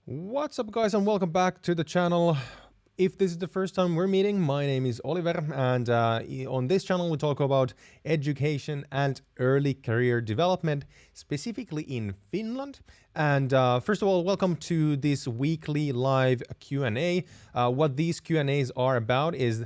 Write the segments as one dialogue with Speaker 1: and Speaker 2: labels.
Speaker 1: What's up, guys, and welcome back to the channel. If this is the first time we're meeting, my name is Oliver, and on this channel we talk about education and early career development, specifically in Finland. And first of all, welcome to this weekly live Q&A. What these Q&As are about is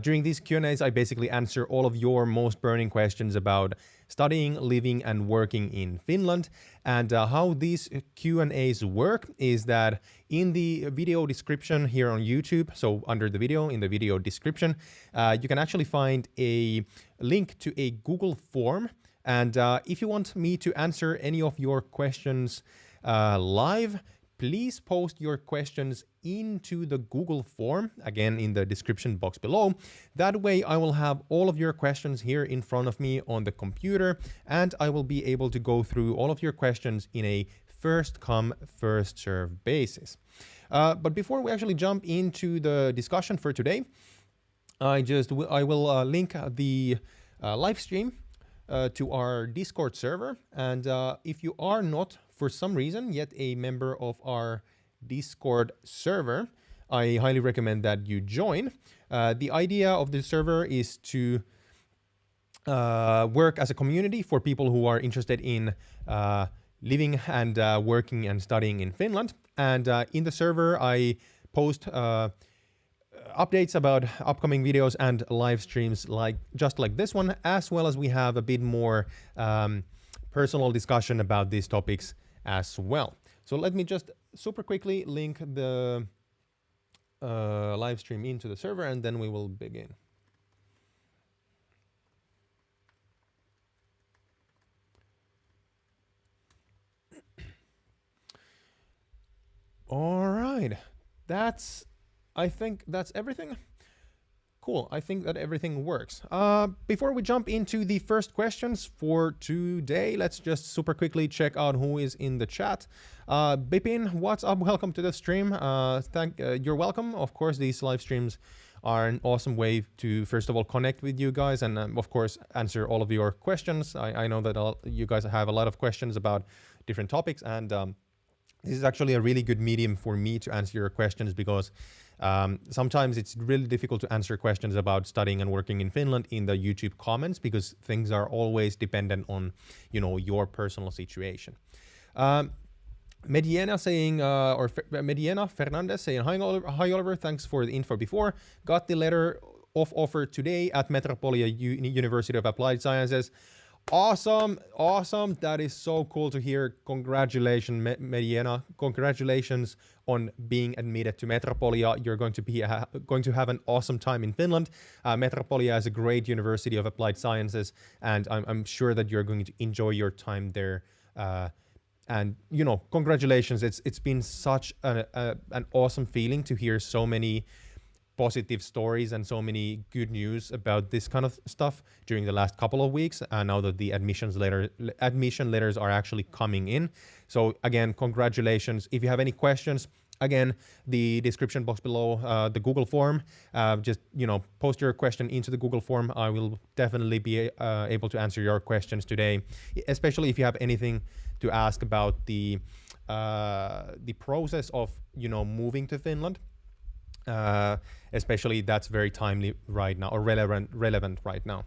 Speaker 1: during these Q&As, I basically answer all of your most burning questions about studying, living, and working in Finland. And how these Q&As work is that in the video description here on YouTube, so under the video, in the video description, you can actually find a link to a Google form. And if you want me to answer any of your questions live, please post your questions into the Google form, again in the description box below. That way I will have all of your questions here in front of me on the computer, and I will be able to go through all of your questions in a first come, first serve basis. But before we actually jump into the discussion for today, I will link the live stream to our Discord server. And if you are not, for some reason, yet a member of our Discord server, I highly recommend that you join. The idea of the server is to work as a community for people who are interested in living and working and studying in Finland. And in the server, I post updates about upcoming videos and live streams just like this one, as well as we have a bit more personal discussion about these topics as well. So let me just super quickly link the live stream into the server, and then we will begin. All right, I think that's everything. Cool, I think that everything works. Before we jump into the first questions for today, let's just super quickly check out who is in the chat. Bipin, what's up? Welcome to the stream. You're welcome. Of course, these live streams are an awesome way to, first of all, connect with you guys and, of course, answer all of your questions. I know that you guys have a lot of questions about different topics, and this is actually a really good medium for me to answer your questions, because sometimes it's really difficult to answer questions about studying and working in Finland in the YouTube comments, because things are always dependent on, your personal situation. Mediana Fernandez saying, hi Oliver, thanks for the info before. Got the letter of offer today at Metropolia University of Applied Sciences. Awesome. That is so cool to hear. Congratulations, Mediana. Congratulations on being admitted to Metropolia. You're going to have an awesome time in Finland. Metropolia is a great university of applied sciences, and I'm sure that you're going to enjoy your time there. And congratulations. It's been such an awesome feeling to hear so many positive stories and so many good news about this kind of stuff during the last couple of weeks, now that the admission letters are actually coming in. So again, congratulations. If you have any questions, again, the description box below, the Google form, just post your question into the Google form. I will definitely be able to answer your questions today, especially if you have anything to ask about the process of moving to Finland. Especially that's very timely right now, or relevant right now.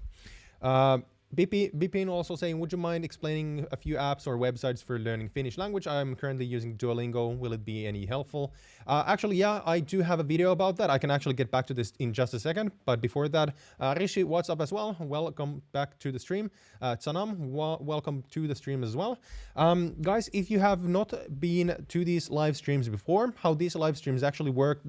Speaker 1: Bipin also saying, would you mind explaining a few apps or websites for learning Finnish language? I'm currently using Duolingo. Will it be any helpful? Actually, yeah, I do have a video about that. I can actually get back to this in just a second. But before that, Rishi, what's up as well? Welcome back to the stream. Tsanam, welcome to the stream as well. Guys, if you have not been to these live streams before, how these live streams actually work,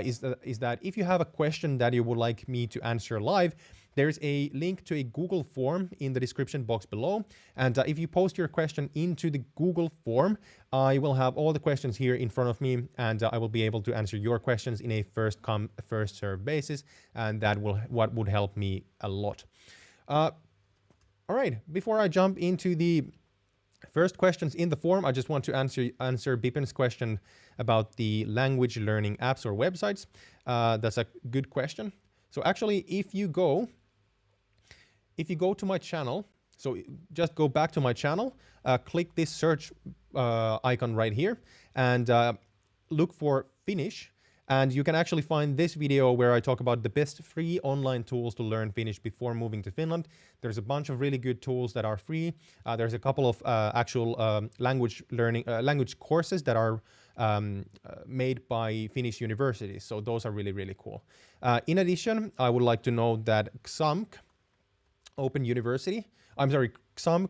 Speaker 1: is that if you have a question that you would like me to answer live, there's a link to a Google form in the description box below. And if you post your question into the Google form, I will have all the questions here in front of me, and I will be able to answer your questions in a first come, first serve basis. And that would help me a lot. All right, before I jump into the first questions in the form, I just want to answer Bipin's question about the language learning apps or websites. That's a good question. So actually, if you go to my channel, so just go back to my channel, click this search icon right here and look for Finnish. And you can actually find this video where I talk about the best free online tools to learn Finnish before moving to Finland. There's a bunch of really good tools that are free. There's a couple of actual language courses that are made by Finnish universities. So those are really, really cool. In addition, I would like to note that XAMK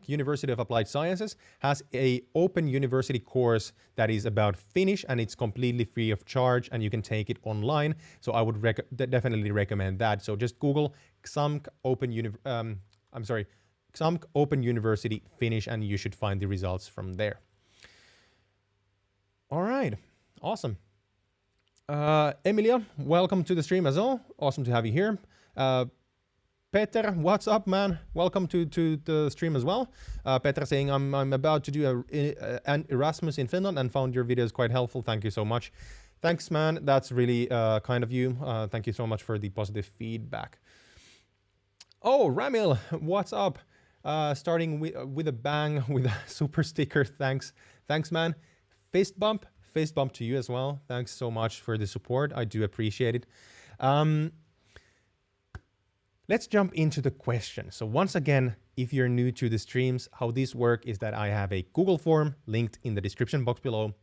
Speaker 1: University of Applied Sciences has a open university course that is about Finnish, and it's completely free of charge, and you can take it online. So I would definitely recommend that. So just Google XAMK Open University Finnish, and you should find the results from there. All right, awesome. Emilia, welcome to the stream as well. Awesome to have you here. Peter, what's up, man? Welcome to the stream as well. Peter saying, I'm about to do an Erasmus in Finland and found your videos quite helpful. Thank you so much. Thanks, man. That's really kind of you. Thank you so much for the positive feedback. Oh, Ramil, what's up? Starting with a bang with a super sticker. Thanks, man. Fist bump to you as well. Thanks so much for the support. I do appreciate it. Let's jump into the question. So once again, if you're new to the streams, how these work is that I have a Google form linked in the description box below.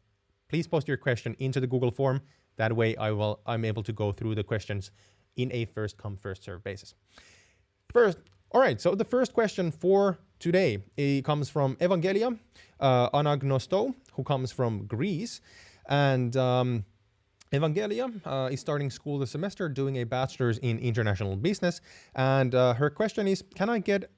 Speaker 1: Please post your question into the Google form. That way I'm able to go through the questions in a first come, first serve basis. All right, so the first question for today, it comes from Evangelia Anagnosto, who comes from Greece. And Evangelia is starting school this semester, doing a bachelor's in international business. And her question is, can I get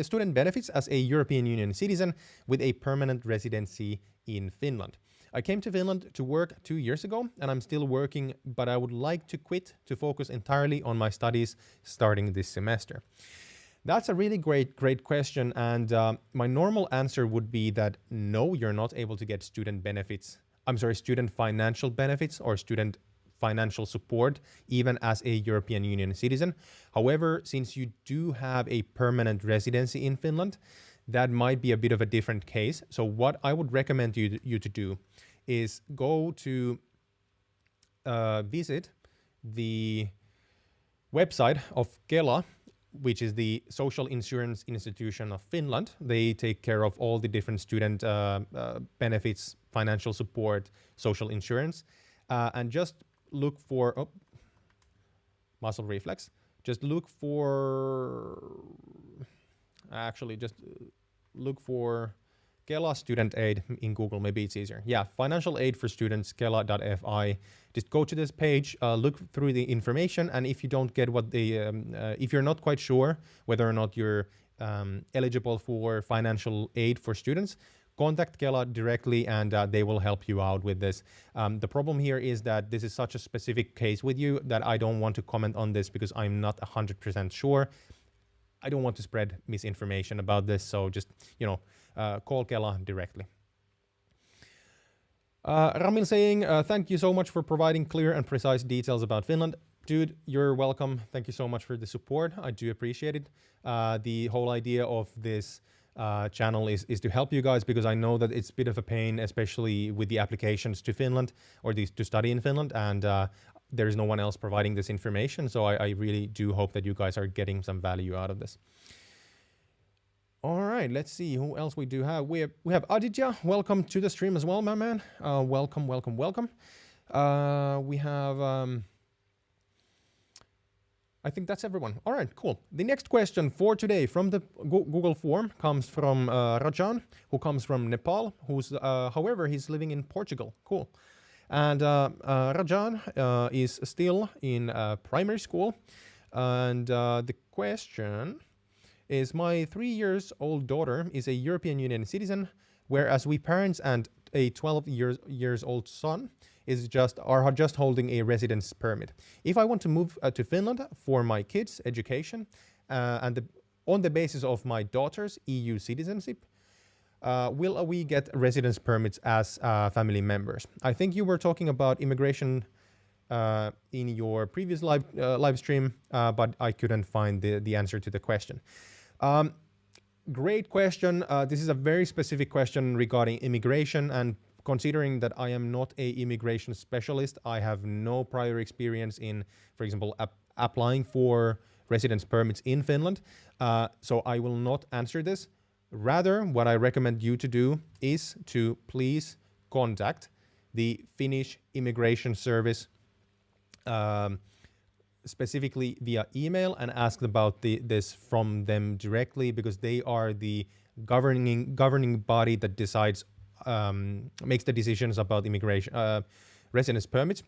Speaker 1: student benefits as a European Union citizen with a permanent residency in Finland? I came to Finland to work 2 years ago, and I'm still working, but I would like to quit to focus entirely on my studies starting this semester. That's a really great question. And my normal answer would be that no, you're not able to get student financial benefits or student financial support, even as a European Union citizen. However, since you do have a permanent residency in Finland, that might be a bit of a different case. So what I would recommend you to do is go to visit the website of Kela, which is the Social Insurance Institution of Finland. They take care of all the different student benefits, financial support, social insurance, and just look for, muscle reflex. Just look for Kela student aid in Google. Maybe it's easier. Yeah, financial aid for students, kela.fi. Just go to this page, look through the information, and if you don't get what if you're not quite sure whether or not you're eligible for financial aid for students, contact Kela directly, and they will help you out with this. The problem here is that this is such a specific case with you that I don't want to comment on this because I'm not 100% sure. I don't want to spread misinformation about this, so just, call Kela directly. Ramil saying, thank you so much for providing clear and precise details about Finland. Dude, you're welcome. Thank you so much for the support. I do appreciate it. The whole idea of this channel is to help you guys, because I know that it's a bit of a pain, especially with the applications to Finland or to study in Finland, and there is no one else providing this information. So I really do hope that you guys are getting some value out of this. All right, let's see who else we do have. We have Aditya. Welcome to the stream as well, my man. Welcome. We have, I think that's everyone. All right, cool. The next question for today from the Google form comes from Rajan, who comes from Nepal, who's, however, he's living in Portugal. Cool. And Rajan is still in primary school. And the question is, my 3-year-old daughter is a European Union citizen, whereas we parents and a 12-year-old son are just holding a residence permit. If I want to move to Finland for my kids' education and on the basis of my daughter's EU citizenship, will we get residence permits as family members? I think you were talking about immigration in your previous live stream, but I couldn't find the answer to the question. Great question. This is a very specific question regarding immigration, and considering that I am not a immigration specialist, I have no prior experience in, for example, applying for residence permits in Finland. So I will not answer this. Rather, what I recommend you to do is to please contact the Finnish Immigration Service, specifically via email, and ask about this from them directly, because they are the governing body that decides, makes the decisions about immigration residence permits,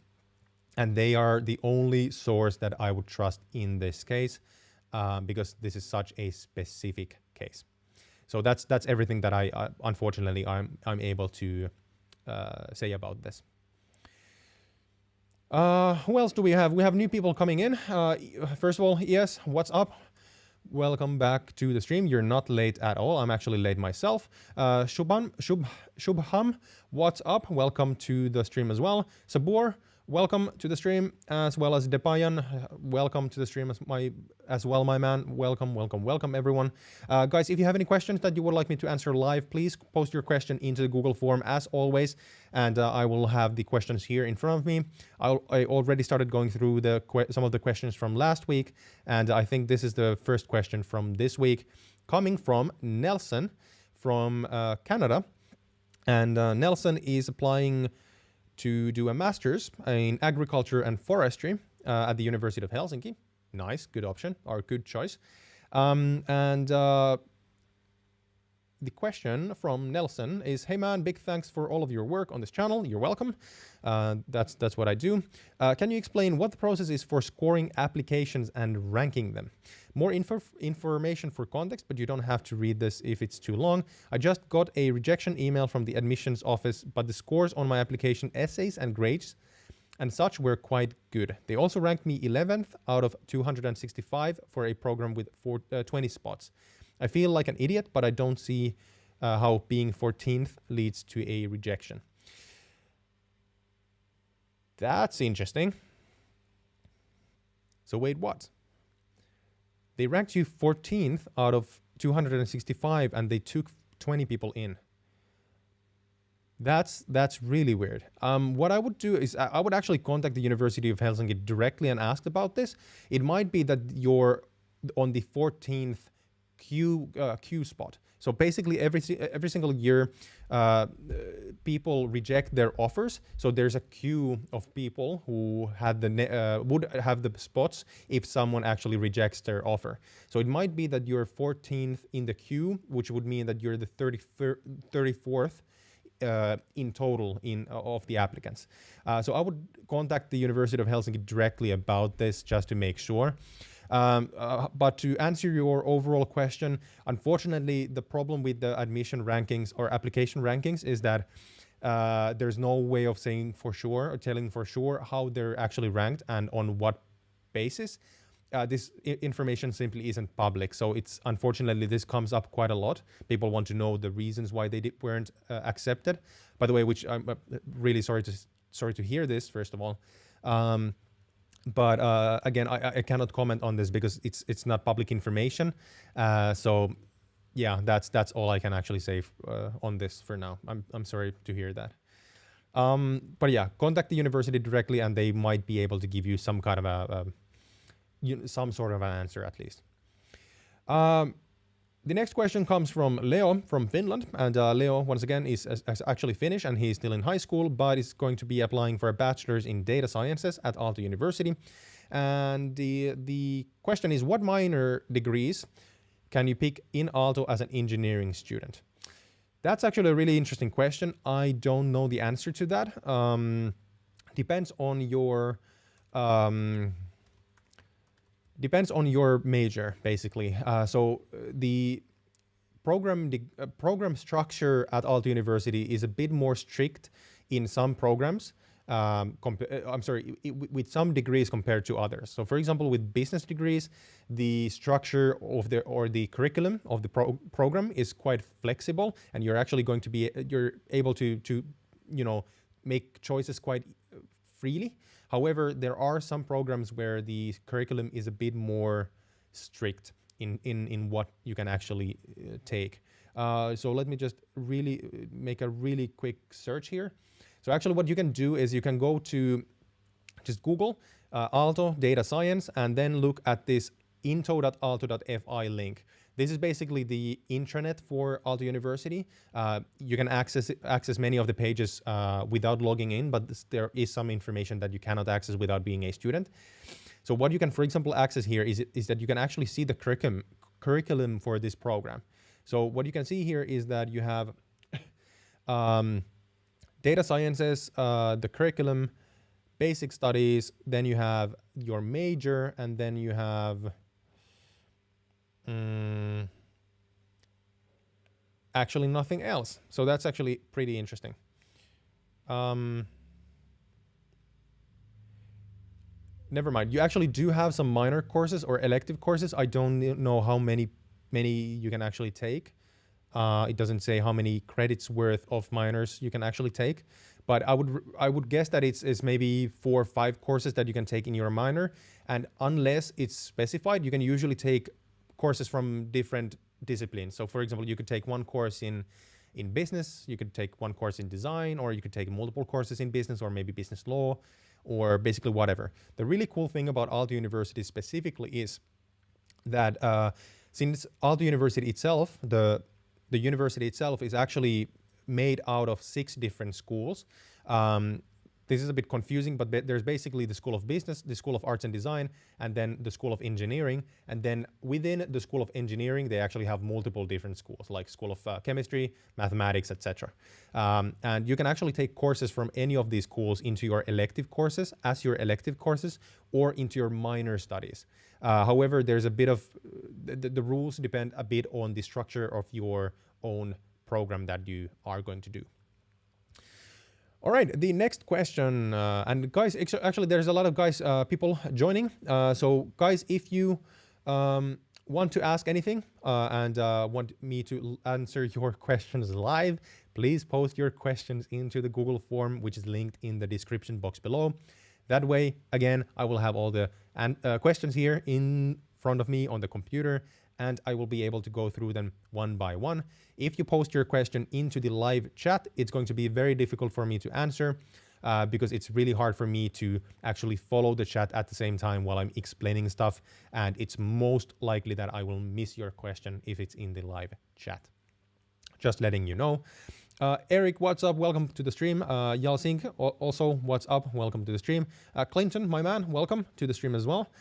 Speaker 1: and they are the only source that I would trust in this case, because this is such a specific case. So that's everything that I unfortunately I'm able to say about this. Who else do we have? We have new people coming in. First of all, yes, what's up? Welcome back to the stream. You're not late at all. I'm actually late myself. Shubham, what's up? Welcome to the stream as well. Sabur, welcome to the stream, as well as Depayan. Welcome to the stream as well, my man. Welcome, everyone. Guys, if you have any questions that you would like me to answer live, please post your question into the Google form as always, and I will have the questions here in front of me. I already started going through some of the questions from last week, and I think this is the first question from this week, coming from Nelson from Canada. And Nelson is applying to do a master's in agriculture and forestry at the University of Helsinki. Nice, good option, or good choice. The question from Nelson is, hey man, big thanks for all of your work on this channel. You're welcome. That's what I do. Can you explain what the process is for scoring applications and ranking them? More information for context, but you don't have to read this if it's too long. I just got a rejection email from the admissions office, but the scores on my application essays and grades and such were quite good. They also ranked me 11th out of 265 for a program with 20 spots. I feel like an idiot, but I don't see how being 14th leads to a rejection. That's interesting. So wait, what? They ranked you 14th out of 265 and they took 20 people in. That's really weird. What I would do is I would actually contact the University of Helsinki directly and ask about this. It might be that you're on the 14th queue spot. So basically every single year people reject their offers. So there's a queue of people who had would have the spots if someone actually rejects their offer. So it might be that you're 14th in the queue, which would mean that you're the 34th in total of the applicants. So I would contact the University of Helsinki directly about this just to make sure. But to answer your overall question, unfortunately, the problem with the admission rankings or application rankings is that there's no way of saying for sure or telling for sure how they're actually ranked and on what basis. This information simply isn't public. So unfortunately, this comes up quite a lot. People want to know the reasons why they weren't accepted. By the way, which I'm really sorry to hear this, first of all. But again, I cannot comment on this because it's not public information. So yeah, that's all I can actually say on this for now. I'm sorry to hear that. But yeah, contact the university directly, and they might be able to give you some kind of some sort of an answer at least. The next question comes from Leo from Finland, and Leo, once again, is actually Finnish, and he's still in high school, but is going to be applying for a bachelor's in data sciences at Aalto University. And the question is, what minor degrees can you pick in Aalto as an engineering student? That's actually a really interesting question. I don't know the answer to that. Depends on your major, basically. So the program structure at Aalto University is a bit more strict in some programs. With some degrees compared to others. So, for example, with business degrees, the structure of the curriculum of the program is quite flexible, and you're actually going to be able to make choices quite freely. However, there are some programs where the curriculum is a bit more strict in what you can actually take. So let me just really make a really quick search here. So actually what you can do is you can go to just Google Aalto data science and then look at this into.aalto.fi link. This is basically the intranet for Aalto University. You can access many of the pages without logging in, but there is some information that you cannot access without being a student. So what you can, for example, access here is that you can actually see the curriculum for this program. So what you can see here is that you have data sciences, the curriculum, basic studies, then you have your major, and then you have actually nothing else. So that's actually pretty interesting. Never mind. You actually do have some minor courses or elective courses. I don't know how many you can actually take. It doesn't say how many credits worth of minors you can actually take, but I would guess that it's maybe 4 or 5 courses that you can take in your minor, and unless it's specified, you can usually take courses from different disciplines. So for example, you could take one course in business, you could take one course in design, or you could take multiple courses in business, or maybe business law, or basically whatever. The really cool thing about Aalto University specifically is that since Aalto University itself, the university itself is actually made out of 6 different schools. This is a bit confusing, but there's basically the School of Business, the School of Arts and Design, and then the School of Engineering. And then within the School of Engineering, they actually have multiple different schools, like School of Chemistry, Mathematics, etc. And you can actually take courses from any of these schools into your elective courses as your elective courses, or into your minor studies. However, there's a bit of, the rules depend a bit on the structure of your own program that you are going to do. All right, the next question, and guys, actually there's a lot of people joining. So guys, if you want to ask anything and want me to answer your questions live, please post your questions into the Google form, which is linked in the description box below. That way, again, I will have all the questions here in front of me on the computer, and I will be able to go through them one by one. If you post your question into the live chat, it's going to be very difficult for me to answer because it's really hard for me to actually follow the chat at the same time while I'm explaining stuff. And it's most likely that I will miss your question if it's in the live chat. Just letting you know. Eric, what's up? Welcome to the stream. Yalsink, also, what's up? Welcome to the stream. Clinton, my man, welcome to the stream as well.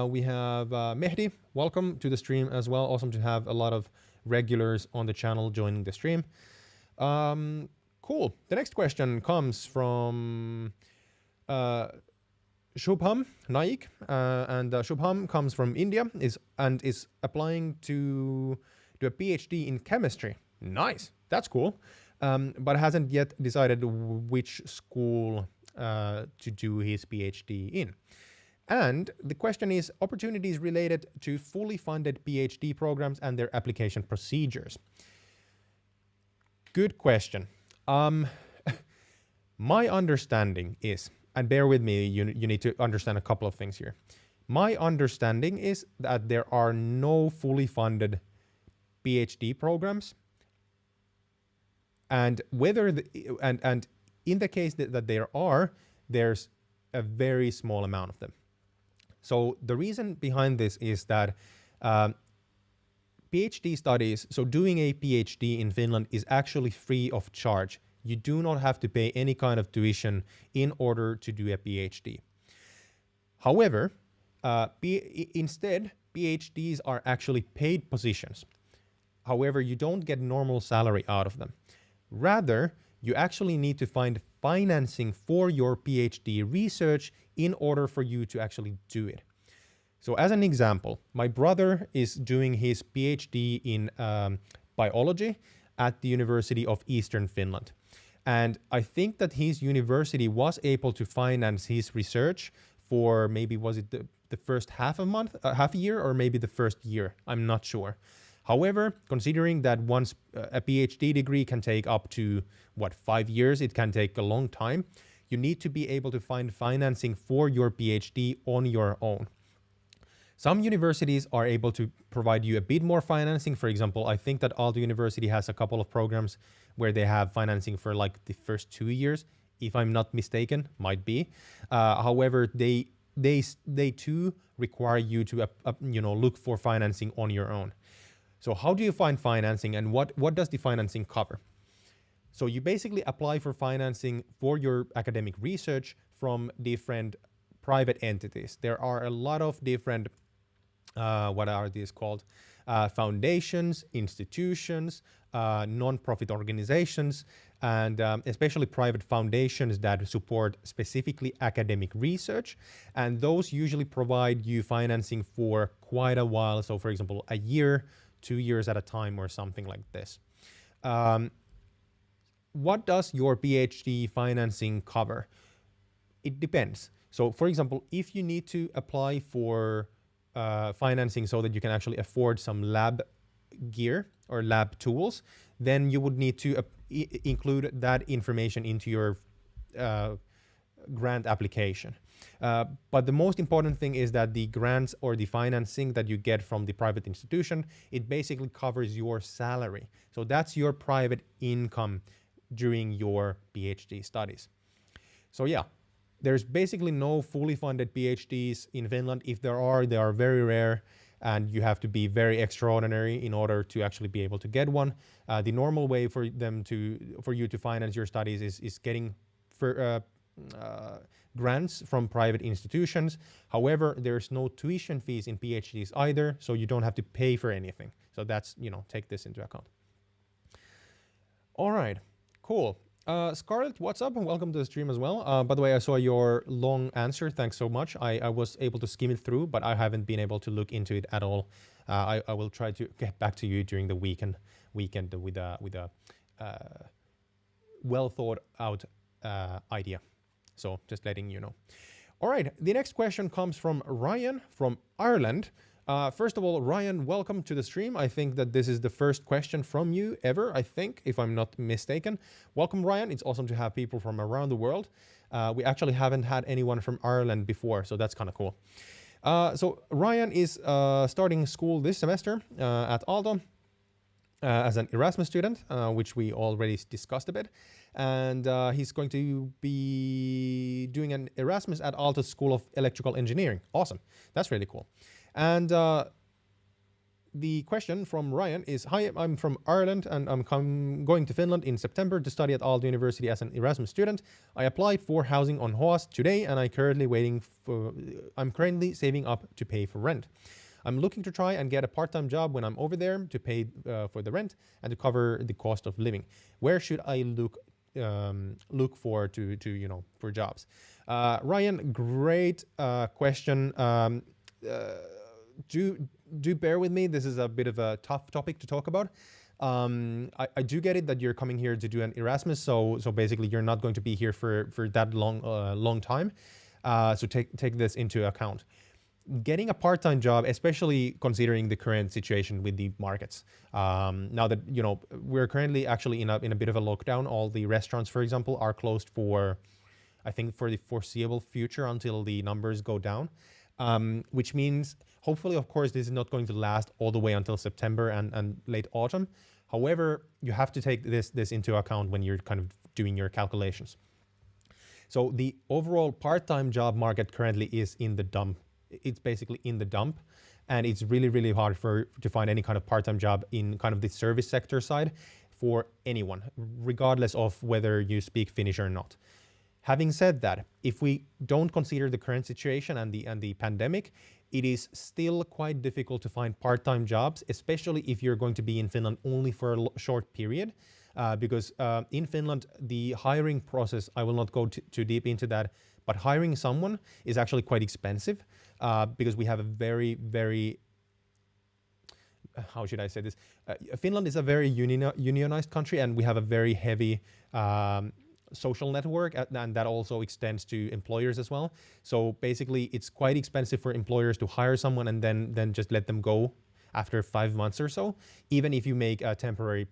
Speaker 1: We have Mehdi, welcome to the stream as well. Awesome to have a lot of regulars on the channel joining the stream. Cool. The next question comes from Shubham Naik, and Shubham comes from India is applying to do a PhD in chemistry. Nice, that's cool. But hasn't yet decided which school to do his PhD in. And the question is opportunities related to fully funded PhD programs and their application procedures. Good question. My understanding is, and bear with me, you need to understand a couple of things here. My understanding is that there are no fully funded PhD programs, and whether and in the case that there are, there's a very small amount of them. So the reason behind this is that PhD studies, so doing a PhD in Finland is actually free of charge. You do not have to pay any kind of tuition in order to do a PhD. However, instead, PhDs are actually paid positions. However, you don't get normal salary out of them. Rather, you actually need to find financing for your PhD research in order for you to actually do it. So as an example, my brother is doing his PhD in biology at the University of Eastern Finland. And I think that his university was able to finance his research for maybe, was it the first half a year, or maybe the first year? I'm not sure. However, considering that once a PhD degree can take up to, 5 years, it can take a long time, you need to be able to find financing for your PhD on your own. Some universities are able to provide you a bit more financing. For example, I think that Aalto University has a couple of programs where they have financing for like the first 2 years, if I'm not mistaken, might be. However, they too require you to look for financing on your own. So how do you find financing, and what does the financing cover? So you basically apply for financing for your academic research from different private entities. There are a lot of different, what are these called? Foundations, institutions, non-profit organizations, and especially private foundations that support specifically academic research. And those usually provide you financing for quite a while. So for example, a year, 2 years at a time or something like this. What does your PhD financing cover? It depends. So for example, if you need to apply for financing so that you can actually afford some lab gear or lab tools, then you would need to include that information into your grant application. But the most important thing is that the grants or the financing that you get from the private institution, it basically covers your salary. So that's your private income during your PhD studies. So yeah, there's basically no fully funded PhDs in Finland. If there are, they are very rare, and you have to be very extraordinary in order to actually be able to get one. The normal way for you to finance your studies is getting grants from private institutions. However, there's no tuition fees in PhDs either, so you don't have to pay for anything. So that's, take this into account. All right, cool. Scarlett, what's up, and welcome to the stream as well. By the way, I saw your long answer. Thanks so much. I was able to skim it through, but I haven't been able to look into it at all. I will try to get back to you during the weekend with a well thought out idea. So just letting you know. All right, the next question comes from Ryan from Ireland. First of all, Ryan, welcome to the stream. I think that this is the first question from you ever, I think, if I'm not mistaken. Welcome, Ryan. It's awesome to have people from around the world. We actually haven't had anyone from Ireland before, so that's kind of cool. So Ryan is starting school this semester at Aalto as an Erasmus student, which we already discussed a bit. And he's going to be doing an Erasmus at Aalto School of Electrical Engineering. Awesome. That's really cool. And the question from Ryan is, hi, I'm from Ireland and I'm going to Finland in September to study at Aalto University as an Erasmus student. I applied for housing on HOAS today and I'm currently saving up to pay for rent. I'm looking to try and get a part-time job when I'm over there to pay for the rent and to cover the cost of living. Where should I look for for jobs? Ryan, great question. Do bear with me. This is a bit of a tough topic to talk about. I do get it that you're coming here to do an Erasmus, so basically you're not going to be here for that long time. So take this into account. Getting a part-time job, especially considering the current situation with the markets. Now that we're currently actually in a bit of a lockdown. All the restaurants, for example, are closed for, I think, for the foreseeable future until the numbers go down. Which means hopefully, of course, this is not going to last all the way until September and late autumn. However, you have to take this into account when you're kind of doing your calculations. So the overall part-time job market currently is in the dump. It's basically in the dump, and it's really, really hard to find any kind of part-time job in kind of the service sector side for anyone, regardless of whether you speak Finnish or not. Having said that, if we don't consider the current situation and the pandemic, it is still quite difficult to find part-time jobs, especially if you're going to be in Finland only for a short period. Because in Finland, the hiring process, I will not go too deep into that, but hiring someone is actually quite expensive because we have a very, very, how should I say this? Finland is a very unionized country, and we have a very heavy social network, and that also extends to employers as well. So basically, it's quite expensive for employers to hire someone and then just let them go after 5 months or so, even if you make a temporary,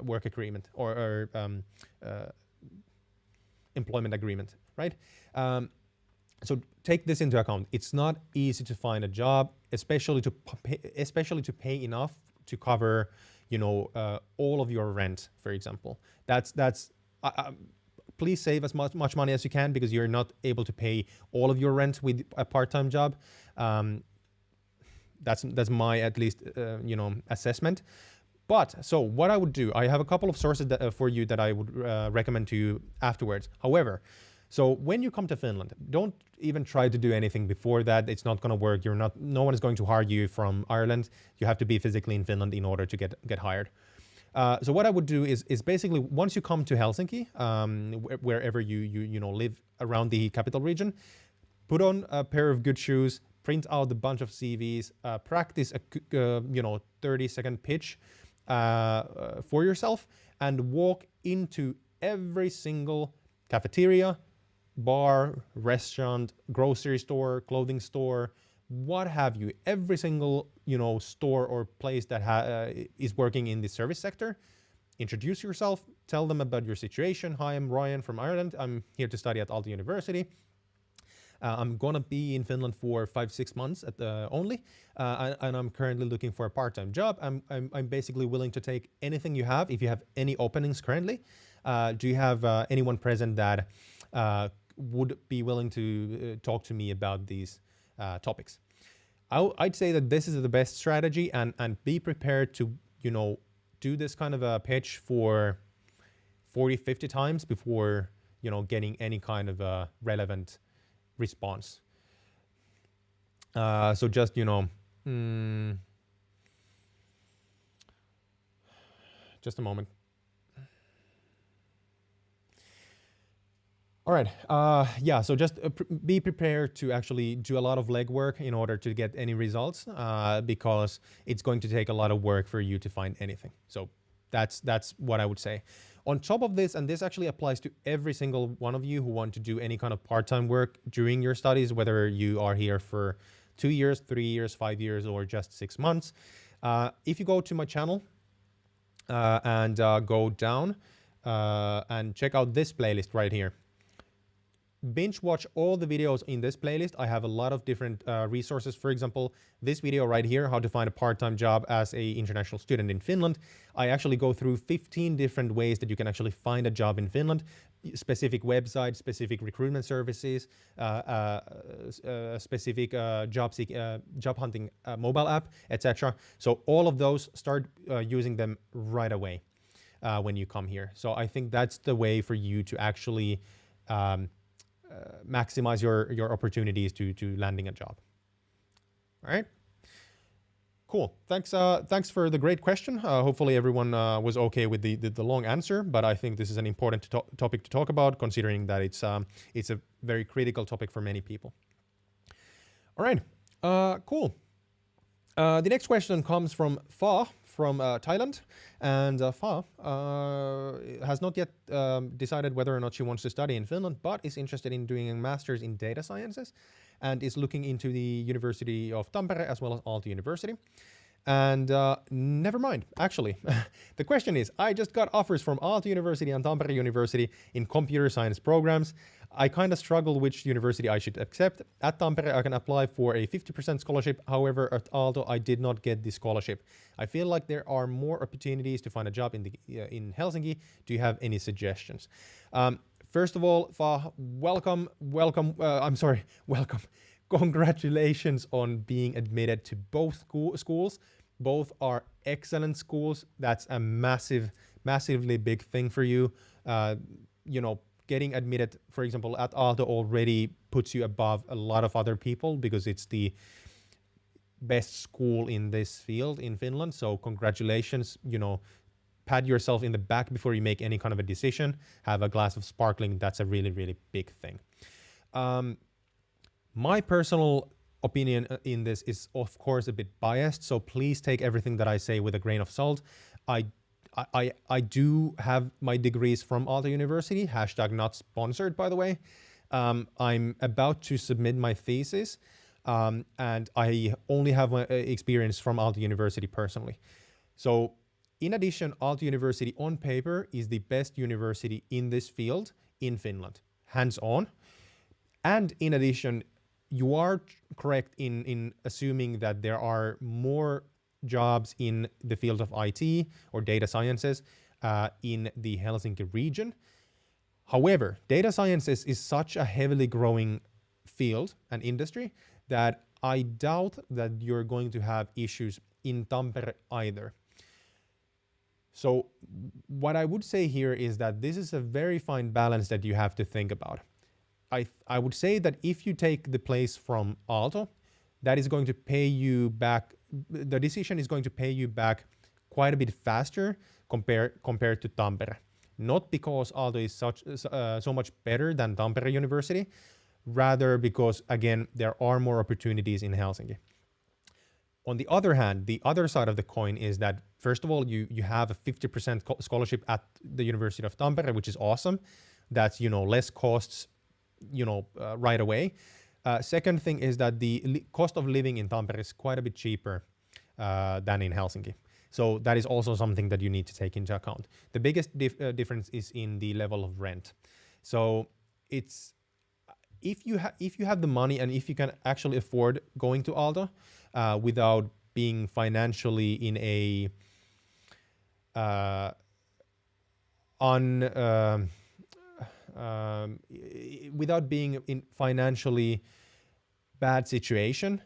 Speaker 1: work agreement or employment agreement, right? So take this into account. It's not easy to find a job, especially to pay enough to cover, all of your rent, for example. That's please save as much money as you can, because you're not able to pay all of your rent with a part-time job. That's my, at least, assessment. But so what I would do, I have a couple of sources for you that I would recommend to you afterwards. However, so when you come to Finland, don't even try to do anything before that. It's not going to work. No one is going to hire you from Ireland. You have to be physically in Finland in order to get hired. So what I would do is basically, once you come to Helsinki, wherever you live around the capital region, put on a pair of good shoes, print out a bunch of CVs, practice a 30-second pitch for yourself, and walk into every single cafeteria, bar, restaurant, grocery store, clothing store, what have you, every single store or place that is working in the service sector. Introduce yourself, tell them about your situation. Hi, I'm Ryan from Ireland. I'm here to study at Aalto University. I'm gonna be in Finland for 5-6 months only, and I'm currently looking for a part-time job. I'm basically willing to take anything you have. If you have any openings currently, do you have anyone present that would be willing to talk to me about these topics? I'd say that this is the best strategy, and be prepared to do this kind of a pitch for 40-50 times before getting any kind of a relevant response. So just just a moment. All right. Yeah. So just be prepared to actually do a lot of legwork in order to get any results, because it's going to take a lot of work for you to find anything. So that's what I would say. On top of this, and this actually applies to every single one of you who want to do any kind of part-time work during your studies, whether you are here for 2 years, 3 years, 5 years, or just 6 months. If you go to my channel and go down and check out this playlist right here, binge watch all the videos in this playlist. I have a lot of different resources. For example, this video right here, how to find a part-time job as a international student in Finland. I actually go through 15 different ways that you can actually find a job in Finland, specific websites, specific recruitment services, specific job hunting mobile app, etc. So all of those, start using them right away when you come here. So I think that's the way for you to actually maximize your opportunities to landing a job. All right. Cool. Thanks for the great question. Hopefully everyone was okay with the long answer, but I think this is an important topic to talk about, considering that it's a very critical topic for many people. All right. Cool. The next question comes from Fa from Thailand, and Fa has not yet decided whether or not she wants to study in Finland, but is interested in doing a master's in data sciences, and is looking into the University of Tampere as well as Aalto University. And never mind, actually. The question is, I just got offers from Aalto University and Tampere University in computer science programs. I kind of struggle which university I should accept. At Tampere, I can apply for a 50% scholarship. However, at Aalto, I did not get the scholarship. I feel like there are more opportunities to find a job in Helsinki. Do you have any suggestions? First of all, Fa, welcome. Welcome. Congratulations on being admitted to both schools. Both are excellent schools. That's a massively big thing for you. Getting admitted, for example, at Aalto already puts you above a lot of other people because it's the best school in this field in Finland. So congratulations, pat yourself in the back before you make any kind of a decision. Have a glass of sparkling. That's a really, really big thing. My personal opinion in this is, of course, a bit biased, so please take everything that I say with a grain of salt. I do have my degrees from Aalto University, #not sponsored, by the way. I'm about to submit my thesis, and I only have my experience from Aalto University personally. So in addition, Aalto University on paper is the best university in this field in Finland, hands on. And in addition, you are correct in assuming that there are more jobs in the field of IT or data sciences in the Helsinki region. However, data sciences is such a heavily growing field and industry that I doubt that you're going to have issues in Tampere either. So what I would say here is that this is a very fine balance that you have to think about. I would say that if you take the place from Aalto, that is going to pay you back, the decision is going to pay you back quite a bit faster compared to Tampere. Not because Aalto is so much better than Tampere University, rather because, again, there are more opportunities in Helsinki. On the other hand, the other side of the coin is that, first of all, you have a 50% scholarship at the University of Tampere, which is awesome. That's, less costs, right away. Second thing is that the cost of living in Tampere is quite a bit cheaper than in Helsinki. So that is also something that you need to take into account. The biggest difference is in the level of rent. So it's if you have the money and if you can actually afford going to Aalto without being financially in a without being in financially bad situation,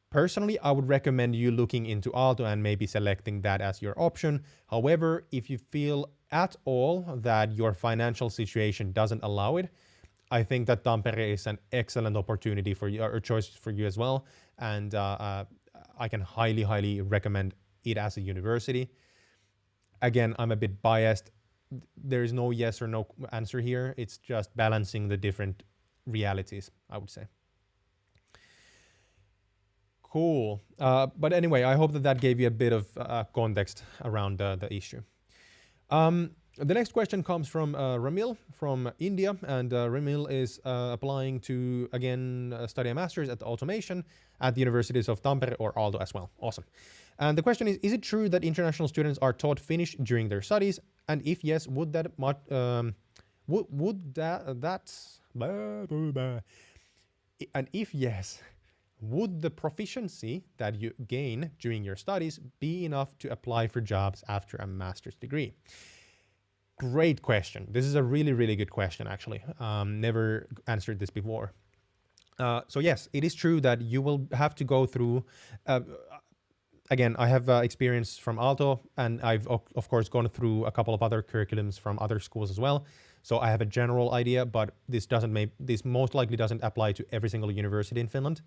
Speaker 1: personally, I would recommend you looking into Aalto and maybe selecting that as your option. However, if you feel at all that your financial situation doesn't allow it, I think that Tampere is an excellent opportunity for you, or choice for you as well. And I can highly, highly recommend it as a university. Again, I'm a bit biased. There is no yes or no answer here. It's just balancing the different realities, I would say. Cool. But anyway, I hope that gave you a bit of context around the issue. The next question comes from Ramil from India, and Ramil is applying to, again, study a master's at automation at the universities of Tampere or Aalto as well. Awesome. And the question is it true that international students are taught Finnish during their studies? And if yes, would that and if yes, would the proficiency that you gain during your studies be enough to apply for jobs after a master's degree? Great question. This is a really, really good question, actually. Never answered this before. So yes, it is true that you will have to go through, again, I have experience from Aalto, and I've of course gone through a couple of other curriculums from other schools as well. So I have a general idea, but this most likely doesn't apply to every single university in Finland.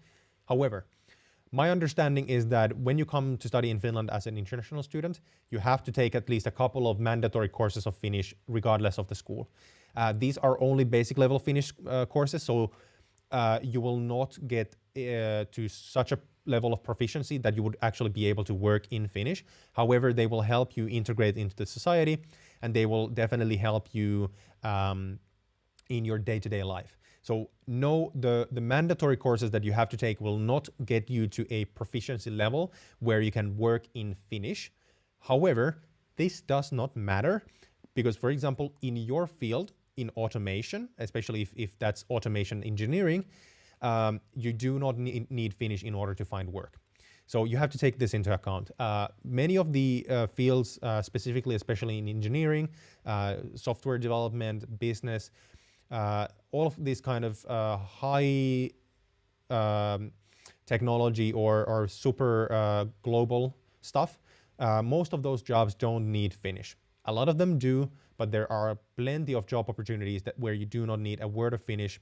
Speaker 1: However, my understanding is that when you come to study in Finland as an international student, you have to take at least a couple of mandatory courses of Finnish regardless of the school. These are only basic level Finnish courses, so you will not get to such a level of proficiency that you would actually be able to work in Finnish. However, they will help you integrate into the society, and they will definitely help you in your day-to-day life. So no, the mandatory courses that you have to take will not get you to a proficiency level where you can work in Finnish. However, this does not matter because, for example, in your field, in automation, especially if that's automation engineering, you do not need Finnish in order to find work. So you have to take this into account. Many of the fields, specifically, especially in engineering, software development, business, all of these kind of high technology or super global stuff, most of those jobs don't need Finnish. A lot of them do, but there are plenty of job opportunities where you do not need a word of Finnish.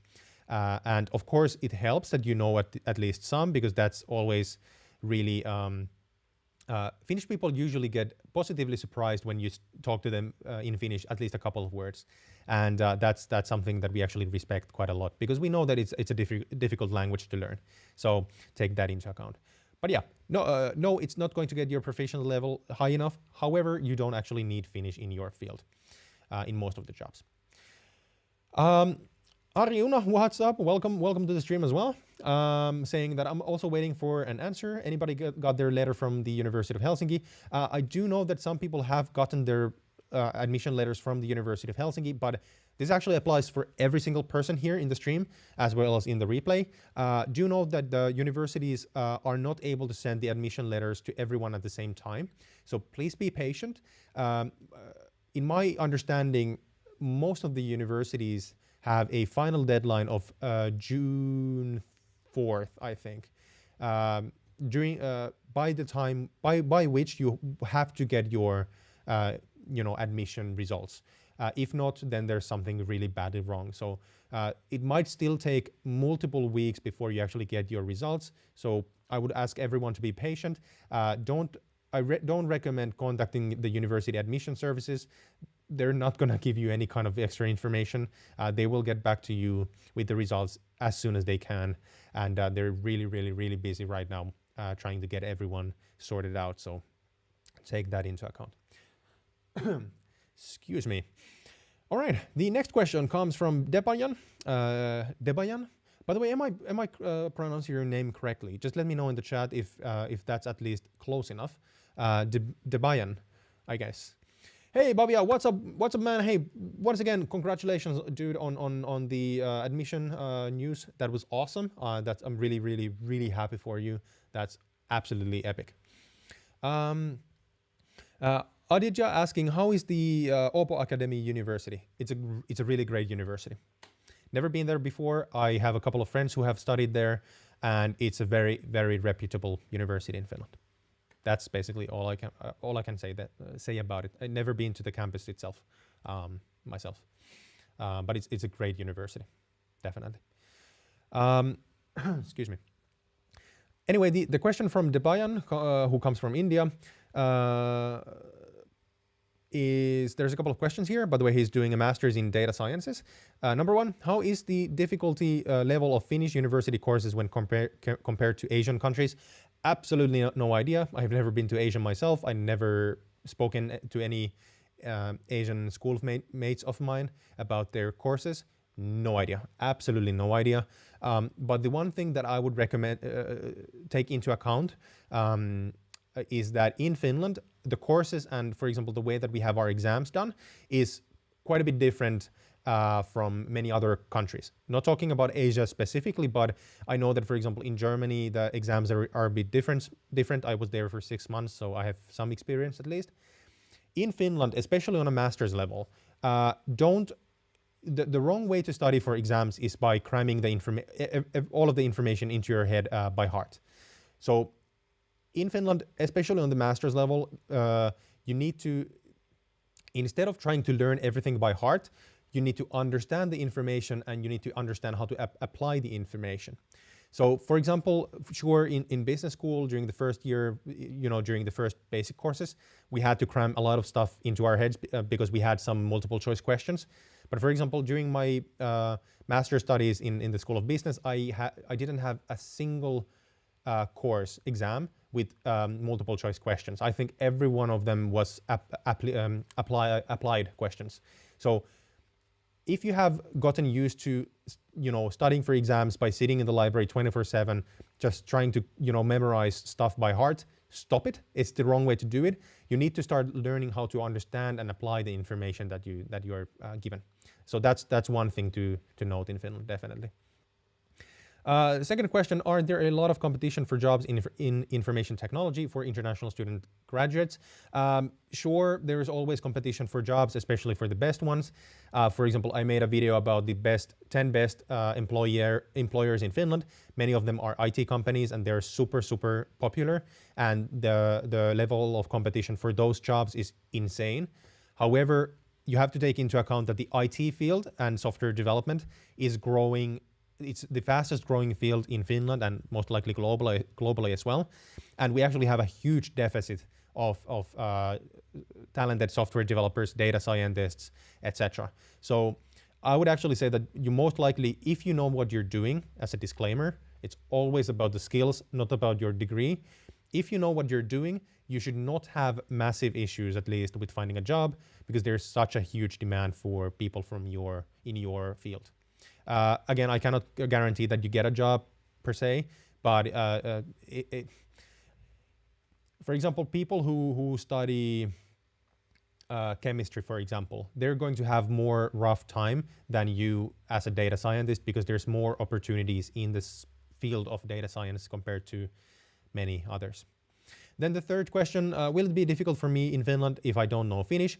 Speaker 1: And of course, it helps that you know at least some, because that's always really Finnish people usually get positively surprised when you talk to them in Finnish, at least a couple of words. And that's something that we actually respect quite a lot, because we know that it's a difficult language to learn. So take that into account. But yeah, no, it's not going to get your proficiency level high enough. However, you don't actually need Finnish in your field, in most of the jobs. Arjuna, what's up? Welcome to the stream as well. Saying that I'm also waiting for an answer. Anybody got their letter from the University of Helsinki? I do know that some people have gotten their admission letters from the University of Helsinki, but this actually applies for every single person here in the stream as well as in the replay. Do note that the universities are not able to send the admission letters to everyone at the same time. So please be patient. In my understanding, most of the universities have a final deadline of June 4th, I think, by which you have to get your admission results. If not, then there's something really badly wrong. So it might still take multiple weeks before you actually get your results. So I would ask everyone to be patient. Don't recommend contacting the university admission services. They're not going to give you any kind of extra information. They will get back to you with the results as soon as they can. And they're really, really, really busy right now trying to get everyone sorted out. So take that into account. Excuse me. All right. The next question comes from Debayan. Debayan. By the way, am I pronouncing your name correctly? Just let me know in the chat if that's at least close enough. Debayan, I guess. Hey, Bavia, what's up, man? Hey, once again, congratulations, dude, on the admission news. That was awesome. I'm really, really, really happy for you. That's absolutely epic. Aditya asking, how is the Aalto Academy University? It's a really great university. Never been there before. I have a couple of friends who have studied there, and it's a very, very reputable university in Finland. That's basically all I can say about it. I've never been to the campus itself myself, but it's a great university, definitely. Excuse me. Anyway, the question from Debayan, who comes from India, is there's a couple of questions here. By the way, he's doing a master's in data sciences. Number one, how is the difficulty level of Finnish university courses when compared to Asian countries? Absolutely no idea. I've never been to Asia myself. I never spoken to any Asian school mates of mine about their courses. No idea. Absolutely no idea. But the one thing that I would recommend take into account is that in Finland, the courses and, for example, the way that we have our exams done is quite a bit different from many other countries. Not talking about Asia specifically, but I know that, for example, in Germany, the exams are a bit different. I was there for 6 months, so I have some experience at least. In Finland, especially on a master's level, the wrong way to study for exams is by cramming all of the information into your head by heart. So in Finland, especially on the master's level, you need to, instead of trying to learn everything by heart, you need to understand the information and you need to understand how to apply the information. So for example, sure, in business school during the first year, during the first basic courses, we had to cram a lot of stuff into our heads because we had some multiple choice questions. But for example, during my master's studies in the School of Business, I didn't have a single course exam with multiple choice questions. I think every one of them was applied questions. So if you have gotten used to, studying for exams by sitting in the library 24/7, just trying to, memorize stuff by heart, stop it. It's the wrong way to do it. You need to start learning how to understand and apply the information that you are given. So that's one thing to note in Finland, definitely. Second question, are there a lot of competition for jobs in information technology for international student graduates? Sure, there is always competition for jobs, especially for the best ones. For example, I made a video about the 10 best employers in Finland. Many of them are IT companies and they're super, super popular. And the level of competition for those jobs is insane. However, you have to take into account that the IT field and software development is growing. It's the fastest growing field in Finland and most likely globally as well. And we actually have a huge deficit of talented software developers, data scientists, etc. So I would actually say that you most likely, if you know what you're doing, as a disclaimer, it's always about the skills, not about your degree. If you know what you're doing, you should not have massive issues, at least, with finding a job, because there's such a huge demand for people in your field. Again, I cannot guarantee that you get a job per se, but for example, people who study chemistry, for example, they're going to have more rough time than you as a data scientist because there's more opportunities in this field of data science compared to many others. Then the third question, will it be difficult for me in Finland if I don't know Finnish?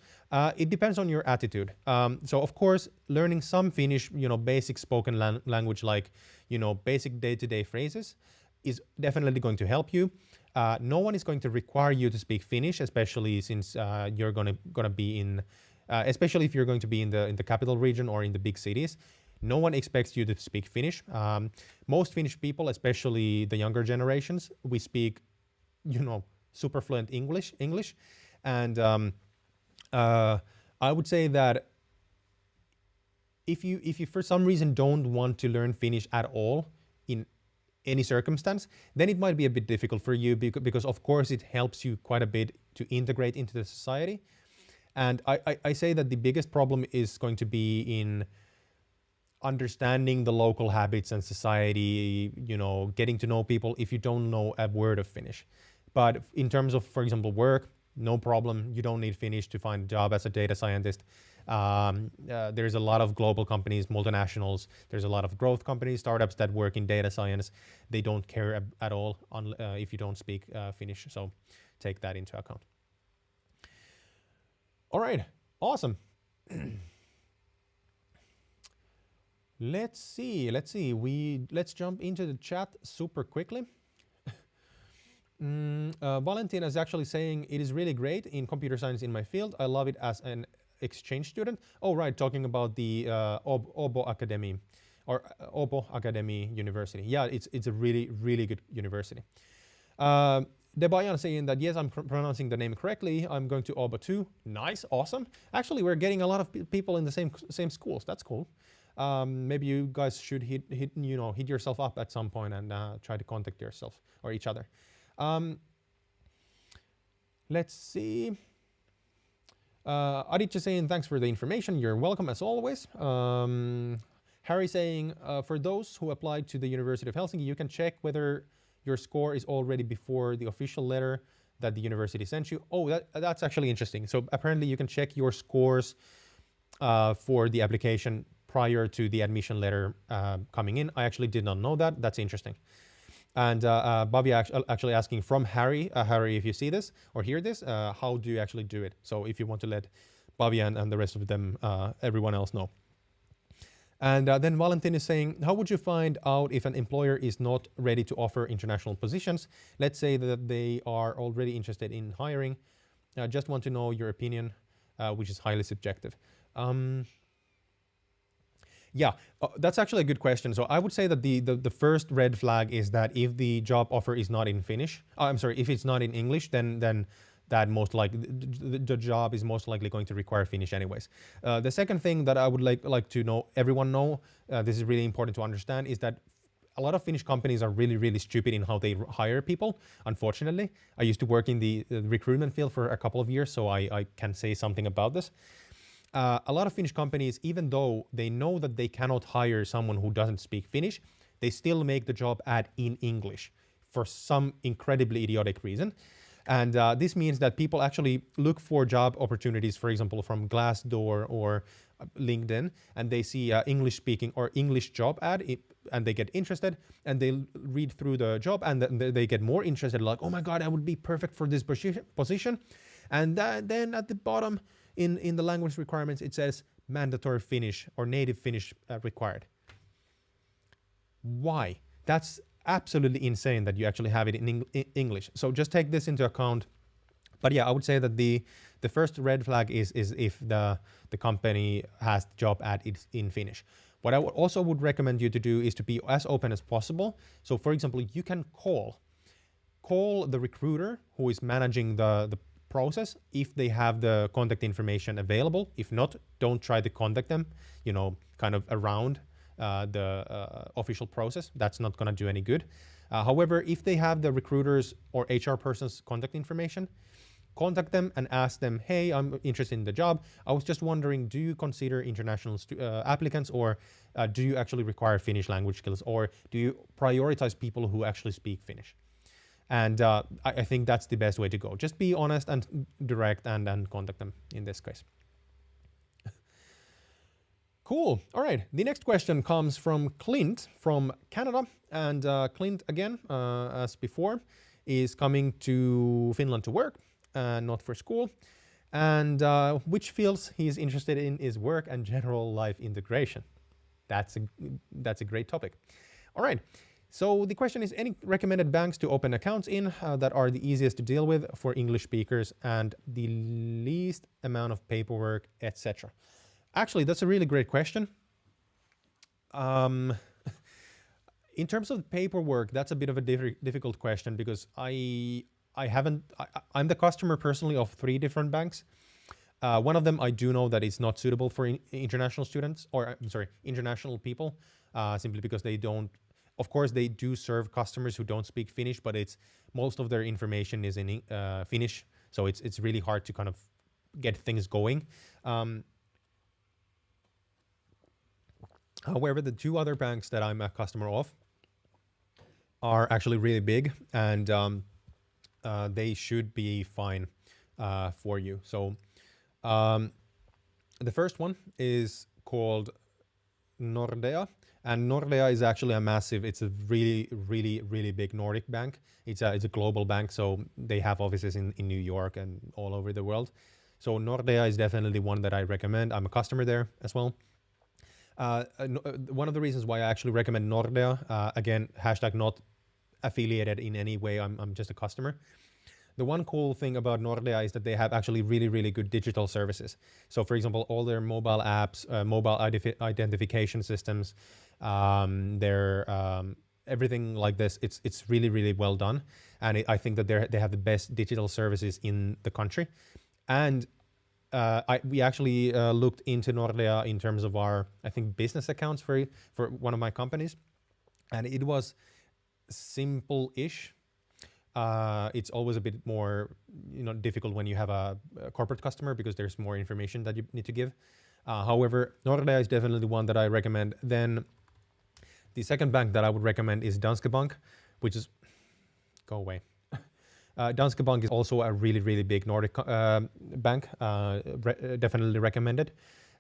Speaker 1: It depends on your attitude. So of course, learning some Finnish, basic spoken language like, basic day-to-day phrases is definitely going to help you. No one is going to require you to speak Finnish, especially since you're gonna be in, especially if you're going to be in the capital region or in the big cities. No one expects you to speak Finnish. Most Finnish people, especially the younger generations, we speak, super fluent English, and I would say that if you for some reason don't want to learn Finnish at all in any circumstance, then it might be a bit difficult for you because of course it helps you quite a bit to integrate into the society. And I say that the biggest problem is going to be in understanding the local habits and society, getting to know people if you don't know a word of Finnish. But in terms of, for example, work, no problem. You don't need Finnish to find a job as a data scientist. There's a lot of global companies, multinationals. There's a lot of growth companies, startups that work in data science. They don't care at all if you don't speak Finnish. So take that into account. All right, awesome. Let's see. Let's jump into the chat super quickly. Valentin is actually saying it is really great in computer science in my field. I love it as an exchange student. Oh, right, talking about the Åbo Academy or Åbo Academy University. Yeah, it's a really good university. Debayan saying that yes, I'm pronouncing the name correctly. I'm going to Åbo too. Nice, awesome. Actually, we're getting a lot of people in the same schools. That's cool. Maybe you guys should hit yourself up at some point and try to contact yourself or each other. Let's see. Aditya saying thanks for the information. You're welcome as always. Harry saying for those who applied to the University of Helsinki, you can check whether your score is already before the official letter that the university sent you. Oh, that's actually interesting. So apparently you can check your scores for the application prior to the admission letter coming in. I actually did not know that. That's interesting. And Bobby actually asking from Harry, Harry, if you see this or hear this, how do you actually do it? So if you want to let Bobby and the rest of them, everyone else know. And then Valentin is saying, how would you find out if an employer is not ready to offer international positions? Let's say that they are already interested in hiring. Just want to know your opinion, which is highly subjective. Yeah, that's actually a good question. So I would say that the first red flag is that if the job offer is not in Finnish, if it's not in English, then that most likely the job is most likely going to require Finnish anyways. The second thing that I would like to know, everyone know, this is really important to understand, is that a lot of Finnish companies are really stupid in how they hire people. Unfortunately, I used to work in the recruitment field for a couple of years, so I can say something about this. A lot of Finnish companies, even though they know that they cannot hire someone who doesn't speak Finnish, they still make the job ad in English for some incredibly idiotic reason. And this means that people actually look for job opportunities, for example, from Glassdoor or LinkedIn, and they see English speaking or English job ad, and they get interested, and they read through the job, and they get more interested, like, oh my God, I would be perfect for this position. And then at the bottom, in the language requirements, it says mandatory Finnish or native Finnish required. Why? That's absolutely insane that you actually have it in English. So just take this into account. But yeah, I would say that the first red flag is if the company has the job ad in Finnish. What I also would recommend you to do is to be as open as possible. So for example, you can call the recruiter who is managing the process if they have the contact information available. If not, don't try to contact them, kind of around the official process. That's not going to do any good. However, if they have the recruiters or HR person's contact information, contact them and ask them, hey, I'm interested in the job. I was just wondering, do you consider international applicants, or do you actually require Finnish language skills, or do you prioritize people who actually speak Finnish? And I think that's the best way to go. Just be honest and direct, and contact them in this case. Cool. All right. The next question comes from Clint from Canada. And Clint, again, as before, is coming to Finland to work, not for school. And which fields he's interested in is work and general life integration. That's a great topic. All right. So the question is, any recommended banks to open accounts in that are the easiest to deal with for English speakers and the least amount of paperwork, etc.? Actually, that's a really great question. In terms of paperwork, that's a bit of a difficult question because I'm the customer personally of 3 different banks. One of them I do know that it's not suitable for international students, or I'm sorry, international people, simply because they don't. Of course, they do serve customers who don't speak Finnish, but most of their information is in Finnish, so it's really hard to kind of get things going. However, the 2 other banks that I'm a customer of are actually really big, and they should be fine for you. So the first one is called Nordea, and Nordea is actually it's a really, really, really big Nordic bank. It's a global bank, so they have offices in New York and all over the world. So Nordea is definitely one that I recommend. I'm a customer there as well. One of the reasons why I actually recommend Nordea, again, hashtag not affiliated in any way, I'm just a customer. The one cool thing about Nordea is that they have actually really, really good digital services. So for example, all their mobile apps, mobile identification systems, their everything like this, it's really, really well done. And I think that they have the best digital services in the country. And we actually looked into Nordea in terms of our, I think, business accounts for one of my companies, and it was simple-ish. It's always a bit more, difficult when you have a corporate customer because there's more information that you need to give. However, Nordea is definitely one that I recommend. Then the second bank that I would recommend is Danske Bank, which is go away. Danske Bank is also a really, really big Nordic bank. Definitely recommended.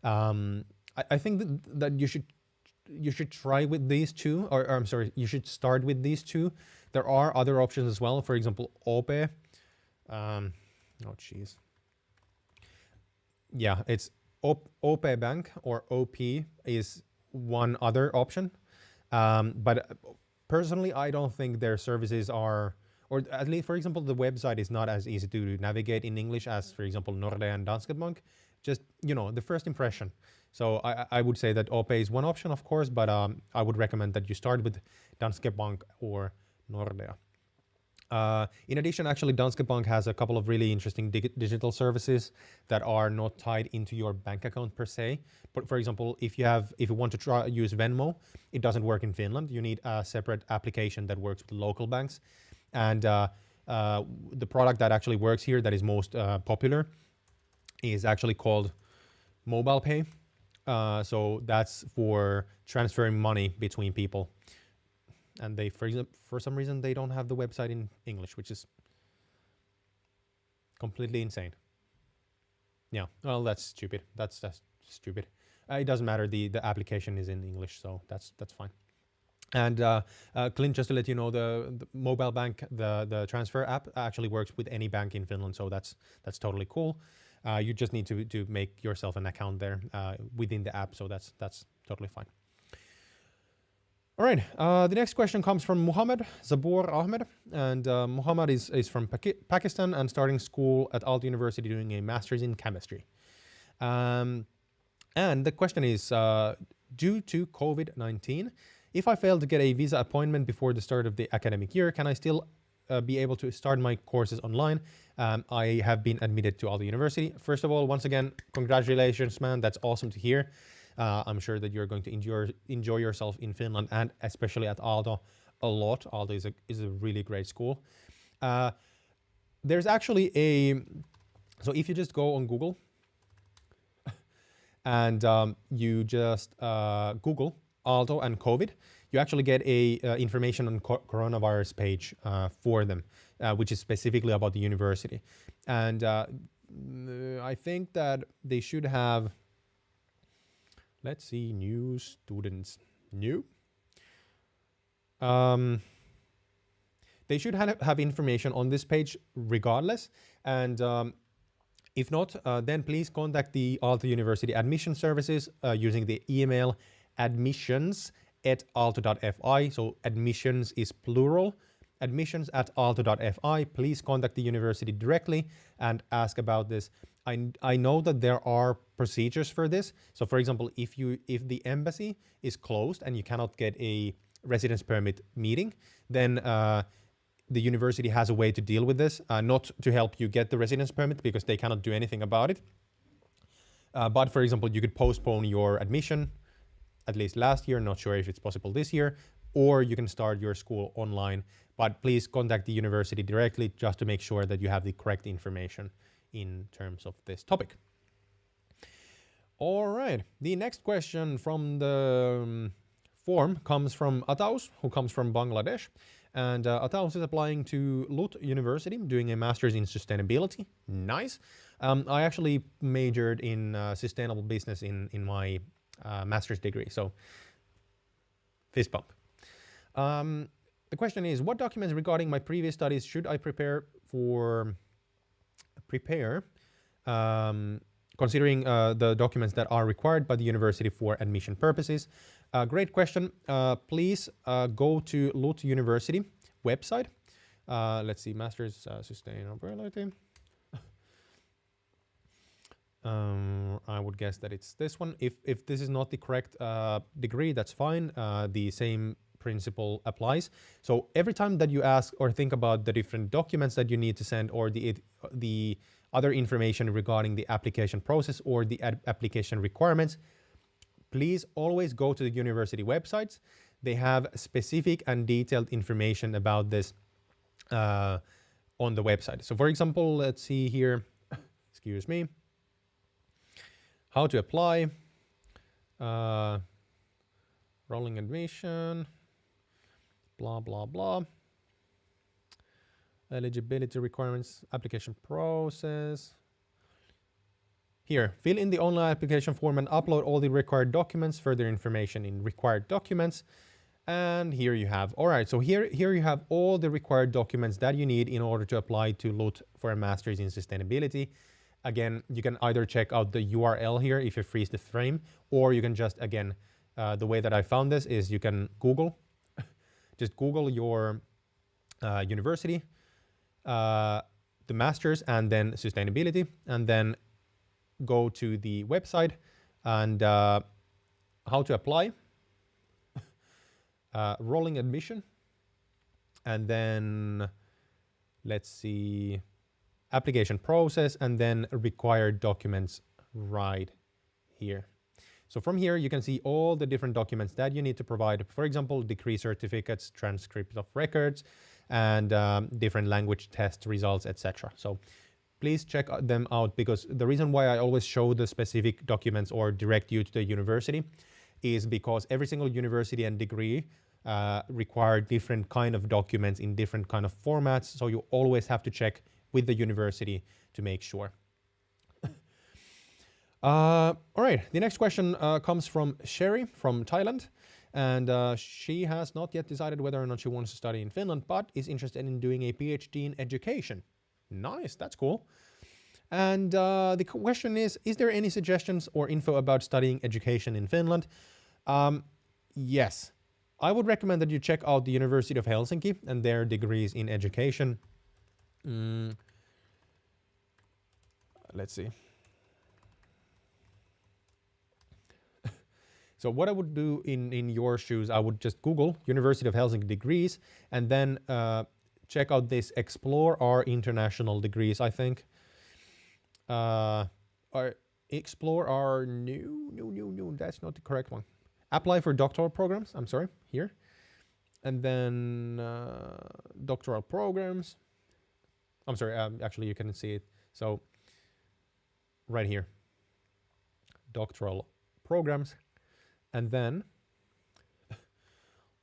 Speaker 1: I think that you should try with these 2, or I'm sorry, you should start with these 2. There are other options as well. For example, OP. Yeah, it's OP Bank, or OP is one other option. But personally, I don't think their services are, or at least, for example, the website is not as easy to navigate in English as, for example, Nordea and Danske Bank. Just, the first impression. So I would say that OP is one option, of course, but I would recommend that you start with Danske Bank or Nordea. In addition, actually, Danske Bank has a couple of really interesting digital services that are not tied into your bank account per se. But for example, if you want to use Venmo, it doesn't work in Finland. You need a separate application that works with local banks. And the product that actually works here, that is most popular, is actually called Mobile Pay. So that's for transferring money between people. And they, for some reason, they don't have the website in English, which is completely insane. Yeah, well, that's stupid. That's stupid. It doesn't matter. The application is in English, so that's fine. And Clint, just to let you know, the mobile bank, the transfer app actually works with any bank in Finland, so that's totally cool. You just need to make yourself an account there within the app, so that's totally fine. All right, the next question comes from Muhammad Zabur Ahmed, and Muhammad is from Pakistan and starting school at Aalto University doing a master's in chemistry. And the question is, due to COVID-19, if I fail to get a visa appointment before the start of the academic year, can I still be able to start my courses online? I have been admitted to Aalto University. First of all, once again, congratulations, man. That's awesome to hear. I'm sure that you're going to enjoy yourself in Finland, and especially at Aalto a lot. Aalto is a really great school. There's actually so if you just go on Google and you just Google Aalto and COVID, you actually get a information on coronavirus page for them, which is specifically about the university. And I think that they should have, let's see, new students, new. They should have information on this page regardless. And if not, then please contact the Aalto University Admission Services using the email admissions@aalto.fi. So admissions is plural. admissions@aalto.fi. Please contact the university directly and ask about this. I know that there are procedures for this. So for example, if the embassy is closed and you cannot get a residence permit meeting, then the university has a way to deal with this, not to help you get the residence permit because they cannot do anything about it. But for example, you could postpone your admission, at least last year, not sure if it's possible this year, or you can start your school online. But please contact the university directly just to make sure that you have the correct information in terms of this topic. All right, the next question from the form comes from Ataus, who comes from Bangladesh. And Ataus is applying to Lut University, doing a master's in sustainability. Nice. I actually majored in sustainable business in my master's degree, so fist bump. The question is, what documents regarding my previous studies should I prepare, considering the documents that are required by the university for admission purposes? Great question. Please go to Lut University website. Let's see, Master's Sustainability. I would guess that it's this one. If this is not the correct degree, that's fine. The same principle applies. So every time that you ask or think about the different documents that you need to send, or the other information regarding the application process or the application requirements, please always go to the university websites. They have specific and detailed information about this on the website. So for example, let's see here, excuse me, how to apply, rolling admission, blah, blah, blah, eligibility requirements, application process. Here, fill in the online application form and upload all the required documents, further information in required documents. And here you have, all right, so here you have all the required documents that you need in order to apply to LUT for a master's in sustainability. Again, you can either check out the URL here if you freeze the frame, or you can just, again, the way that I found this is you can Google, just Google your university, the master's, and then sustainability, and then go to the website and how to apply, rolling admission, and then let's see, application process, and then required documents right here. So from here, you can see all the different documents that you need to provide. For example, degree certificates, transcript of records, and different language test results, etc. So please check them out, because the reason why I always show the specific documents or direct you to the university is because every single university and degree require different kind of documents in different kind of formats. So you always have to check with the university to make sure. All right, the next question comes from Sherry from Thailand. And she has not yet decided whether or not she wants to study in Finland, but is interested in doing a PhD in education. Nice, that's cool. And the question is there any suggestions or info about studying education in Finland? Yes, I would recommend that you check out the University of Helsinki and their degrees in education. Let's see. So what I would do in your shoes, I would just Google University of Helsinki degrees, and then check out this Explore Our International Degrees, I think. Or Explore Our new, that's not the correct one. Apply for doctoral programs, I'm sorry, here. And then doctoral programs. I'm sorry, actually you can see it. So right here, doctoral programs. And then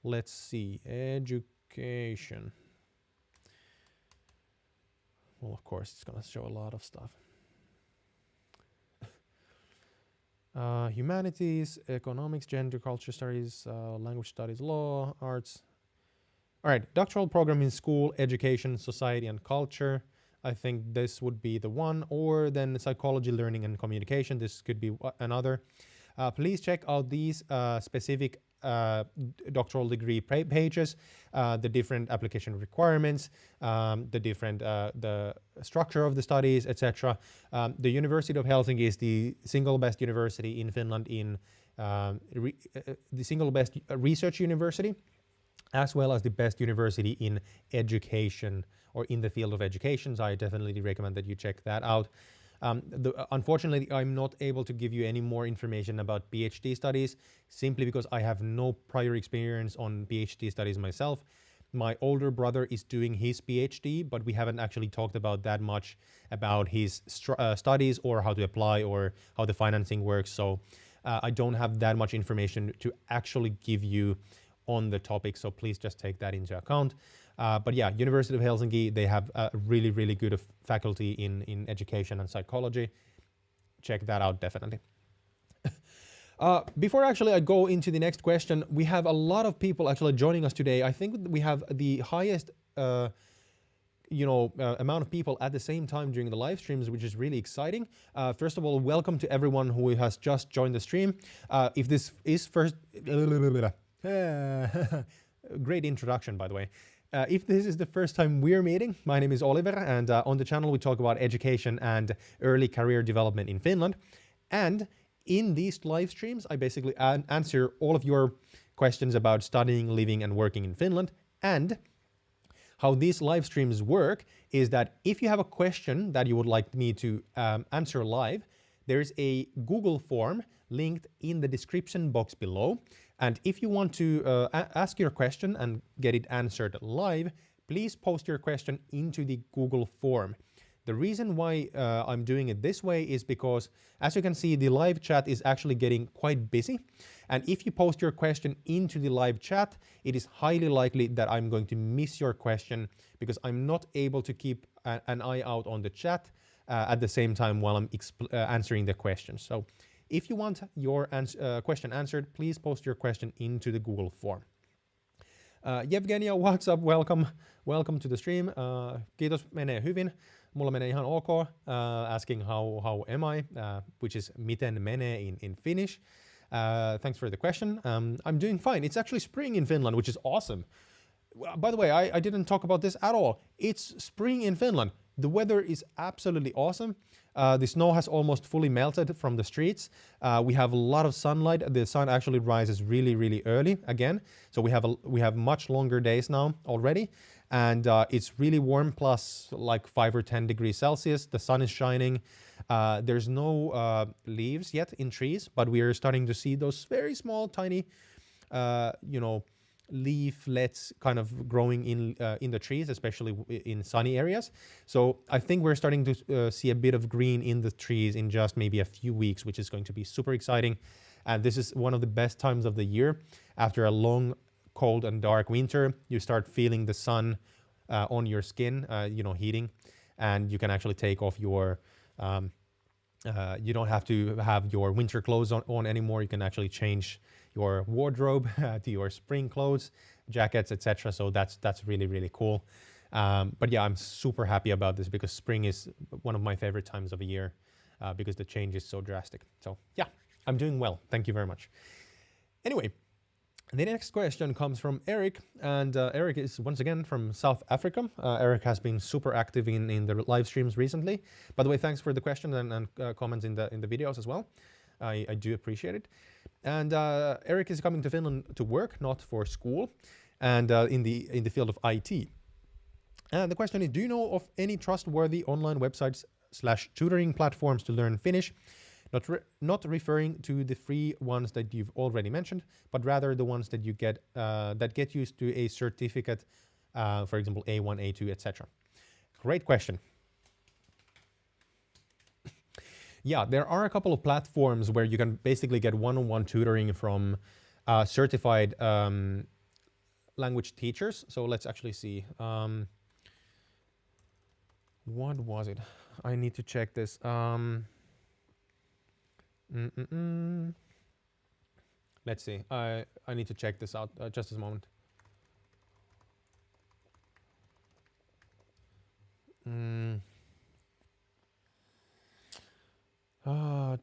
Speaker 1: Let's see, education. Well, of course, it's going to show a lot of stuff. Humanities, economics, gender, culture studies, language studies, law, arts. All right, doctoral program in school, education, society, and culture. I think this would be the one, or then psychology, learning, and communication. This could be another. Please check out these specific doctoral degree pages, the different application requirements, the different the structure of the studies, etc. The University of Helsinki is the single best university in Finland in the single best research university, as well as the best university in education or in the field of education. So I definitely recommend that you check that out. Unfortunately, I'm not able to give you any more information about PhD studies simply because I have no prior experience on PhD studies myself. My older brother is doing his PhD, but we haven't actually talked about that much about his studies or how to apply or how the financing works. So I don't have that much information to actually give you on the topic. So please just take that into account. But yeah, University of Helsinki, they have a really, really good faculty in education and psychology. Check that out, definitely. Before actually I go into the next question, we have a lot of people actually joining us today. I think we have the highest amount of people at the same time during the live streams, which is really exciting. First of all, welcome to everyone who has just joined the stream. If this is first... Great introduction, by the way. If this is the first time we're meeting, my name is Oliver, and on the channel we talk about education and early career development in Finland. And in these live streams, I basically answer all of your questions about studying, living, and working in Finland. And how these live streams work is that if you have a question that you would like me to answer live, there is a Google form linked in the description box below. And if you want to ask your question and get it answered live, please post your question into the Google form. The reason why I'm doing it this way is because, as you can see, the live chat is actually getting quite busy. And if you post your question into the live chat, it is highly likely that I'm going to miss your question because I'm not able to keep an eye out on the chat at the same time while I'm answering the question. So if you want your question answered, please post your question into the Google form. Yevgenia, what's up? Welcome to the stream. Kiitos, menee hyvin. Mulla menee ihan ok. Asking how am I, which is miten menee in Finnish. Thanks for the question. I'm doing fine. It's actually spring in Finland, which is awesome. By the way, I didn't talk about this at all. It's spring in Finland. The weather is absolutely awesome. The snow has almost fully melted from the streets. We have a lot of sunlight. The sun actually rises really, really early again. So we have much longer days now already. And it's really warm, plus like 5 or 10 degrees Celsius. The sun is shining. There's no leaves yet in trees, but we are starting to see those very small, tiny, leaflets kind of growing in the trees, especially in sunny areas. So I think we're starting to see a bit of green in the trees in just maybe a few weeks, which is going to be super exciting. And this is one of the best times of the year. After a long, cold and dark winter, you start feeling the sun on your skin, heating, and you can actually take off your you don't have to have your winter clothes on anymore. You can actually change your wardrobe to your spring clothes, jackets, etc. So that's really, really cool. But yeah, I'm super happy about this because spring is one of my favorite times of the year because the change is so drastic. So yeah, I'm doing well. Thank you very much. Anyway, the next question comes from Eric, and Eric is once again from South Africa. Eric has been super active in the live streams recently. By the way, thanks for the question and comments in the videos as well. I do appreciate it. And Eric is coming to Finland to work, not for school, and in the field of IT. And the question is, do you know of any trustworthy online websites / tutoring platforms to learn Finnish? Not referring to the free ones that you've already mentioned, but rather the ones that you get that get used to a certificate, for example, A1, A2, etc. Great question. Yeah, there are a couple of platforms where you can basically get one-on-one tutoring from certified language teachers. So let's actually see. What was it? I need to check this. Let's see. I need to check this out. Just a moment.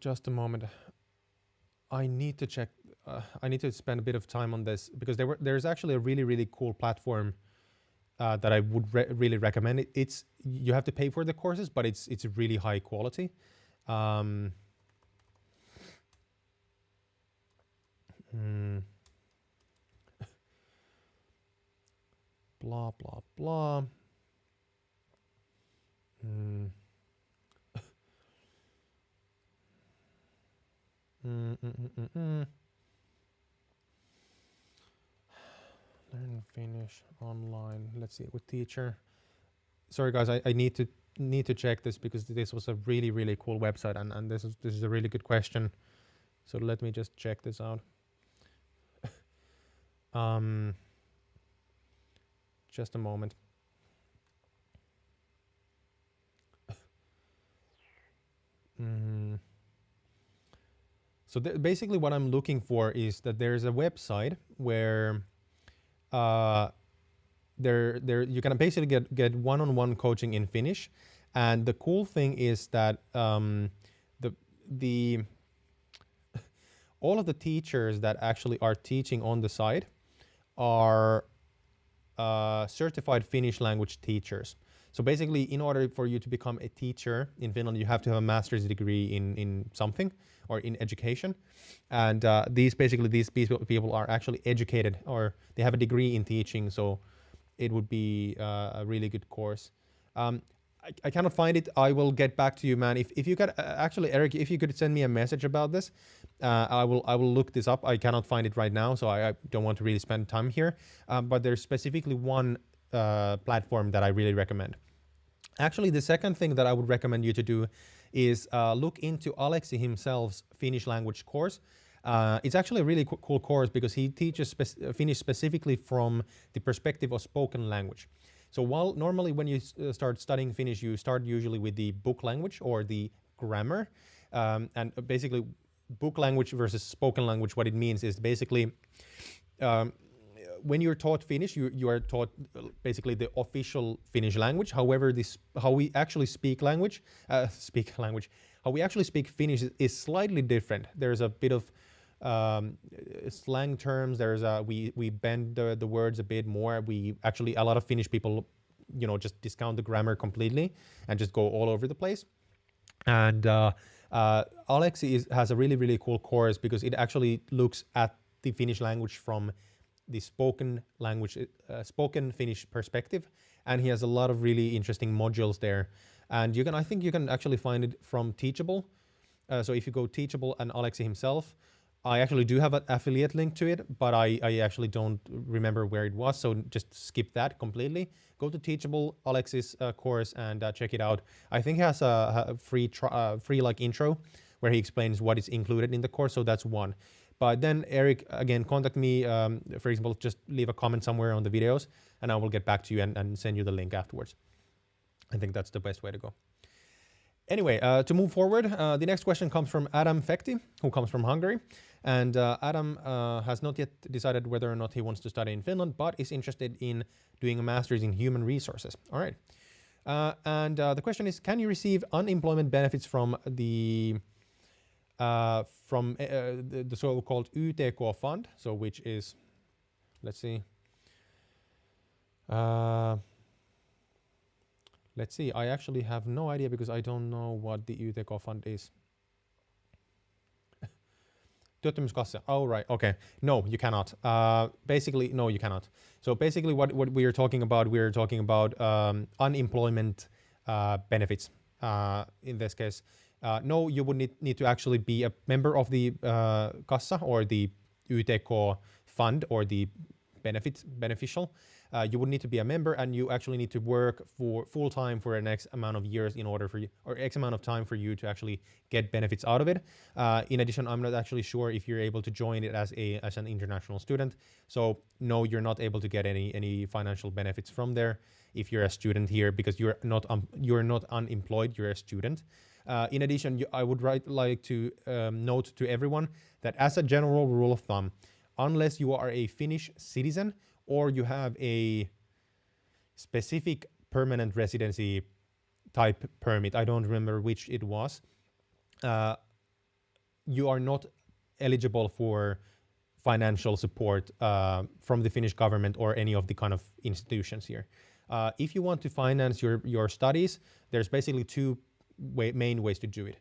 Speaker 1: Just a moment. I need to check. I need to spend a bit of time on this because there's actually a really cool platform that I would really recommend. It's you have to pay for the courses, but it's really high quality. Blah blah blah. Learn Finnish online. Let's see with teacher. Sorry guys, I need to check this because this was a really cool website and this is a really good question. So let me just check this out. Just a moment. So basically what I'm looking for is that there's a website where you can basically get one-on-one coaching in Finnish, and the cool thing is that the all of the teachers that actually are teaching on the site are certified Finnish language teachers. So basically, in order for you to become a teacher in Finland, you have to have a master's degree in something or in education. And these people are actually educated, or they have a degree in teaching. So it would be a really good course. I cannot find it. I will get back to you, man. If you could actually, Eric, if you could send me a message about this, I will look this up. I cannot find it right now, so I don't want to really spend time here. But there's specifically one platform that I really recommend. Actually, the second thing that I would recommend you to do is look into Aleksi himself's Finnish language course. It's actually a really cool course because he teaches Finnish specifically from the perspective of spoken language. So while normally when you start studying Finnish, you start usually with the book language or the grammar. And basically book language versus spoken language, what it means is basically when you're taught Finnish, you are taught basically the official Finnish language. However, how we actually speak language, how we actually speak Finnish is slightly different. There's a bit of slang terms. There's we bend the words a bit more. We actually, a lot of Finnish people, just discount the grammar completely and just go all over the place. And Aleksi has a really cool course because it actually looks at the Finnish language from the spoken Finnish perspective, and he has a lot of really interesting modules there. And I think you can actually find it from Teachable. So if you go Teachable and Aleksi himself, I actually do have an affiliate link to it, but I actually don't remember where it was, so just skip that completely. Go to Teachable, Aleksi's course, and check it out. I think he has a free intro where he explains what is included in the course, so that's one. But then Eric, again, contact me, for example, just leave a comment somewhere on the videos and I will get back to you and send you the link afterwards. I think that's the best way to go. Anyway, to move forward, the next question comes from Adam Fekti, who comes from Hungary. And Adam has not yet decided whether or not he wants to study in Finland, but is interested in doing a master's in human resources. All right. And the question is, can you receive unemployment benefits from the so-called UTK fund, so which is, let's see, I actually have no idea because I don't know what the UTK fund is. Työttömyyskassa. Oh, right. Okay. No, you cannot. Basically, no, you cannot. So basically what we are talking about, unemployment benefits in this case. No, you would need to actually be a member of the kassa or the UTK fund or the beneficial. You would need to be a member, and you actually need to work for full time for an X amount of years in order for you, or X amount of time for you to actually get benefits out of it. In addition, I'm not actually sure if you're able to join it as an international student. So no, you're not able to get any financial benefits from there if you're a student here, because you're not unemployed, you're a student. In addition, I would like to note to everyone that as a general rule of thumb, unless you are a Finnish citizen or you have a specific permanent residency type permit, I don't remember which it was, you are not eligible for financial support from the Finnish government or any of the kind of institutions here. If you want to finance your studies, there's basically two main ways to do it: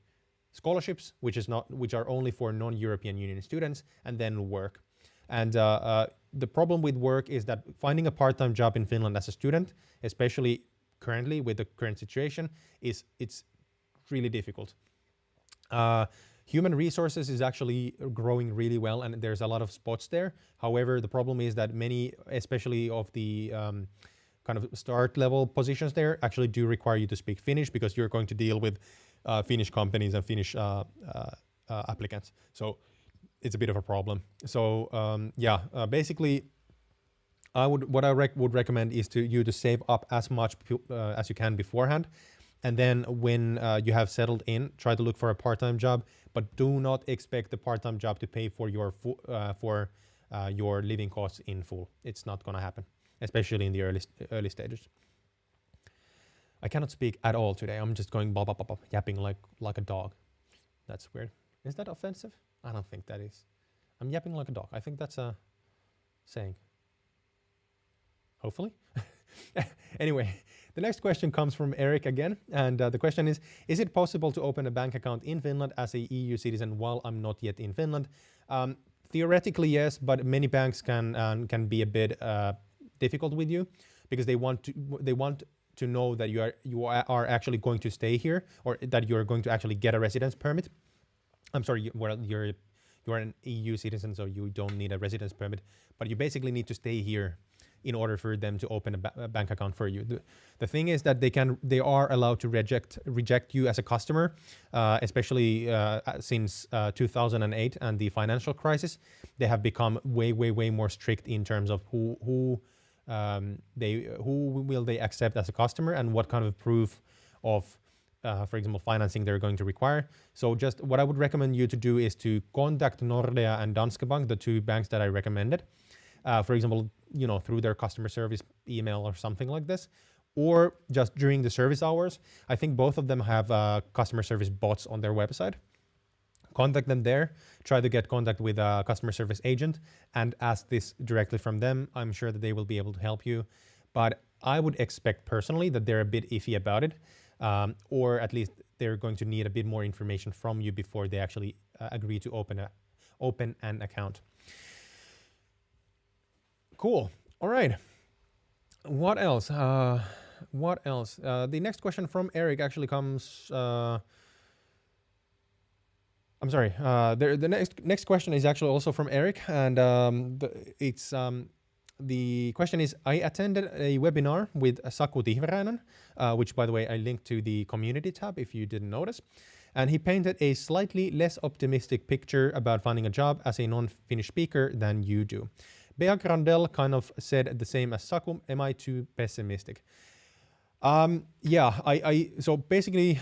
Speaker 1: scholarships, which are only for non-European Union students, and then work. And the problem with work is that finding a part-time job in Finland as a student, especially currently with the current situation, it's really difficult. Human resources is actually growing really well, and there's a lot of spots there. However, the problem is that many, especially of the kind of start level positions there, actually do require you to speak Finnish, because you're going to deal with Finnish companies and Finnish applicants. So it's a bit of a problem. So basically, what I would recommend is you to save up as much as you can beforehand, and then when you have settled in, try to look for a part-time job, but do not expect the part-time job to pay for your living costs in full. It's not going to happen, especially in the early stages. I cannot speak at all today. I'm just going yapping like a dog. That's weird. Is that offensive? I don't think that is. I'm yapping like a dog. I think that's a saying. Hopefully. Anyway, the next question comes from Eric again. And the question is it possible to open a bank account in Finland as a EU citizen while I'm not yet in Finland? Theoretically, yes, but many banks can be a bit difficult with you, because they want to know that you are actually going to stay here, or that you're going to actually get a residence permit. I'm sorry, you're an EU citizen, so you don't need a residence permit, but you basically need to stay here in order for them to open a bank account for you. The thing is that they are allowed to reject you as a customer, especially since 2008 and the financial crisis. They have become way more strict in terms of who will they accept as a customer, and what kind of proof of for example, financing they're going to require. So just what I would recommend you to do is to contact Nordea and Danske Bank, the two banks that I recommended. For example, through their customer service email or something like this, or just during the service hours. I think both of them have customer service bots on their website. Contact them there, try to get contact with a customer service agent and ask this directly from them. I'm sure that they will be able to help you, but I would expect personally that they're a bit iffy about it, or at least they're going to need a bit more information from you before they actually agree to open an account. Cool. All right. What else? The next question from Eric actually comes. I'm sorry. The next question is actually also from Eric, and the question is: I attended a webinar with Saku Tihveräinen, which, by the way, I linked to the community tab if you didn't notice. And he painted a slightly less optimistic picture about finding a job as a non-Finnish speaker than you do. Bea Grandel kind of said the same as Saku. Am I too pessimistic? So basically,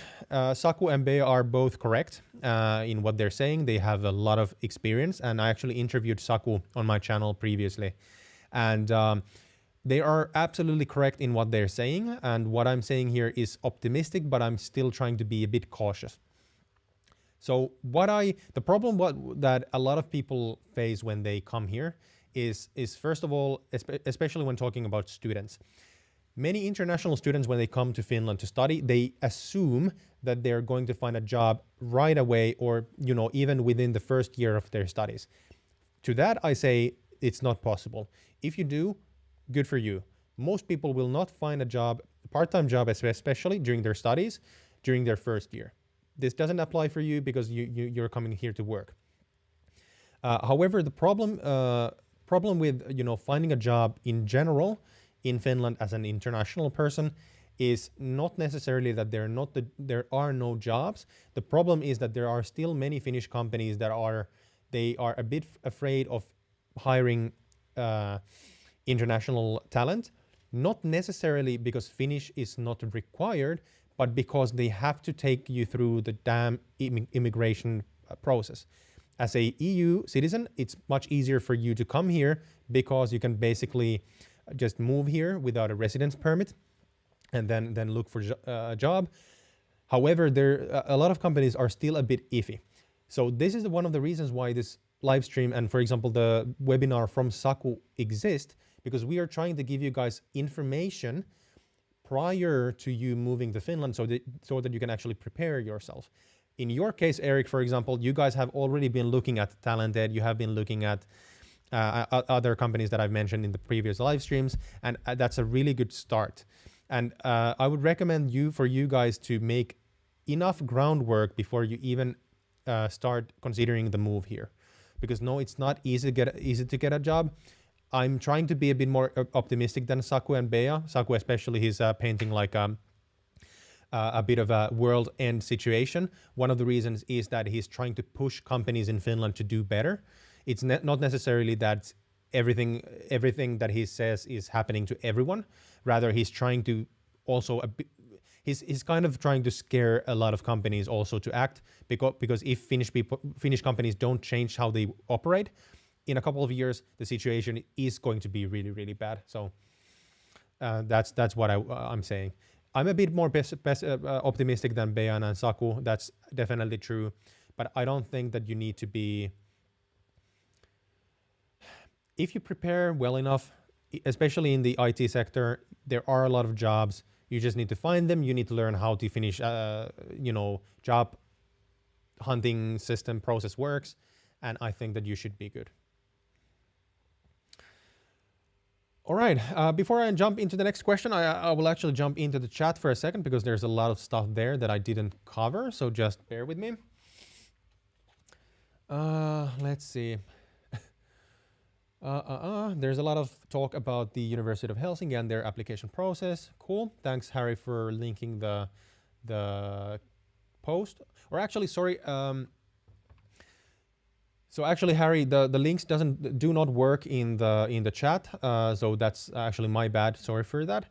Speaker 1: Saku and Bea are both correct in what they're saying. They have a lot of experience, and I actually interviewed Saku on my channel previously. And they are absolutely correct in what they're saying. And what I'm saying here is optimistic, but I'm still trying to be a bit cautious. So the problem that a lot of people face when they come here is first of all, especially when talking about students. Many international students, when they come to Finland to study, they assume that they're going to find a job right away, or even within the first year of their studies. To that, I say it's not possible. If you do, good for you. Most people will not find a job, part-time job especially during their studies, during their first year. This doesn't apply for you because you're coming here to work. However, the problem with finding a job in general in Finland as an international person is not necessarily that there are no jobs. The problem is that there are still many Finnish companies that are a bit afraid of hiring international talent, not necessarily because Finnish is not required, but because they have to take you through the damn immigration process. As a EU citizen, it's much easier for you to come here because you can basically just move here without a residence permit and then look for a job. However, a lot of companies are still a bit iffy. So this is one of the reasons why this live stream and, for example, the webinar from Saku exist, because we are trying to give you guys information prior to you moving to Finland so that you can actually prepare yourself. In your case, Eric, for example, you guys have already been looking at Talented, you have been looking at other companies that I've mentioned in the previous live streams, and that's a really good start. And I would recommend for you guys to make enough groundwork before you even start considering the move here, because no, it's not easy to get a job. I'm trying to be a bit more optimistic than Saku and Bea. Saku especially, he's painting like a bit of a world end situation. One of the reasons is that he's trying to push companies in Finland to do better. It's not necessarily that everything that he says is happening to everyone. Rather, he's trying to also he's kind of trying to scare a lot of companies also to act, because if Finnish companies don't change how they operate, in a couple of years the situation is going to be really, really bad. So that's what I'm saying. I'm a bit more optimistic than Bejan and Saku. That's definitely true, but I don't think that you need to be. If you prepare well enough, especially in the IT sector, there are a lot of jobs. You just need to find them. You need to learn how the Finnish, job hunting system process works, and I think that you should be good. All right, before I jump into the next question, I will actually jump into the chat for a second because there's a lot of stuff there that I didn't cover, so just bear with me. Let's see. There's a lot of talk about the University of Helsinki and their application process. Cool. Thanks, Harry, for linking the post. Or actually, sorry. So actually, Harry, the links do not work in the chat. So that's actually my bad. Sorry for that.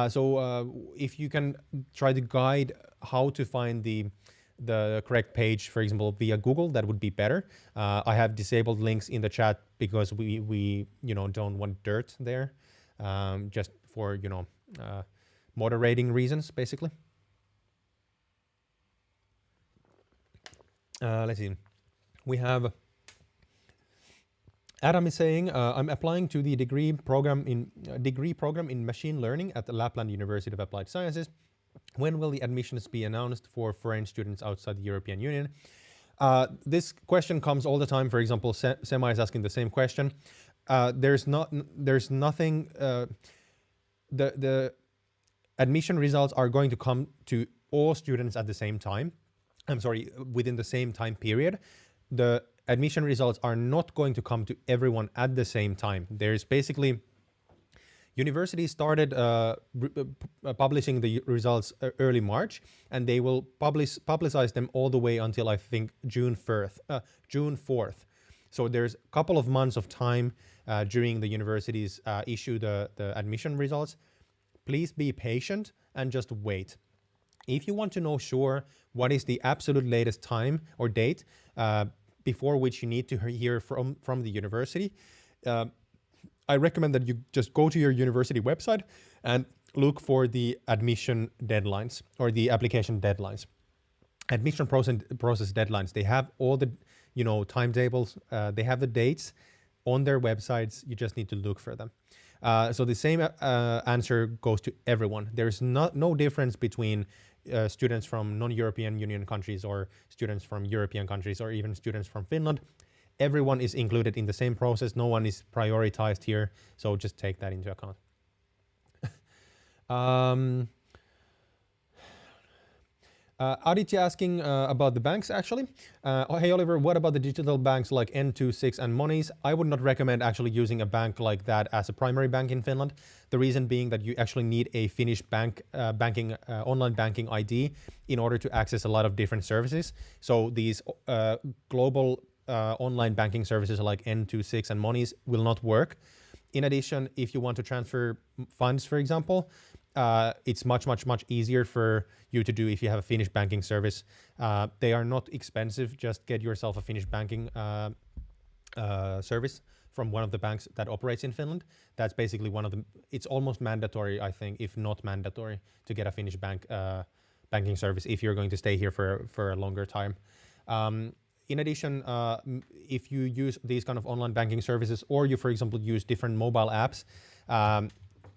Speaker 1: So if you can try to guide how to find the correct page, for example, via Google, that would be better. I have disabled links in the chat because we don't want dirt there, just for moderating reasons, basically. Let's see. We have Adam is saying, I'm applying to the degree program in machine learning at the Lapland University of Applied Sciences. When will the admissions be announced for foreign students outside the European Union? This question comes all the time. For example, Sema is asking the same question. There's nothing. The admission results are going to come to all students at the same time. I'm sorry, within the same time period. The admission results are not going to come to everyone at the same time. There's basically, universities started publishing the results early March, and they will publicize them all the way until I think June 4th. So there's a couple of months of time during the universities issue the admission results. Please be patient and just wait. If you want to know sure what is the absolute latest time or date before which you need to hear from the university, I recommend that you just go to your university website and look for the admission deadlines or the application deadlines. Admission process deadlines. They have all the timetables. They have the dates on their websites. You just need to look for them. So the same answer goes to everyone. There's no difference between students from non-European Union countries or students from European countries or even students from Finland. Everyone is included in the same process. No one is prioritized here. So just take that into account. Aditya asking about the banks actually. Hey Oliver, what about the digital banks like N26 and Monies? I would not recommend actually using a bank like that as a primary bank in Finland. The reason being that you actually need a Finnish online banking ID in order to access a lot of different services. So these global online banking services like N26 and Monies will not work. In addition, if you want to transfer funds, for example, it's much easier for you to do if you have a Finnish banking service. They are not expensive. Just get yourself a Finnish banking service from one of the banks that operates in Finland. That's basically one of the. It's almost mandatory, I think, if not mandatory, to get a Finnish banking service if you're going to stay here for a longer time. In addition, if you use these kind of online banking services, or you, for example, use different mobile apps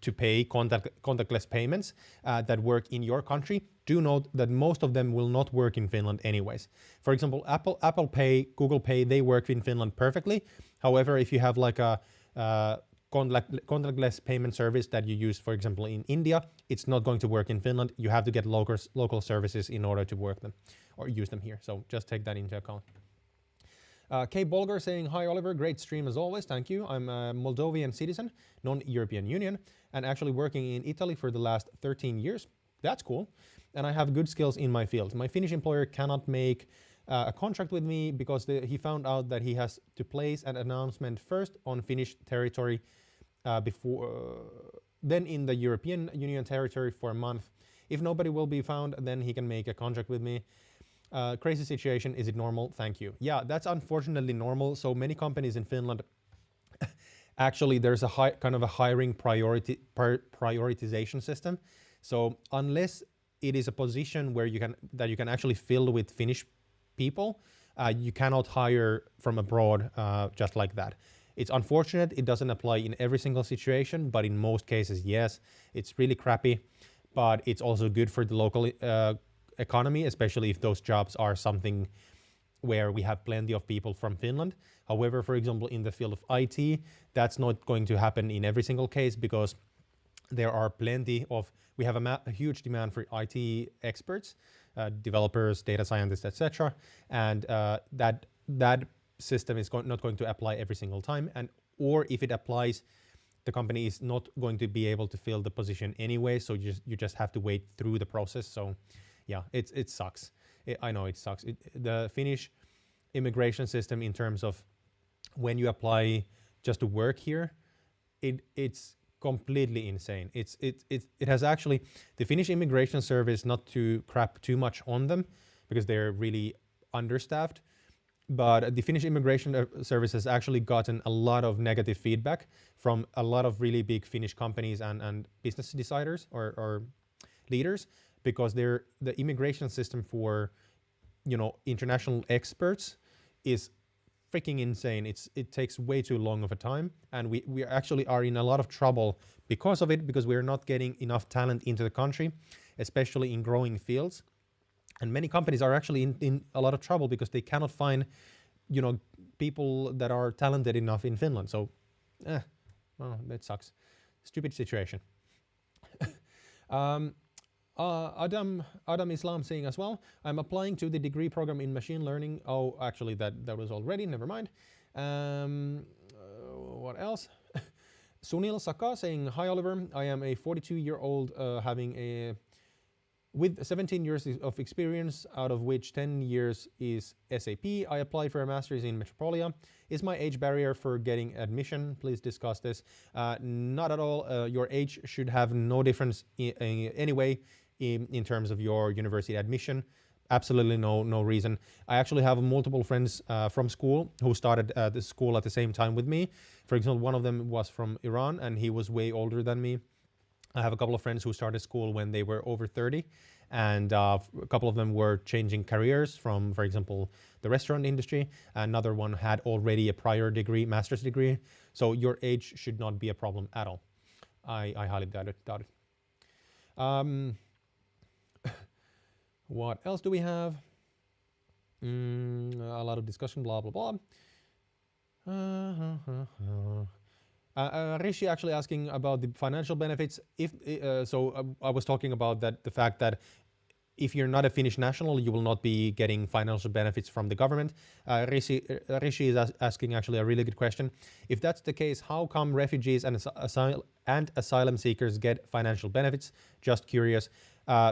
Speaker 1: to pay contactless payments that work in your country, do note that most of them will not work in Finland anyways. For example, Apple Pay, Google Pay, they work in Finland perfectly. However, if you have like a contactless payment service that you use, for example, in India, it's not going to work in Finland. You have to get local services in order to work them or use them here. So just take that into account. Kay Bolger saying, hi Oliver, great stream as always, thank you. I'm a Moldovan citizen, non-European Union, and actually working in Italy for the last 13 years. That's cool. And I have good skills in my field. My Finnish employer cannot make a contract with me because he found out that he has to place an announcement first on Finnish territory then in the European Union territory for a month. If nobody will be found, then he can make a contract with me. Crazy situation. Is it normal? Thank you. Yeah, that's unfortunately normal. So many companies in Finland, actually, there's a kind of a hiring prioritization system. So unless it is a position where you can actually fill with Finnish people, you cannot hire from abroad just like that. It's unfortunate. It doesn't apply in every single situation, but in most cases, yes. It's really crappy, but it's also good for the local economy, especially if those jobs are something where we have plenty of people from Finland. However, for example, in the field of IT, that's not going to happen in every single case because there are we have a huge demand for IT experts, developers, data scientists, etc. And that system is not going to apply every single time. Or if it applies, the company is not going to be able to fill the position anyway. So you just have to wait through the process. So yeah, it sucks. I know it sucks. The Finnish immigration system, in terms of when you apply just to work here, it's completely insane. It has actually, the Finnish immigration service, not to crap too much on them because they're really understaffed, but the Finnish immigration service has actually gotten a lot of negative feedback from a lot of really big Finnish companies and business deciders or leaders, because the immigration system for, international experts is freaking insane. It takes way too long of a time, and we actually are in a lot of trouble because of it, because we're not getting enough talent into the country, especially in growing fields. And many companies are actually in a lot of trouble because they cannot find, people that are talented enough in Finland. So, that sucks. Stupid situation. Adam Islam saying as well, I'm applying to the degree program in machine learning. Oh, actually that was already, never mind. What else? Sunil Saka saying, hi Oliver, I am a 42-year-old with 17 years of experience, out of which 10 years is SAP. I applied for a master's in Metropolia. Is my age barrier for getting admission? Please discuss this. Not at all. Your age should have no difference anyway in terms of your university admission. Absolutely no reason. I actually have multiple friends from school who started the school at the same time with me. For example, one of them was from Iran and he was way older than me. I have a couple of friends who started school when they were over 30, and a couple of them were changing careers from, for example, the restaurant industry. Another one had already a prior degree, master's degree. So your age should not be a problem at all. I highly doubt it. What else do we have? A lot of discussion, blah, blah, blah. Rishi actually asking about the financial benefits. I was talking about that, the fact that if you're not a Finnish national, you will not be getting financial benefits from the government. Rishi is asking actually a really good question. If that's the case, how come refugees and asylum seekers get financial benefits? Just curious.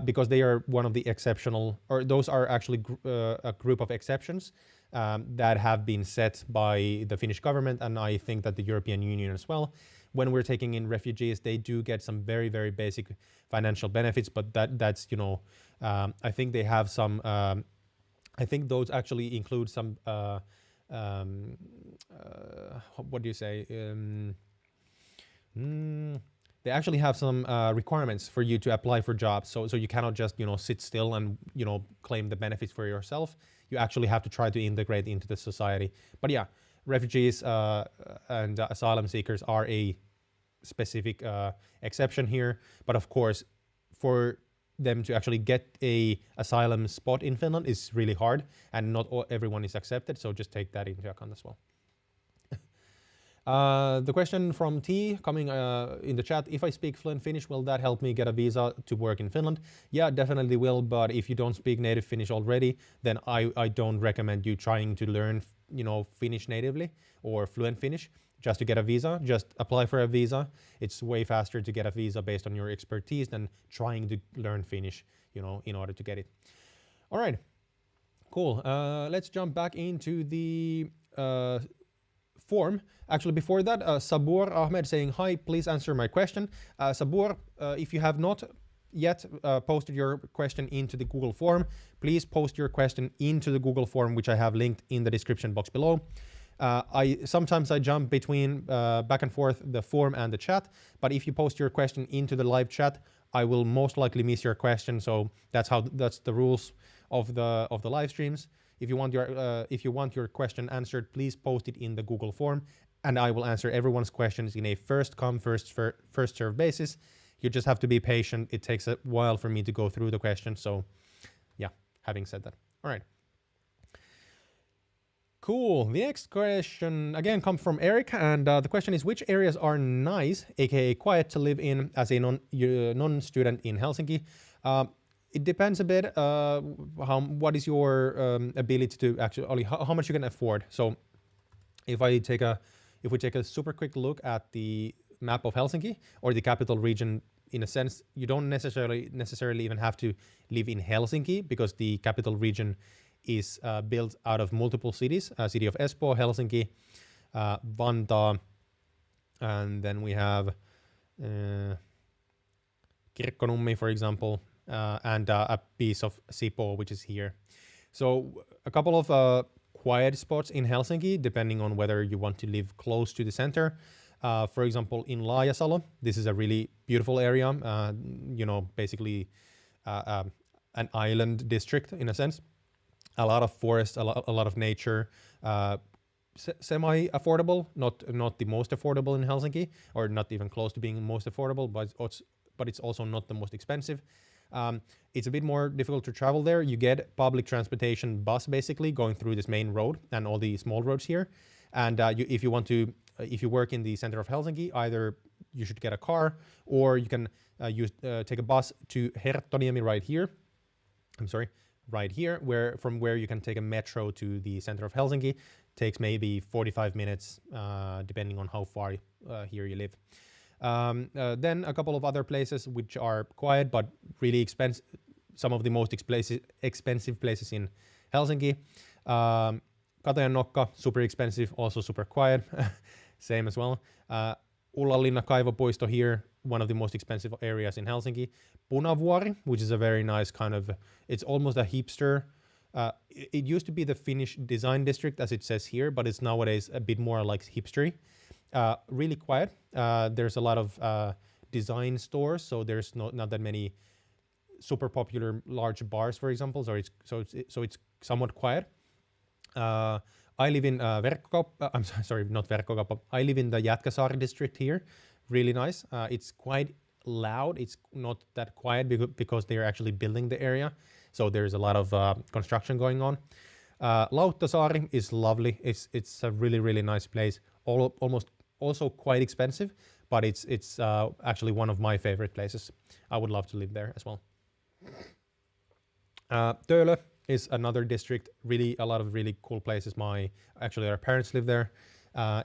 Speaker 1: Because they are one of the exceptional, or those are actually a group of exceptions that have been set by the Finnish government, and I think that the European Union as well. When we're taking in refugees, they do get some very, very basic financial benefits, but that's, you know, I think they have some, I think those actually include some, what do you say? They actually have some requirements for you to apply for jobs. So you cannot just, you know, sit still and, you know, claim the benefits for yourself. You actually have to try to integrate into the society. But yeah, refugees and asylum seekers are a specific exception here. But of course, for them to actually get a asylum spot in Finland is really hard, and not everyone is accepted. So just take that into account as well. The question from T coming in the chat: if I speak fluent Finnish, will that help me get a visa to work in Finland? Yeah, definitely will. But if you don't speak native Finnish already, then I don't recommend you trying to learn, you know, Finnish natively or fluent Finnish just to get a visa. Just apply for a visa. It's way faster to get a visa based on your expertise than trying to learn Finnish, you know, in order to get it. All right, cool. Let's jump back into the form. Actually, before that, Sabur Ahmed saying, hi, please answer my question. Sabur, if you have not yet posted your question into the Google form, please post your question into the Google form, which I have linked in the description box below. Sometimes I jump between back and forth the form and the chat, but if you post your question into the live chat, I will most likely miss your question. So that's the rules of the live streams. If you want your question answered, please post it in the Google form, and I will answer everyone's questions in a first come, first serve basis. You just have to be patient. It takes a while for me to go through the questions. So yeah, having said that. All right. Cool. The next question again comes from Eric, and the question is, which areas are nice, aka quiet, to live in as a non-student in Helsinki? It depends a bit. What is your ability to actually how much you can afford? So if we take a super quick look at the map of Helsinki, or the capital region, in a sense, you don't necessarily even have to live in Helsinki, because the capital region is built out of multiple cities: city of Espoo, Helsinki, Vantaa, and then we have Kirkkonummi, for example, and a piece of Sipoo, which is here. So a couple of quiet spots in Helsinki, depending on whether you want to live close to the center. For example, in Laajasalo, this is a really beautiful area, you know, basically an island district in a sense. A lot of forest, a lot of nature, semi-affordable, not the most affordable in Helsinki, or not even close to being most affordable, but it's also not the most expensive. It's a bit more difficult to travel there. You get public transportation bus basically going through this main road and all the small roads here. And if you work in the center of Helsinki, either you should get a car, or you can take a bus to Herttoniemi right here. Right here, from where you can take a metro to the center of Helsinki. Takes maybe 45 minutes, depending on how far here you live. Then a couple of other places which are quiet but really expensive. Some of the most expensive places in Helsinki. Katajanokka, super expensive, also super quiet. Same as well. Ullanlinna Kaivopuisto here, one of the most expensive areas in Helsinki. Punavuori, which is a very nice kind of, it's almost a hipster. It used to be the Finnish design district, as it says here, but it's nowadays a bit more like hipstery. Really quiet. There's a lot of design stores, so there's not that many super popular large bars, for example. So it's somewhat quiet. I live in Verkkokauppa. I'm sorry, not Verkkokauppa. I live in the Jätkäsaari district here. Really nice. It's quite loud. It's not that quiet because they're actually building the area. So there's a lot of construction going on. Lauttasaari is lovely. It's a really, really nice place. Almost also quite expensive, but it's actually one of my favorite places. I would love to live there as well. Töölö is another district, really a lot of really cool places. Actually our parents live there.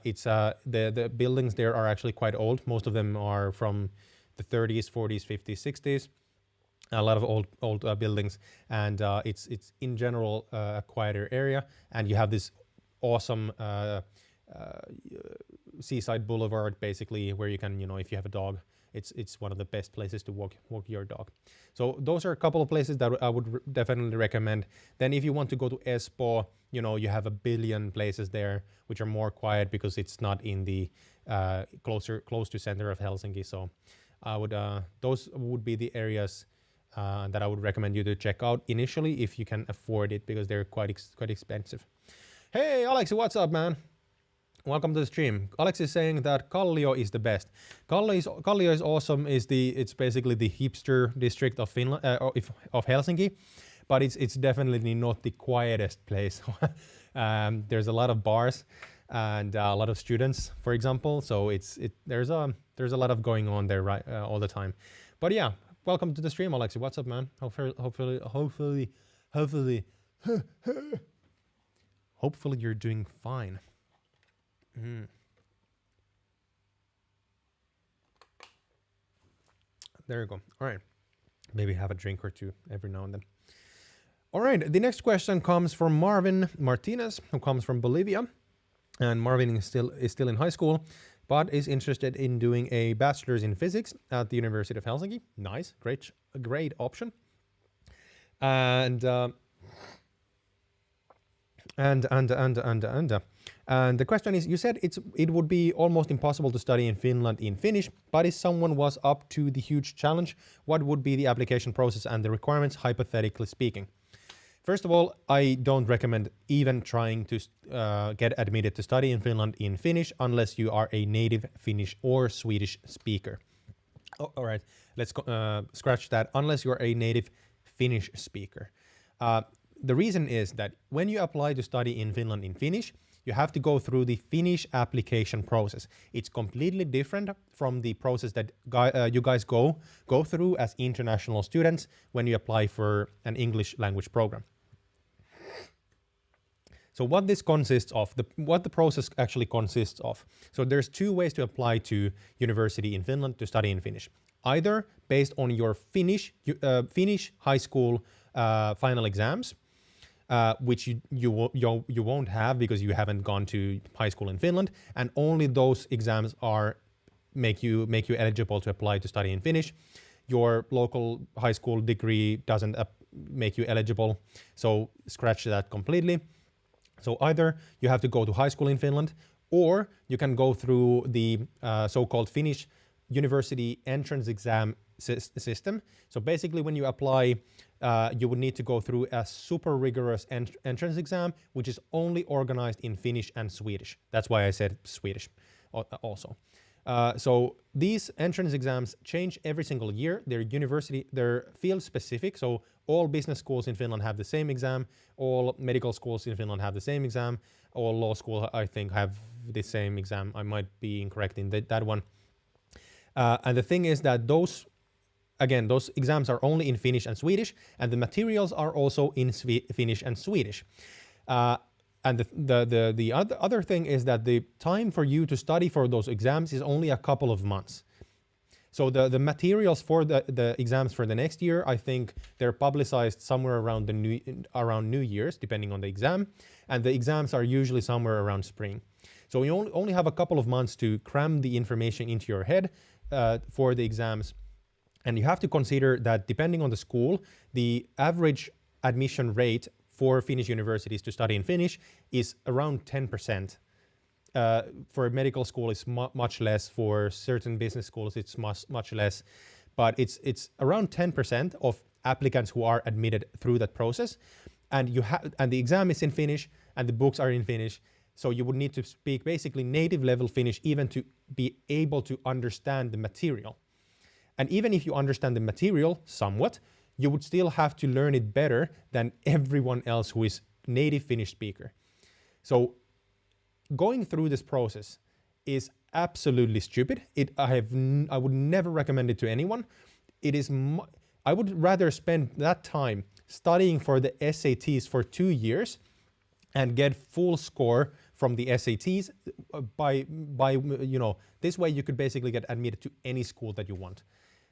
Speaker 1: It's the buildings there are actually quite old. Most of them are from the 30s, 40s, 50s, 60s. A lot of old buildings, and it's in general a quieter area, and you have this awesome seaside boulevard basically where you can, if you have a dog, it's one of the best places to walk your dog. So those are a couple of places that I would definitely recommend. Then if you want to go to Espoo, you have a billion places there which are more quiet because it's not in the close to center of Helsinki. So I would those would be the areas that I would recommend you to check out initially if you can afford it, because they're quite expensive. Hey Alex, what's up, man? Welcome to the stream. Alex is saying that Kallio is the best. Kallio is awesome. It's basically the hipster district of Finland, of Helsinki, but it's definitely not the quietest place. There's a lot of bars and a lot of students, for example. So there's a lot of going on there all the time. But yeah, welcome to the stream, Alex. What's up, man? Hopefully you're doing fine. There you go. All right. Maybe have a drink or two every now and then. All right. The next question comes from Marvin Martinez, who comes from Bolivia. And Marvin is still in high school, but is interested in doing a bachelor's in physics at the University of Helsinki. Nice. Great option. And the question is, you said it would be almost impossible to study in Finland in Finnish, but if someone was up to the huge challenge, what would be the application process and the requirements, hypothetically speaking? First of all, I don't recommend even trying to get admitted to study in Finland in Finnish unless you are a native Finnish or Swedish speaker. Oh, all right, let's scratch that. Unless you're a native Finnish speaker. The reason is that when you apply to study in Finland in Finnish, you have to go through the Finnish application process. It's completely different from the process that you guys go through as international students when you apply for an English language program. So what this consists of, what the process actually consists of. So there's two ways to apply to university in Finland to study in Finnish. Either based on your Finnish high school final exams, which you won't have because you haven't gone to high school in Finland, and only those exams make you eligible to apply to study in Finnish. Your local high school degree doesn't make you eligible, so scratch that completely. So either you have to go to high school in Finland, or you can go through the so-called Finnish university entrance exam system. So basically when you apply, you would need to go through a super rigorous entrance exam, which is only organized in Finnish and Swedish. That's why I said Swedish also. So these entrance exams change every single year. They're field specific. So all business schools in Finland have the same exam. All medical schools in Finland have the same exam. All law schools, I think, have the same exam. I might be incorrect in that one. And the thing is that those exams are only in Finnish and Swedish, and the materials are also in Finnish and Swedish. And the other thing is that the time for you to study for those exams is only a couple of months. So the materials for the exams for the next year, I think they're publicized somewhere around New Year's, depending on the exam, and the exams are usually somewhere around spring. So you only have a couple of months to cram the information into your head for the exams. And you have to consider that depending on the school, the average admission rate for Finnish universities to study in Finnish is around 10%. For medical school, it's much less. For certain business schools, it's much less. But it's around 10% of applicants who are admitted through that process. And the exam is in Finnish, and the books are in Finnish. So you would need to speak basically native level Finnish even to be able to understand the material. And even if you understand the material somewhat, you would still have to learn it better than everyone else who is native Finnish speaker. So going through this process is absolutely stupid. I would never recommend it to anyone. I would rather spend that time studying for the SATs for 2 years and get full score from the SATs by this way you could basically get admitted to any school that you want.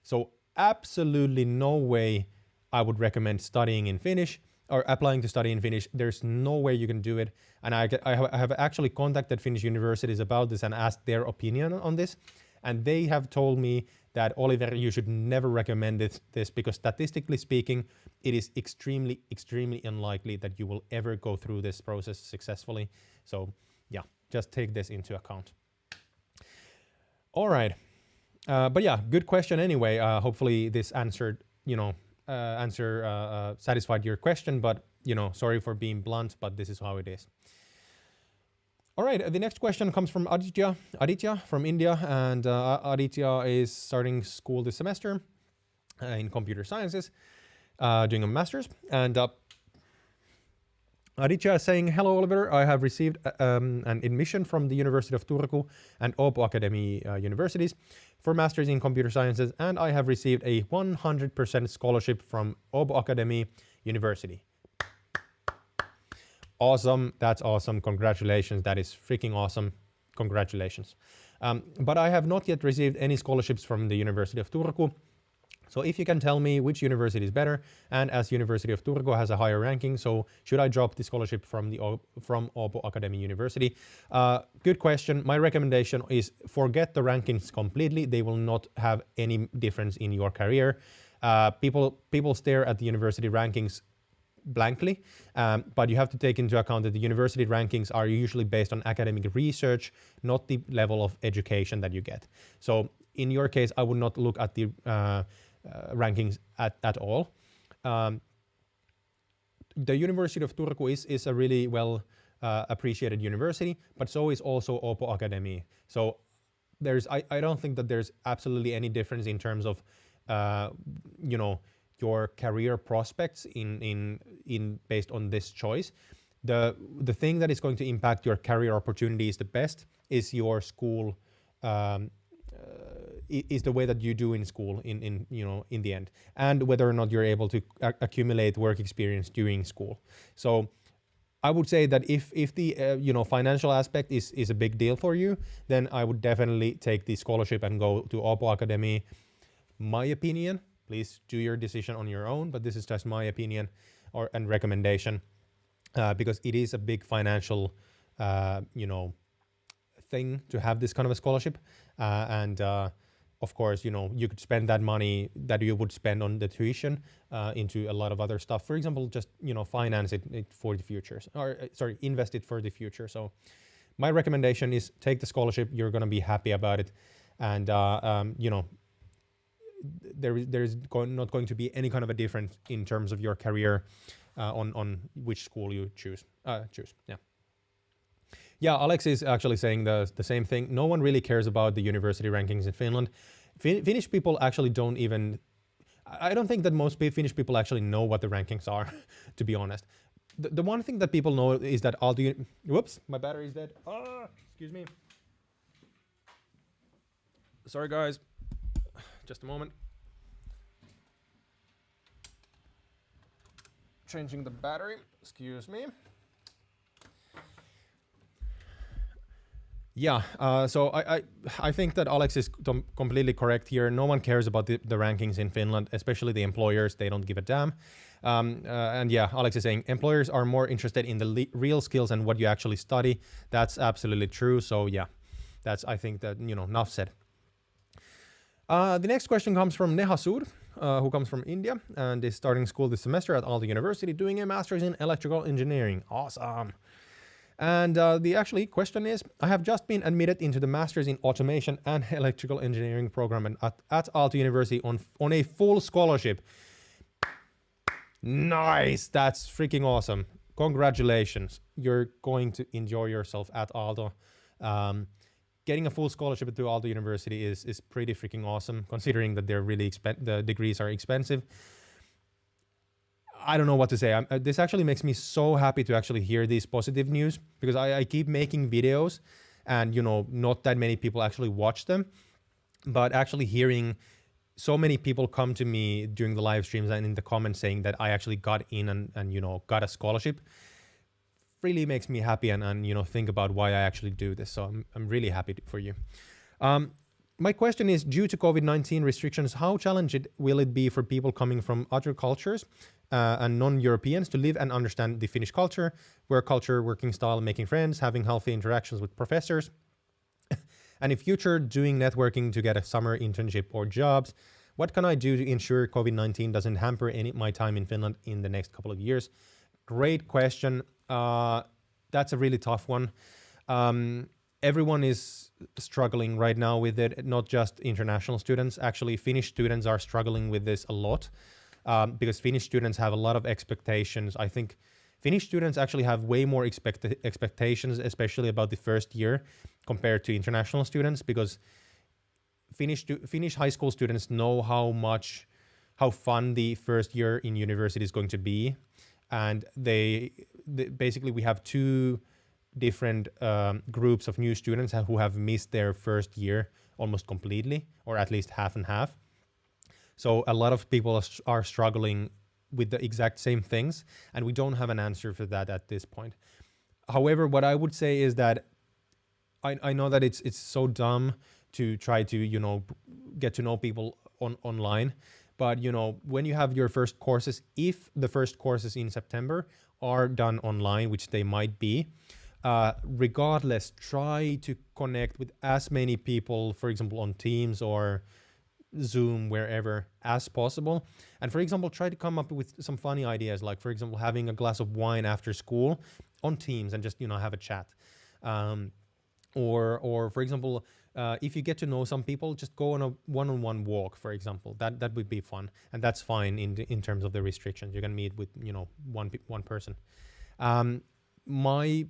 Speaker 1: So absolutely no way I would recommend studying in Finnish or applying to study in Finnish. There's no way you can do it. And I have actually contacted Finnish universities about this and asked their opinion on this. And they have told me that, Oliver, you should never recommend this because statistically speaking, it is extremely, extremely unlikely that you will ever go through this process successfully. So yeah, just take this into account. All right. But yeah, good question anyway. Hopefully this answered, satisfied your question, but sorry for being blunt, but this is how it is. All right, the next question comes from Aditya from India, and Aditya is starting school this semester in computer sciences, doing a master's. And Aditya is saying, hello, Oliver. I have received an admission from the University of Turku and Aalto Academy universities for master's in computer sciences, and I have received a 100% scholarship from Aalto Academy University. Awesome. That's awesome. Congratulations. That is freaking awesome. Congratulations. But I have not yet received any scholarships from the University of Turku. So if you can tell me which university is better, and as University of Turku has a higher ranking, so should I drop the scholarship from Aalto Academy University? Good question. My recommendation is forget the rankings completely. They will not have any difference in your career. People stare at the university rankings blankly, but you have to take into account that the university rankings are usually based on academic research, not the level of education that you get. So in your case, I would not look at the rankings at all. The University of Turku is a really well appreciated university, but so is also Aalto Academy. So I don't think that there's absolutely any difference in terms of your career prospects in based on this choice. The thing that is going to impact your career opportunities the best is your school, is the way that you do in school in the end, and whether or not you're able to accumulate work experience during school. So I would say that if the financial aspect is a big deal for you, then I would definitely take the scholarship and go to Aalto Academy. My opinion. Please do your decision on your own, but this is just my opinion and recommendation, because it is a big financial, thing to have this kind of a scholarship. And of course, you could spend that money that you would spend on the tuition into a lot of other stuff. For example, just, finance it for the future, invest it for the future. So my recommendation is take the scholarship. You're going to be happy about it. And, there's not going to be any kind of a difference in terms of your career on which school you choose. Yeah, Alex is actually saying the same thing. No one really cares about the university rankings in Finland. Finnish people actually don't even... I don't think that most Finnish people actually know what the rankings are, to be honest. The one thing that people know is that Aalto... Whoops, my battery is dead. Excuse me. Sorry, guys. Just a moment. Changing the battery. Excuse me. Yeah, so I think that Alex is completely correct here. No one cares about the rankings in Finland, especially the employers. They don't give a damn. And yeah, Alex is saying employers are more interested in the real skills and what you actually study. That's absolutely true. So yeah, I think that, enough said. The next question comes from Neha Sood, who comes from India and is starting school this semester at Aalto University doing a master's in electrical engineering. Awesome. And the question is, I have just been admitted into the master's in automation and electrical engineering program at Aalto University on a full scholarship. Nice. That's freaking awesome. Congratulations. You're going to enjoy yourself at Aalto. Getting a full scholarship to Aalto University is pretty freaking awesome, considering that they're really the degrees are expensive. I don't know what to say. This actually makes me so happy to actually hear this positive news, because I keep making videos and, not that many people actually watch them, but actually hearing so many people come to me during the live streams and in the comments saying that I actually got in and got a scholarship. Really makes me happy and think about why I actually do this. So I'm really happy for you. My question is, due to COVID-19 restrictions, how challenging will it be for people coming from other cultures and non-Europeans to live and understand the Finnish culture, work culture, working style, making friends, having healthy interactions with professors, and in future doing networking to get a summer internship or jobs? What can I do to ensure COVID-19 doesn't hamper my time in Finland in the next couple of years? Great question. That's a really tough one. Everyone is struggling right now with it, not just international students. Actually, Finnish students are struggling with this a lot because Finnish students have a lot of expectations. I think Finnish students actually have way more expectations, especially about the first year compared to international students, because Finnish high school students know how fun the first year in university is going to be. And basically we have two different groups of new students who have missed their first year almost completely, or at least half and half. So a lot of people are struggling with the exact same things, and we don't have an answer for that at this point. However, what I would say is that I know that it's so dumb to try to get to know people online, but when you have your first courses, if the first courses in September are done online, which they might be, regardless, try to connect with as many people, for example, on Teams or Zoom, wherever, as possible. And for example, try to come up with some funny ideas, like for example, having a glass of wine after school on Teams and just have a chat. Or for example, if you get to know some people, just go on a one-on-one walk, for example. That would be fun, and that's fine in terms of the restrictions. You can meet with one person. My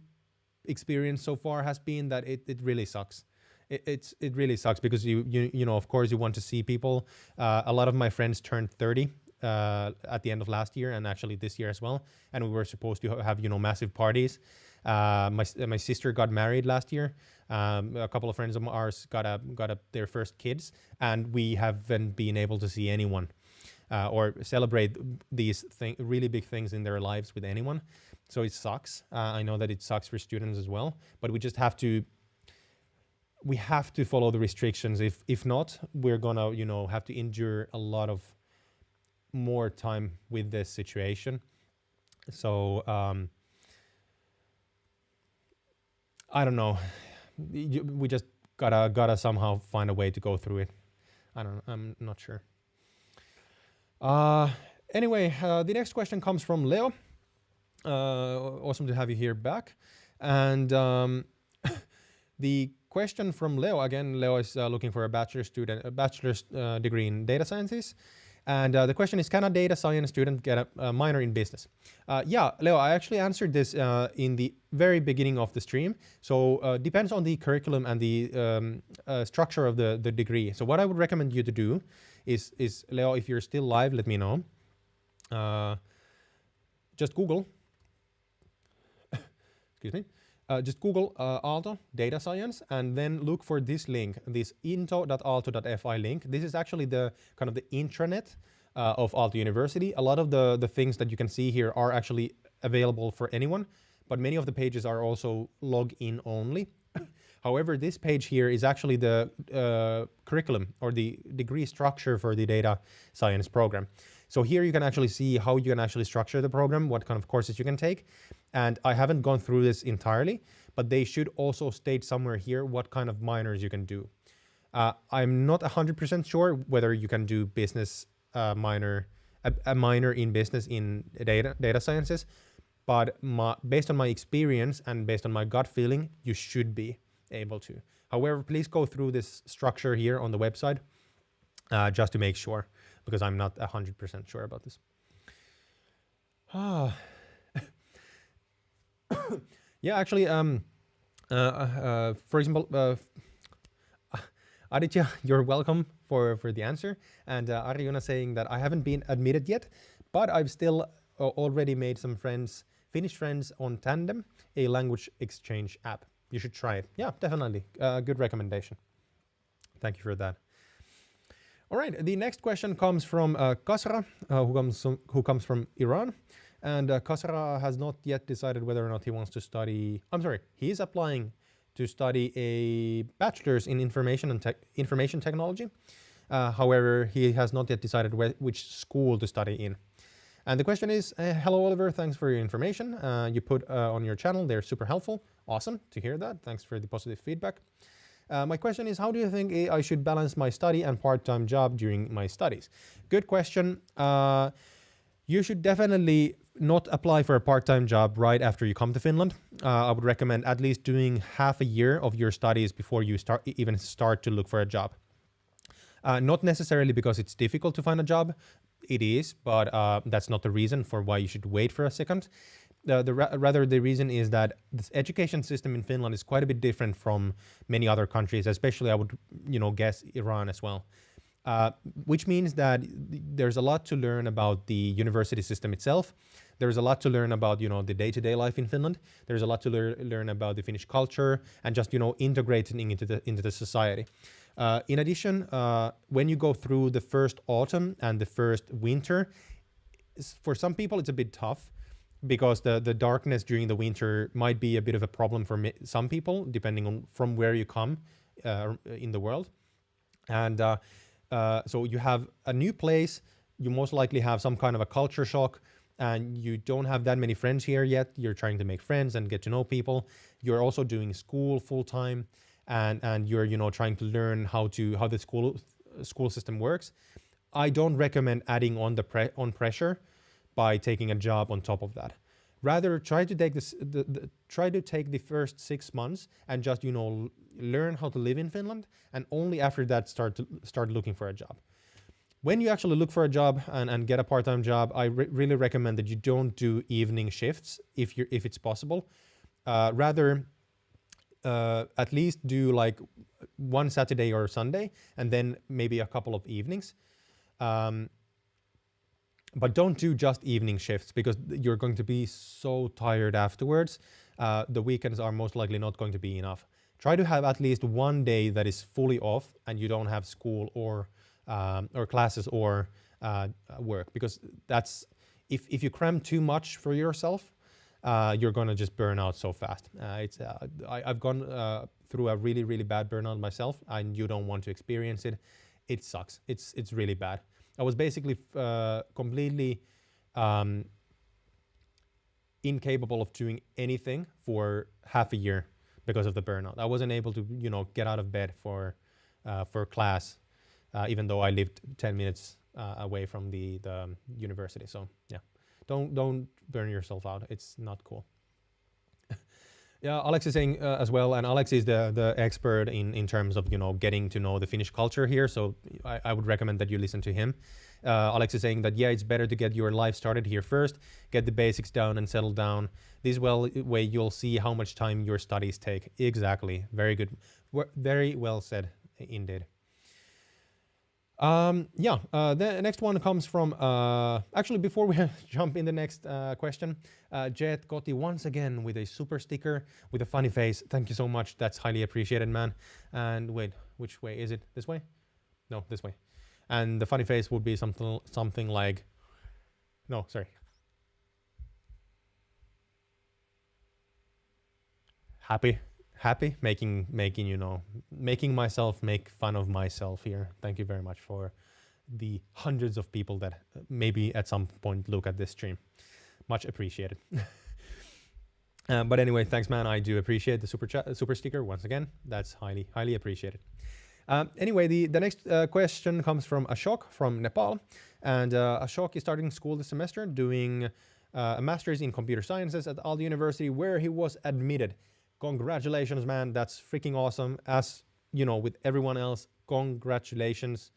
Speaker 1: experience so far has been that it really sucks. It really sucks because you of course you want to see people. A lot of my friends turned 30 at the end of last year, and actually this year as well, and we were supposed to have massive parties. My sister got married last year. A couple of friends of ours got their first kids, and we haven't been able to see anyone or celebrate these really big things in their lives with anyone. So it sucks. I know that it sucks for students as well, but we just have to follow the restrictions. If not, we're gonna have to endure a lot of more time with this situation. So I don't know. We just gotta somehow find a way to go through it. I'm not sure. Anyway, the next question comes from Leo. Awesome to have you here back. And the question from Leo, again, Leo is looking for a bachelor's degree in data sciences. And the question is, can a data science student get a minor in business? Yeah, Leo, I actually answered this in the very beginning of the stream. So depends on the curriculum and the structure of the degree. So what I would recommend you to do is Leo, if you're still live, let me know. Just Google. Excuse me. Just Google Aalto data science and then look for this link, this into.aalto.fi link. This is actually the kind of the intranet of Aalto University. A lot of the things that you can see here are actually available for anyone, but many of the pages are also login only. However, this page here is actually the curriculum or the degree structure for the data science program. So here you can actually see how you can actually structure the program, what kind of courses you can take. And I haven't gone through this entirely, but they should also state somewhere here what kind of minors you can do. I'm not 100% sure whether you can do business minor, a minor in business in data sciences, but based on my experience and based on my gut feeling, you should be able to. However, please go through this structure here on the website just to make sure, because I'm not 100% sure about this. Yeah, actually, for example, Aditya, you're welcome for the answer. And Arjuna saying that I haven't been admitted yet, but I've still already made some friends, Finnish friends on Tandem, a language exchange app. You should try it. Yeah, definitely. Good recommendation. Thank you for that. All right, the next question comes from Kasra, who comes from Iran. And Kasra has not yet decided whether or not he wants to study. I'm sorry, he is applying to study a bachelor's in information technology. However, he has not yet decided which school to study in. And the question is, hello, Oliver, thanks for your information you put on your channel. They're super helpful. Awesome to hear that. Thanks for the positive feedback. My question is, how do you think I should balance my study and part-time job during my studies? Good question. You should definitely not apply for a part-time job right after you come to Finland. I would recommend at least doing half a year of your studies before you even start to look for a job. Not necessarily because it's difficult to find a job. It is, but that's not the reason for why you should wait for a second. Rather, the reason is that this education system in Finland is quite a bit different from many other countries, especially I would, guess Iran as well. Which means that there's a lot to learn about the university system itself. There's a lot to learn about, the day-to-day life in Finland. There's a lot to learn about the Finnish culture and just, integrating into the society. In addition, when you go through the first autumn and the first winter, for some people it's a bit tough because the darkness during the winter might be a bit of a problem for some people, depending on from where you come in the world. And so you have a new place, you most likely have some kind of a culture shock, and you don't have that many friends here yet. You're trying to make friends and get to know people. You're also doing school full time, and you're trying to learn how the school system works. I don't recommend adding on on pressure by taking a job on top of that. Rather, try to take the first 6 months and just learn how to live in Finland, and only after that start looking for a job. When you actually look for a job and get a part-time job, I really recommend that you don't do evening shifts if it's possible. Rather, at least do like one Saturday or Sunday, and then maybe a couple of evenings. But don't do just evening shifts because you're going to be so tired afterwards. The weekends are most likely not going to be enough. Try to have at least one day that is fully off and you don't have school or classes or work, because that's if you cram too much for yourself, you're gonna just burn out so fast. I've gone through a really, really bad burnout myself, and you don't want to experience it. It sucks. It's really bad. I was basically completely incapable of doing anything for half a year because of the burnout. I wasn't able to get out of bed for class, even though I lived 10 minutes away from the university. So yeah, don't burn yourself out. It's not cool. Yeah, Alex is saying as well, and Alex is the expert in terms of getting to know the Finnish culture here. So I would recommend that you listen to him. Alex is saying that yeah, it's better to get your life started here first, get the basics down and settle down. This way you'll see how much time your studies take. Exactly, very good, very well said indeed. The next one comes from, actually before we jump in the next question, Jet Gotti once again with a super sticker with a funny face. Thank you so much. That's highly appreciated, man. And wait, which way is it? This way? No, this way. And the funny face would be something like, no, sorry. Happy, making myself make fun of myself here. Thank you very much for the hundreds of people that maybe at some point look at this stream. Much appreciated. But anyway, thanks, man. I do appreciate the super sticker once again. That's highly appreciated. Anyway, the next question comes from Ashok from Nepal, and Ashok is starting school this semester, doing a master's in computer sciences at Aalto University, where he was admitted. Congratulations, man. That's freaking awesome. As with everyone else, congratulations.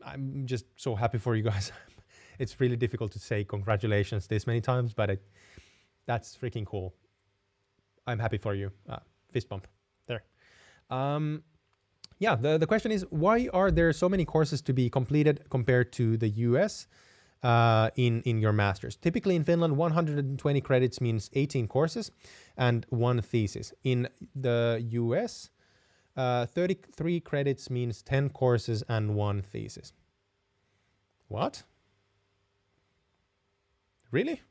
Speaker 1: I'm just so happy for you guys. It's really difficult to say congratulations this many times, but that's freaking cool. I'm happy for you. Fist bump there. Yeah, the question is, why are there so many courses to be completed compared to the US in your master's? Typically in Finland, 120 credits means 18 courses and 1 thesis. In the US, 33 credits means 10 courses and 1 thesis. What? Really?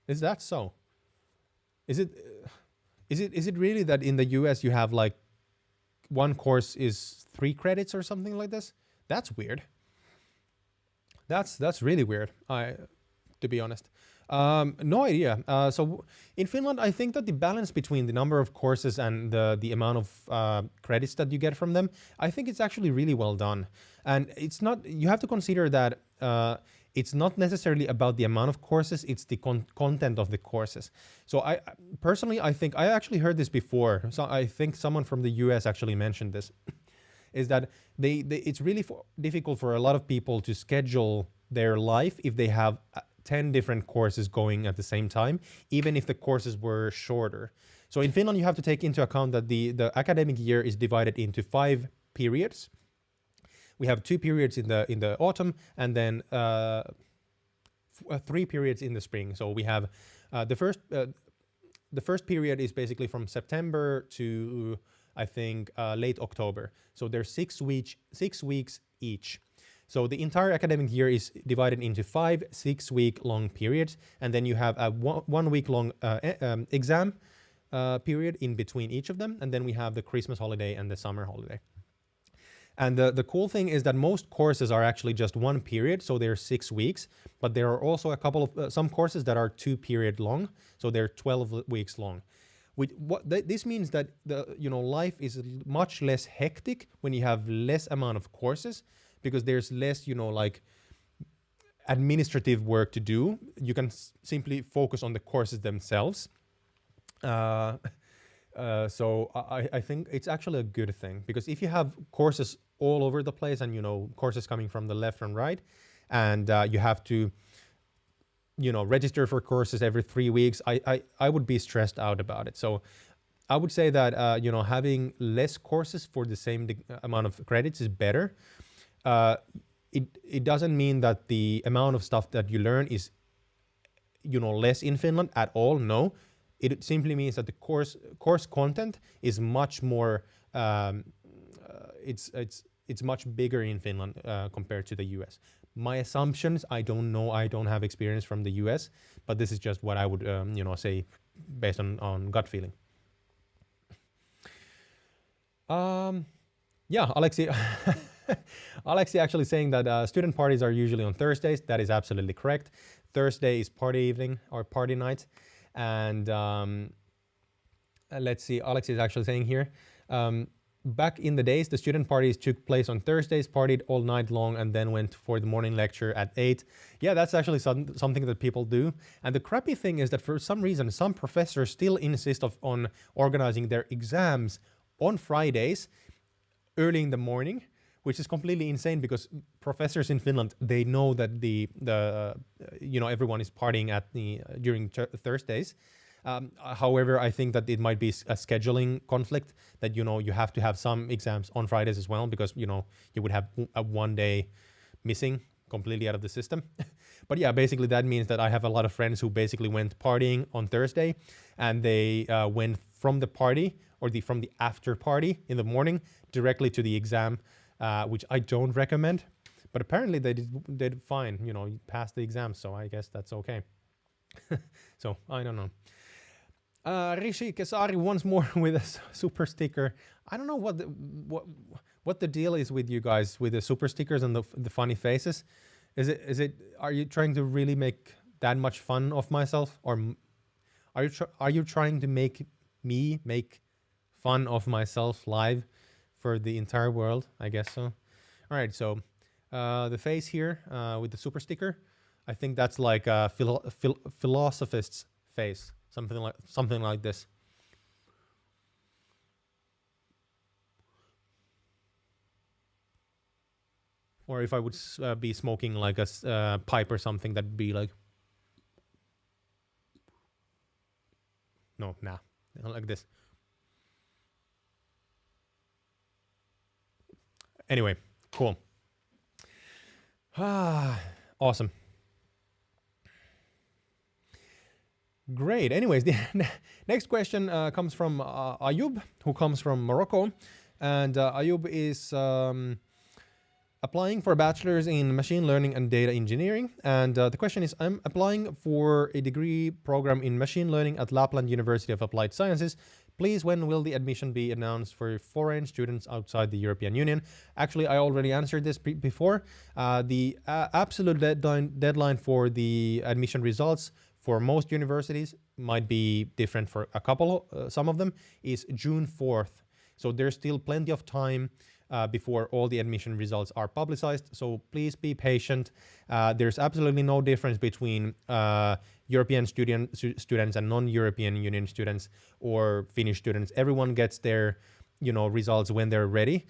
Speaker 1: Is that so? Is it really that in the US you have like 1 course is 3 credits or something like this? That's weird. That's really weird. To be honest. No idea. So in Finland, I think that the balance between the number of courses and the amount of credits that you get from them, I think it's actually really well done. And it's not, you have to consider that it's not necessarily about the amount of courses, it's the content of the courses. So I personally, I think I actually heard this before. So I think someone from the US actually mentioned this, is that it's really difficult for a lot of people to schedule their life if they have 10 different courses going at the same time, even if the courses were shorter. So in Finland, you have to take into account that the academic year is divided into 5 periods. We have 2 periods in the autumn, and then 3 periods in the spring. So we have the first period is basically from September to I think late October. So there's 6 weeks each. So the entire academic year is divided into 5 6-week long periods, and then you have a 1 week long exam period in between each of them, and then we have the Christmas holiday and the summer holiday. And the cool thing is that most courses are actually just 1 period, so they're 6 weeks, but there are also a couple of some courses that are 2 period long, so they're 12 weeks long. This means that life is much less hectic when you have less amount of courses, because there's less like administrative work to do. You can simply focus on the courses themselves. So I think it's actually a good thing, because if you have courses all over the place and courses coming from the left and right, and you have to register for courses every 3 weeks, I would be stressed out about it. So I would say that having less courses for the same amount of credits is better. It doesn't mean that the amount of stuff that you learn is less in Finland at all. No, it simply means that the course content is much more it's much bigger in Finland compared to the US. My assumptions, I don't know, I don't have experience from the US, but this is just what I would say based on gut feeling. Yeah, Alexi Alexi actually saying that student parties are usually on Thursdays. That is absolutely correct. Thursday is party evening or party night. And let's see, Alexi is actually saying here, back in the days, the student parties took place on Thursdays, partied all night long, and then went for the morning lecture at 8. Yeah, that's actually something that people do. And the crappy thing is that for some reason, some professors still insist on organizing their exams on Fridays early in the morning, which is completely insane, because professors in Finland, they know that everyone is partying during Thursdays. However, I think that it might be a scheduling conflict, that you have to have some exams on Fridays as well, because you would have a 1 day missing completely out of the system. But yeah, basically that means that I have a lot of friends who basically went partying on Thursday, and they went from the party or from the after party in the morning directly to the exam, which I don't recommend. But apparently they did fine, passed the exam, so I guess that's okay. So I don't know. Rishi Kesari once more with a super sticker. I don't know what the deal is with you guys with the super stickers and the funny faces. Are you trying to really make that much fun of myself, or are you trying to make me make fun of myself live for the entire world? I guess so. All right, so the face here with the super sticker, I think that's like a philosophist's face. Something like this. Or if I would be smoking like a pipe or something, that'd be like, no, nah, like this. Anyway, cool. Awesome. Great. Anyways, the next question comes from Ayub, who comes from Morocco. And Ayub is applying for a bachelor's in machine learning and data engineering. And the question is, I'm applying for a degree program in machine learning at Lapland University of Applied Sciences. Please, when will the admission be announced for foreign students outside the European Union? Actually, I already answered this before. The absolute deadline for the admission results for most universities might be different for a couple, some of them, is June 4th. So there's still plenty of time before all the admission results are publicized. So please be patient. There's absolutely no difference between European students and non-European Union students or Finnish students. Everyone gets their results when they're ready.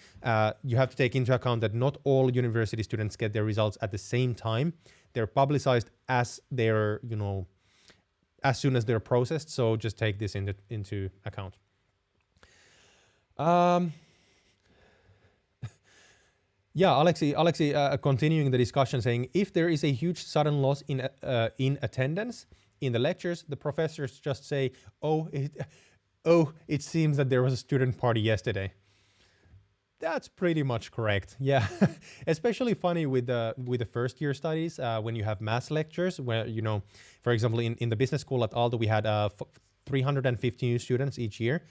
Speaker 1: You have to take into account that not all university students get their results at the same time. They're publicized as they're, as soon as they're processed. So just take this into account. Yeah, Alexi, continuing the discussion, saying if there is a huge sudden loss in attendance in the lectures, the professors just say, it seems that there was a student party yesterday. That's pretty much correct. Yeah, especially funny with the first year studies when you have mass lectures where, for example, in the business school at Aalto, we had 350 new students each year.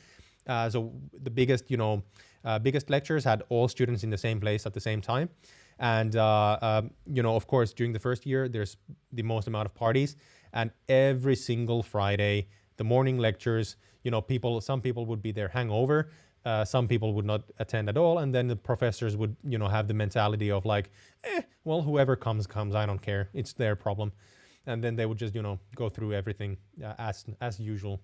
Speaker 1: So the biggest lectures had all students in the same place at the same time. And, of course, during the first year, there's the most amount of parties. And every single Friday, the morning lectures, some people would be there hangover. Some people would not attend at all. And then the professors would, have the mentality of like, well, whoever comes, I don't care. It's their problem. And then they would just, go through everything as usual.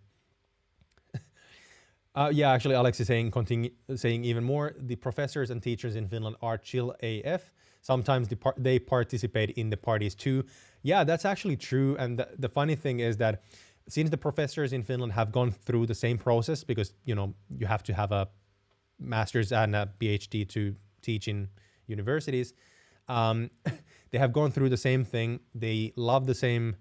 Speaker 1: Yeah, actually, Alex is saying even more. The professors and teachers in Finland are chill AF. Sometimes they participate in the parties too. Yeah, that's actually true. And the funny thing is that since the professors in Finland have gone through the same process, because you have to have a master's and a PhD to teach in universities, they have gone through the same thing. They love the same.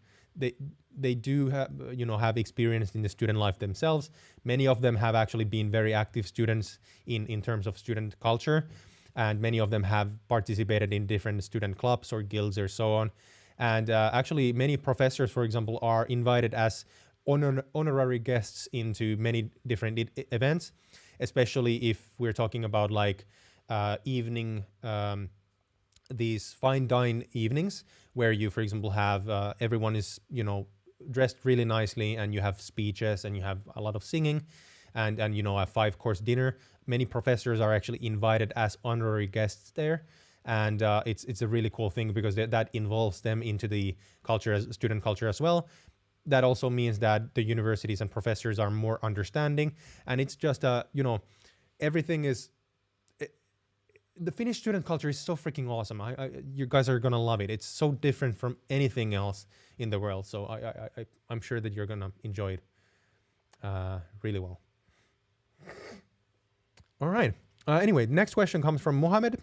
Speaker 1: They do have experience in the student life themselves. Many of them have actually been very active students in terms of student culture, and many of them have participated in different student clubs or guilds or so on. And actually, many professors, for example, are invited as honorary guests into many different events, especially if we're talking about like evening, these fine dine evenings where you, for example, have everyone is, dressed really nicely, and you have speeches and you have a lot of singing and a 5-course dinner. Many professors are actually invited as honorary guests there. And it's a really cool thing because that involves them into the student culture as well. That also means that the universities and professors are more understanding. And it's just, everything is, the Finnish student culture is so freaking awesome. You guys are going to love it. It's so different from anything else in the world. So I'm sure that you're going to enjoy it really well. All right. Anyway, next question comes from Mohammed.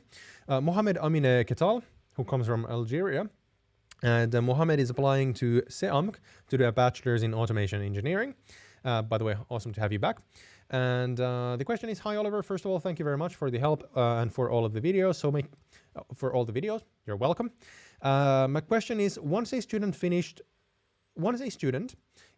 Speaker 1: Mohammed Amine Ketal, who comes from Algeria. And Mohammed is applying to CEAMC to do a bachelor's in automation engineering. By the way, awesome to have you back. And the question is, hi, Oliver. First of all, thank you very much for the help and for all of the videos. For all the videos, you're welcome. My question is, once a student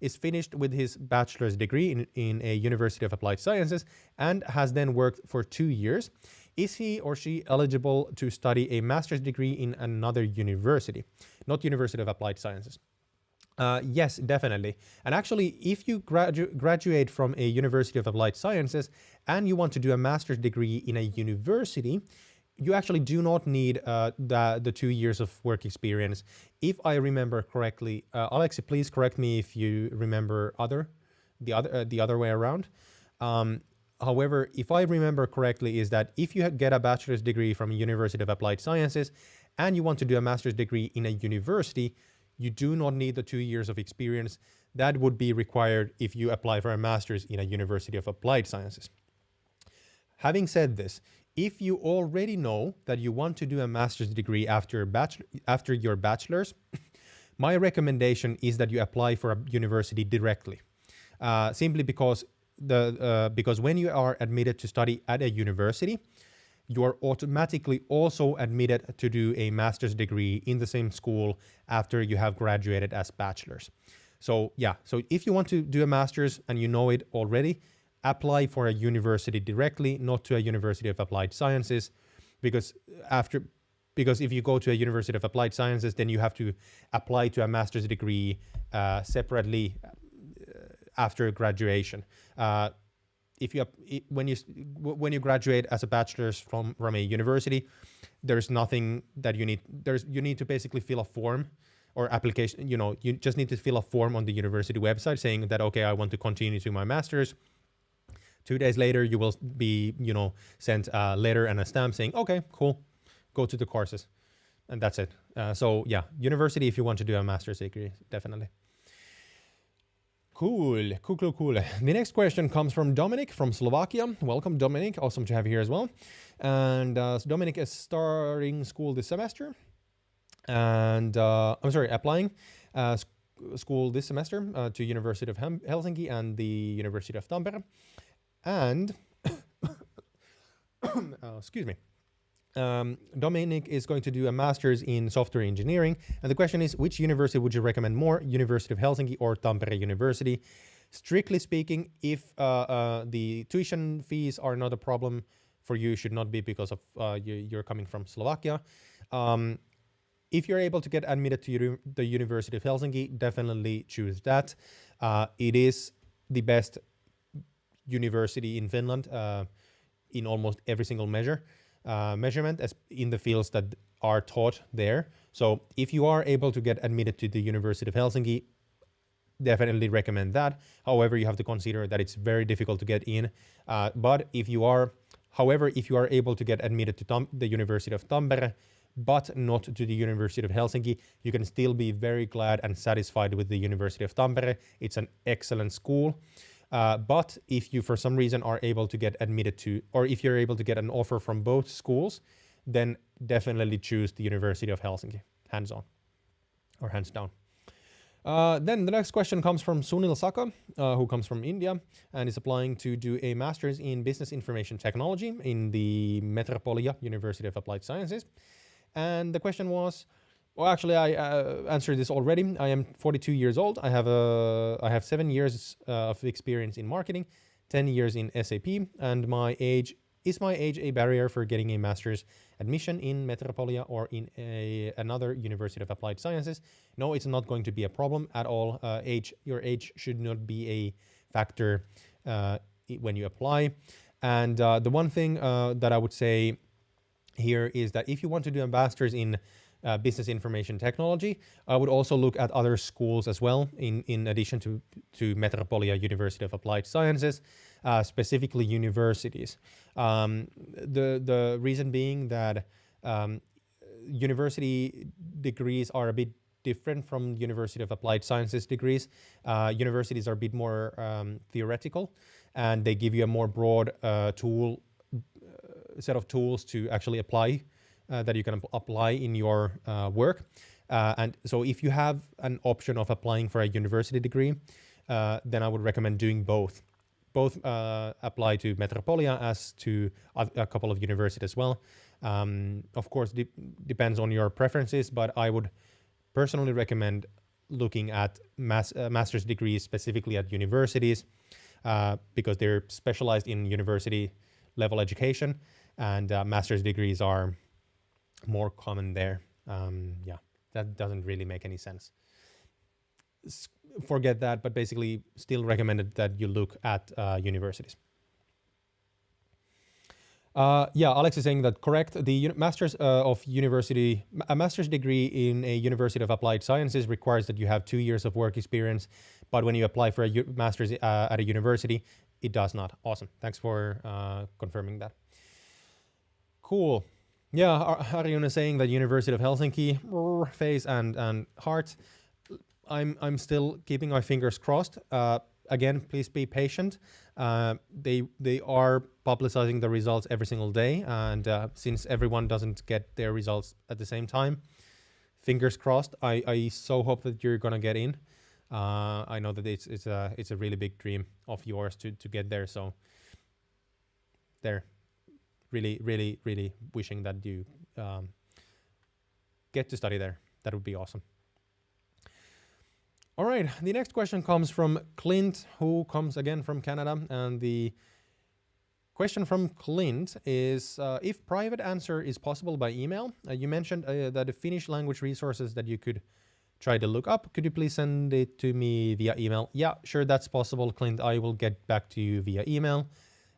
Speaker 1: is finished with his bachelor's degree in a University of Applied Sciences and has then worked for 2 years, is he or she eligible to study a master's degree in another university, not University of Applied Sciences? Yes, definitely. And actually, if you graduate from a University of Applied Sciences and you want to do a master's degree in a university, you actually do not need the 2 years of work experience. If I remember correctly, Alexi, please correct me if you remember the other way around. However, if I remember correctly, is that if you get a bachelor's degree from a University of Applied Sciences and you want to do a master's degree in a university, you do not need the 2 years of experience. That would be required if you apply for a master's in a University of Applied Sciences. Having said this, if you already know that you want to do a master's degree after your bachelor's, my recommendation is that you apply for a university directly, simply because because when you are admitted to study at a university, you are automatically also admitted to do a master's degree in the same school after you have graduated as bachelors. So yeah, so if you want to do a master's and you know it already, apply for a university directly, not to a University of Applied Sciences, because if you go to a University of Applied Sciences, then you have to apply to a master's degree separately after graduation. When you graduate as a bachelor's from a university, there's nothing that you need. You need to basically fill a form or application. You just need to fill a form on the university website saying that, okay, I want to continue to my master's. 2 days later, you will be, sent a letter and a stamp saying, okay, cool, go to the courses, and that's it. So yeah, university if you want to do a master's degree, definitely. Cool. The next question comes from Dominic from Slovakia. Welcome, Dominic. Awesome to have you here as well. And so Dominic is starting school this semester. And applying school this semester to University of Helsinki and the University of Tampere. And, excuse me. Dominic is going to do a master's in software engineering. And the question is, which university would you recommend more, University of Helsinki or Tampere University? Strictly speaking, if the tuition fees are not a problem for you, should not be because of you're coming from Slovakia. If you're able to get admitted to the University of Helsinki, definitely choose that. It is the best university in Finland in almost every single measurement as in the fields that are taught there. So if you are able to get admitted to the University of Helsinki, definitely recommend that. However, you have to consider that it's very difficult to get in. But if you are able to get admitted to the University of Tampere, but not to the University of Helsinki, you can still be very glad and satisfied with the University of Tampere. It's an excellent school. But if you for some reason are able to get admitted to, or if you're able to get an offer from both schools, then definitely choose the University of Helsinki, hands on or hands down. Then the next question comes from Sunil Saka, who comes from India and is applying to do a master's in business information technology in the Metropolia University of Applied Sciences. And the question was, well, actually, I answered this already. I am 42 years old. I have 7 years of experience in marketing, 10 years in SAP, and my age a barrier for getting a master's admission in Metropolia or in another University of Applied Sciences? No, it's not going to be a problem at all. Your age should not be a factor when you apply. And the one thing that I would say here is that if you want to do a master's in business information technology, I would also look at other schools as well, in addition to Metropolia University of Applied Sciences, specifically universities. The reason being that university degrees are a bit different from University of Applied Sciences degrees. Universities are a bit more theoretical, and they give you a more broad set of tools to actually apply that you can apply in your work. And so if you have an option of applying for a university degree, then I would recommend doing both. Both apply to Metropolia as to a couple of universities as well. Of course, depends on your preferences, but I would personally recommend looking at master's degrees specifically at universities because they're specialized in university level education, and master's degrees are more common there. Yeah, that doesn't really make any sense. Forget that, but basically still recommended that you look at universities. Yeah, Alex is saying that correct. The a master's degree in a University of Applied Sciences requires that you have 2 years of work experience, but when you apply for a master's at a university, it does not. Awesome. Thanks for confirming that. Cool. Yeah, Arjun is saying that University of Helsinki, face and heart. I'm still keeping my fingers crossed. Again, please be patient. They are publicizing the results every single day, and since everyone doesn't get their results at the same time, fingers crossed. I so hope that you're gonna get in. I know that it's a really big dream of yours to get there. So there, really wishing that you get to study there. That would be awesome. All right, the next question comes from Clint, who comes again from Canada, and the question from Clint is, if private answer is possible by email, you mentioned that the Finnish language resources that you could try to look up. Could you please send it to me via email? Yeah, sure, that's possible, Clint. I will get back to you via email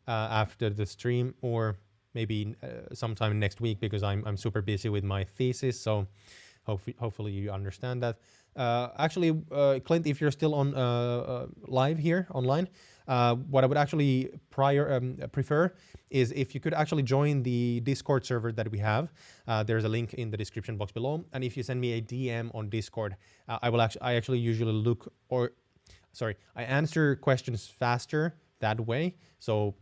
Speaker 1: after the stream, or maybe sometime next week, because I'm super busy with my thesis. So hopefully you understand that. Actually, Clint, if you're still on live here online, what I would actually prefer is if you could actually join the Discord server that we have. There's a link in the description box below, and if you send me a DM on Discord, I actually usually I answer questions faster that way. So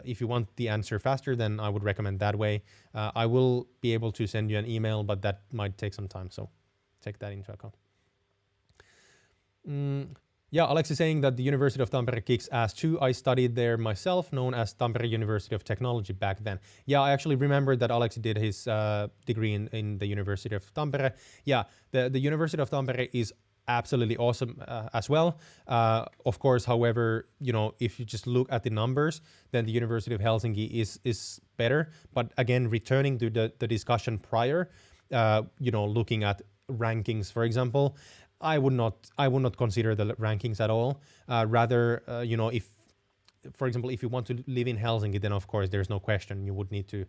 Speaker 1: if you want the answer faster, then I would recommend that way. I will be able to send you an email, but that might take some time, so take that into account. Yeah, Alex is saying that the University of Tampere kicks ass too. I studied there myself, known as Tampere University of Technology back then. Yeah, I actually remember that Alex did his degree in the University of Tampere. Yeah, the University of Tampere is absolutely awesome as well. Of course, however, if you just look at the numbers, then the University of Helsinki is better. But again, returning to the discussion prior, looking at rankings, for example, I would not consider the rankings at all. Rather, if, for example, if you want to live in Helsinki, then of course there's no question you would need to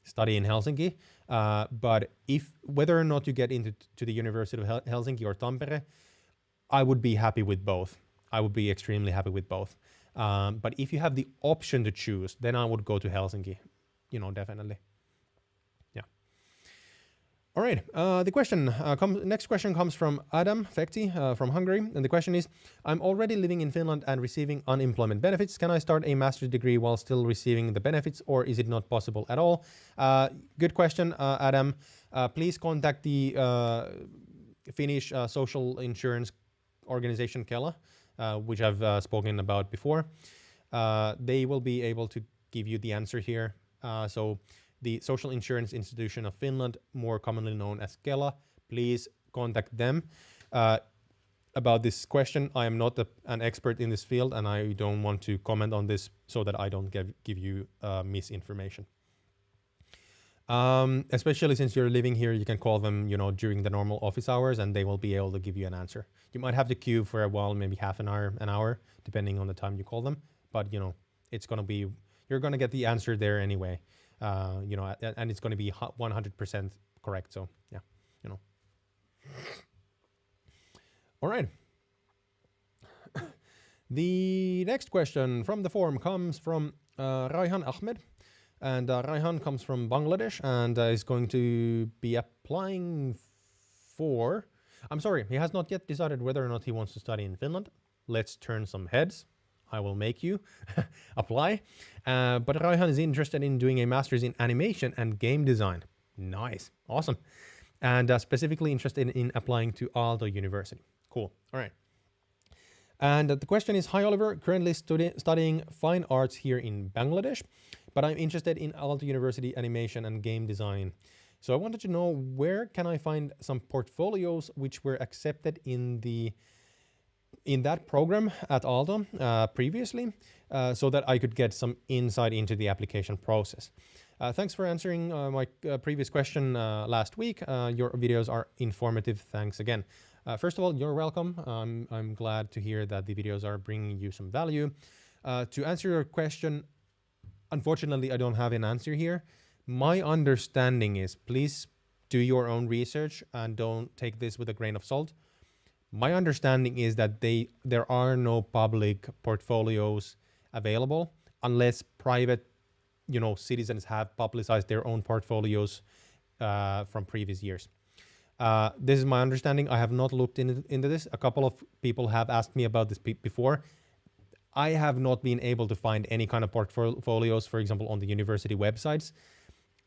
Speaker 1: study in Helsinki. But whether or not you get into the University of Helsinki or Tampere, I would be happy with both. I would be extremely happy with both. But if you have the option to choose, then I would go to Helsinki. Definitely. All right, next question comes from Adam Fekti from Hungary. And the question is, I'm already living in Finland and receiving unemployment benefits. Can I start a master's degree while still receiving the benefits, or is it not possible at all? Good question, Adam. Please contact the Finnish social insurance organization Kela, which I've spoken about before. They will be able to give you the answer here. The Social Insurance Institution of Finland, more commonly known as Kela, please contact them. About this question, I am not an expert in this field, and I don't want to comment on this so that I don't give you misinformation. Especially since you're living here, you can call them, during the normal office hours, and they will be able to give you an answer. You might have to queue for a while, maybe half an hour, depending on the time you call them. But, you're going to get the answer there anyway. And it's going to be 100% correct. So yeah, All right. The next question from the forum comes from Raihan Ahmed, and Raihan comes from Bangladesh and is going to be applying for. I'm sorry, he has not yet decided whether or not he wants to study in Finland. Let's turn some heads. I will make you apply. But Raihan is interested in doing a master's in animation and game design. Nice. Awesome. And specifically interested in applying to Aalto University. Cool. All right. And the question is, hi, Oliver, currently studying fine arts here in Bangladesh, but I'm interested in Aalto University animation and game design. So I wanted to know, where can I find some portfolios which were accepted in that program at Aalto previously, so that I could get some insight into the application process. Thanks for answering my previous question last week. Your videos are informative. Thanks again. First of all, you're welcome. I'm glad to hear that the videos are bringing you some value. To answer your question, unfortunately, I don't have an answer here. My understanding is, please do your own research and don't take this with a grain of salt. My understanding is that there are no public portfolios available unless private, citizens have publicized their own portfolios from previous years. This is my understanding. I have not looked into this. A couple of people have asked me about this before. I have not been able to find any kind of portfolios, for example, on the university websites.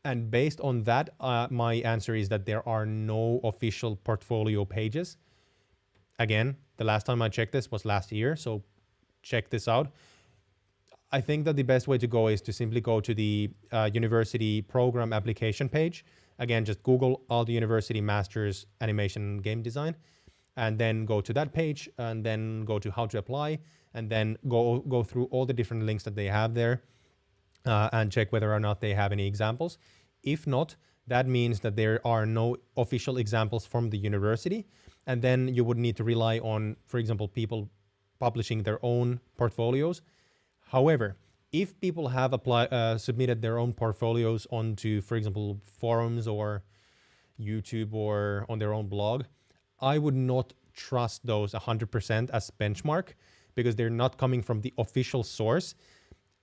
Speaker 1: And based on that, my answer is that there are no official portfolio pages. Again, The last time I checked this was last year, so check this out. I think that the best way to go is to simply go to the university program application page. Again, just Google Aalto University Masters Animation and Game Design, and then go to that page, and then go to how to apply, and then go through all the different links that they have there, and check whether or not they have any examples. If not, that means that there are no official examples from the university, and then you would need to rely on, for example, people publishing their own portfolios. However, if people have submitted their own portfolios onto, for example, forums or YouTube or on their own blog, I would not trust those 100% as benchmark, because they're not coming from the official source.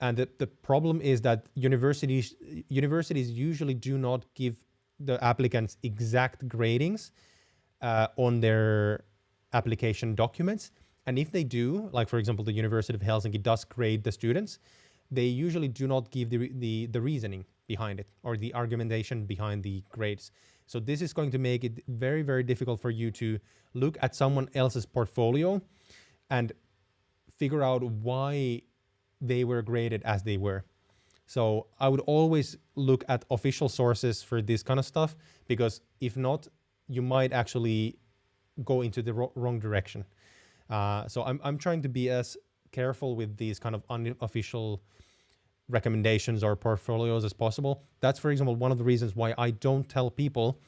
Speaker 1: And the problem is that universities usually do not give the applicants exact gradings on their application documents. And if they do, like for example, the University of Helsinki does grade the students, they usually do not give the reasoning behind it or the argumentation behind the grades. So this is going to make it very, very difficult for you to look at someone else's portfolio and figure out why they were graded as they were. So I would always look at official sources for this kind of stuff, because if not, you might actually go into the wrong direction. So I'm trying to be as careful with these kind of unofficial recommendations or portfolios as possible. That's, for example, one of the reasons why I don't tell people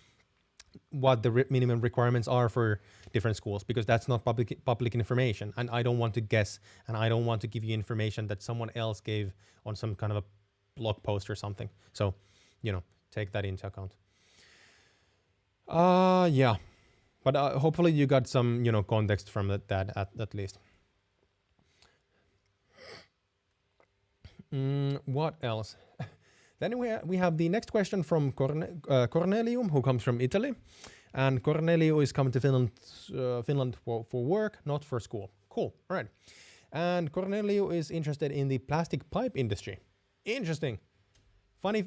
Speaker 1: what the minimum requirements are for different schools, because that's not public information, and I don't want to guess, and I don't want to give you information that someone else gave on some kind of a blog post or something. So, take that into account. Yeah, but hopefully you got some, context from that at least. What else? Then we have the next question from Cornelium, who comes from Italy. And Cornelio is coming to Finland for work, not for school. Cool, all right. And Cornelio is interested in the plastic pipe industry. Interesting. Funny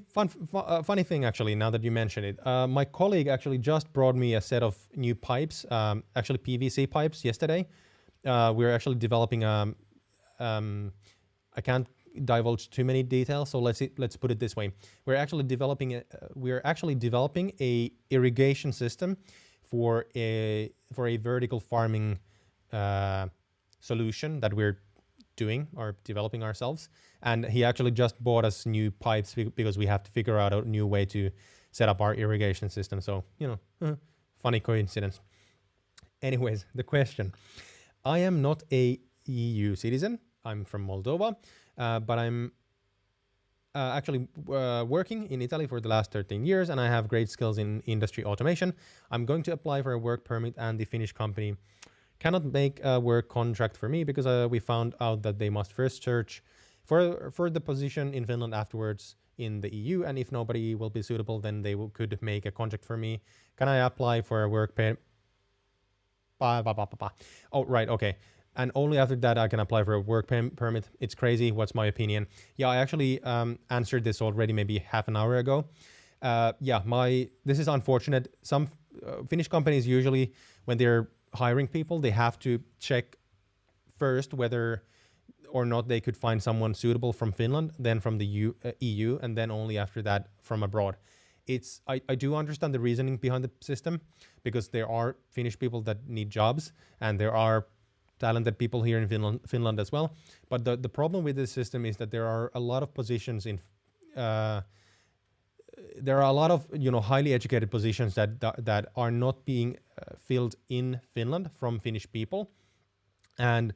Speaker 1: thing, actually, now that you mention it. My colleague actually just brought me a set of new pipes, actually PVC pipes, yesterday. We're actually developing, I can't divulge too many details, so let's put it this way. We're actually developing a irrigation system for a vertical farming solution that we're doing or developing ourselves. And he actually just bought us new pipes because we have to figure out a new way to set up our irrigation system. So, funny coincidence. Anyways, the question. I am not a EU citizen. I'm from Moldova. But I'm actually working in Italy for the last 13 years, and I have great skills in industry automation. I'm going to apply for a work permit, and the Finnish company cannot make a work contract for me because we found out that they must first search for the position in Finland, afterwards in the EU, and if nobody will be suitable, then they could make a contract for me. Can I apply for a work permit? Oh, right, okay. And only after that I can apply for a work permit. It's crazy. What's my opinion? Yeah, I actually answered this already maybe half an hour ago. This is unfortunate. Some Finnish companies usually, when they're hiring people, they have to check first whether or not they could find someone suitable from Finland, then from the EU, and then only after that from abroad. I do understand the reasoning behind the system, because there are Finnish people that need jobs, and there are talented people here in Finland as well. But the problem with this system is that there are a lot of positions highly educated positions that are not being filled in Finland from Finnish people, and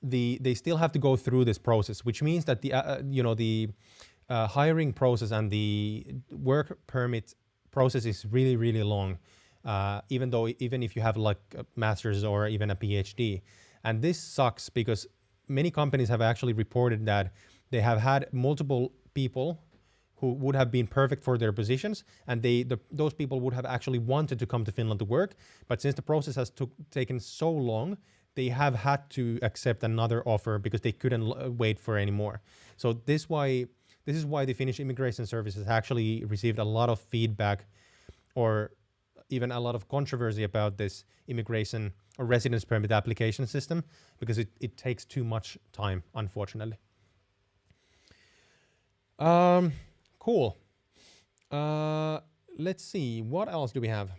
Speaker 1: they still have to go through this process, which means that the hiring process and the work permit process is really, really long. Even if you have like a master's or even a PhD. And this sucks because many companies have actually reported that they have had multiple people who would have been perfect for their positions, and those people would have actually wanted to come to Finland to work, but since the process has taken so long, they have had to accept another offer because they couldn't wait for any more. So this is why the Finnish Immigration Service has actually received a lot of feedback, or even a lot of controversy about this immigration or residence permit application system because it takes too much time, unfortunately. Cool. Let's see, what else do we have?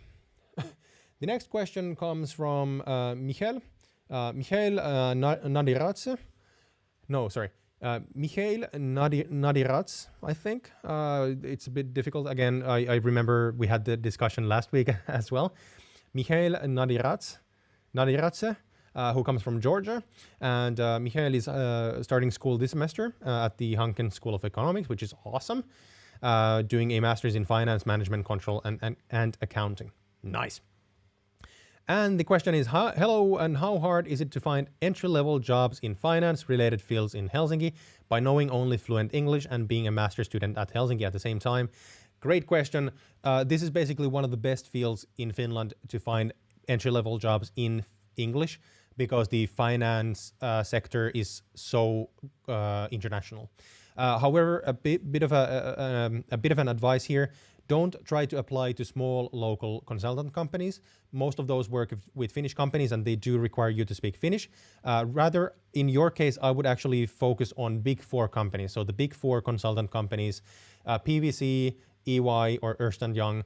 Speaker 1: The next question comes from Michael Nadiratse. No, sorry. Michael Nadiratse, I think. It's a bit difficult. Again, I remember we had the discussion last week as well. Michael Nadiratse, who comes from Georgia. And Michael is starting school this semester at the Hanken School of Economics, which is awesome. Doing a master's in finance, management, control, and accounting. Nice. And the question is, hello, and how hard is it to find entry-level jobs in finance-related fields in Helsinki by knowing only fluent English and being a master's student at Helsinki at the same time? Great question. This is basically one of the best fields in Finland to find entry-level jobs in English because the finance sector is so international. However, a bit of an advice here. Don't try to apply to small local consultant companies. Most of those work with Finnish companies and they do require you to speak Finnish. Rather, in your case, I would actually focus on big four companies. So the big four consultant companies, PwC, EY or Ernst & Young,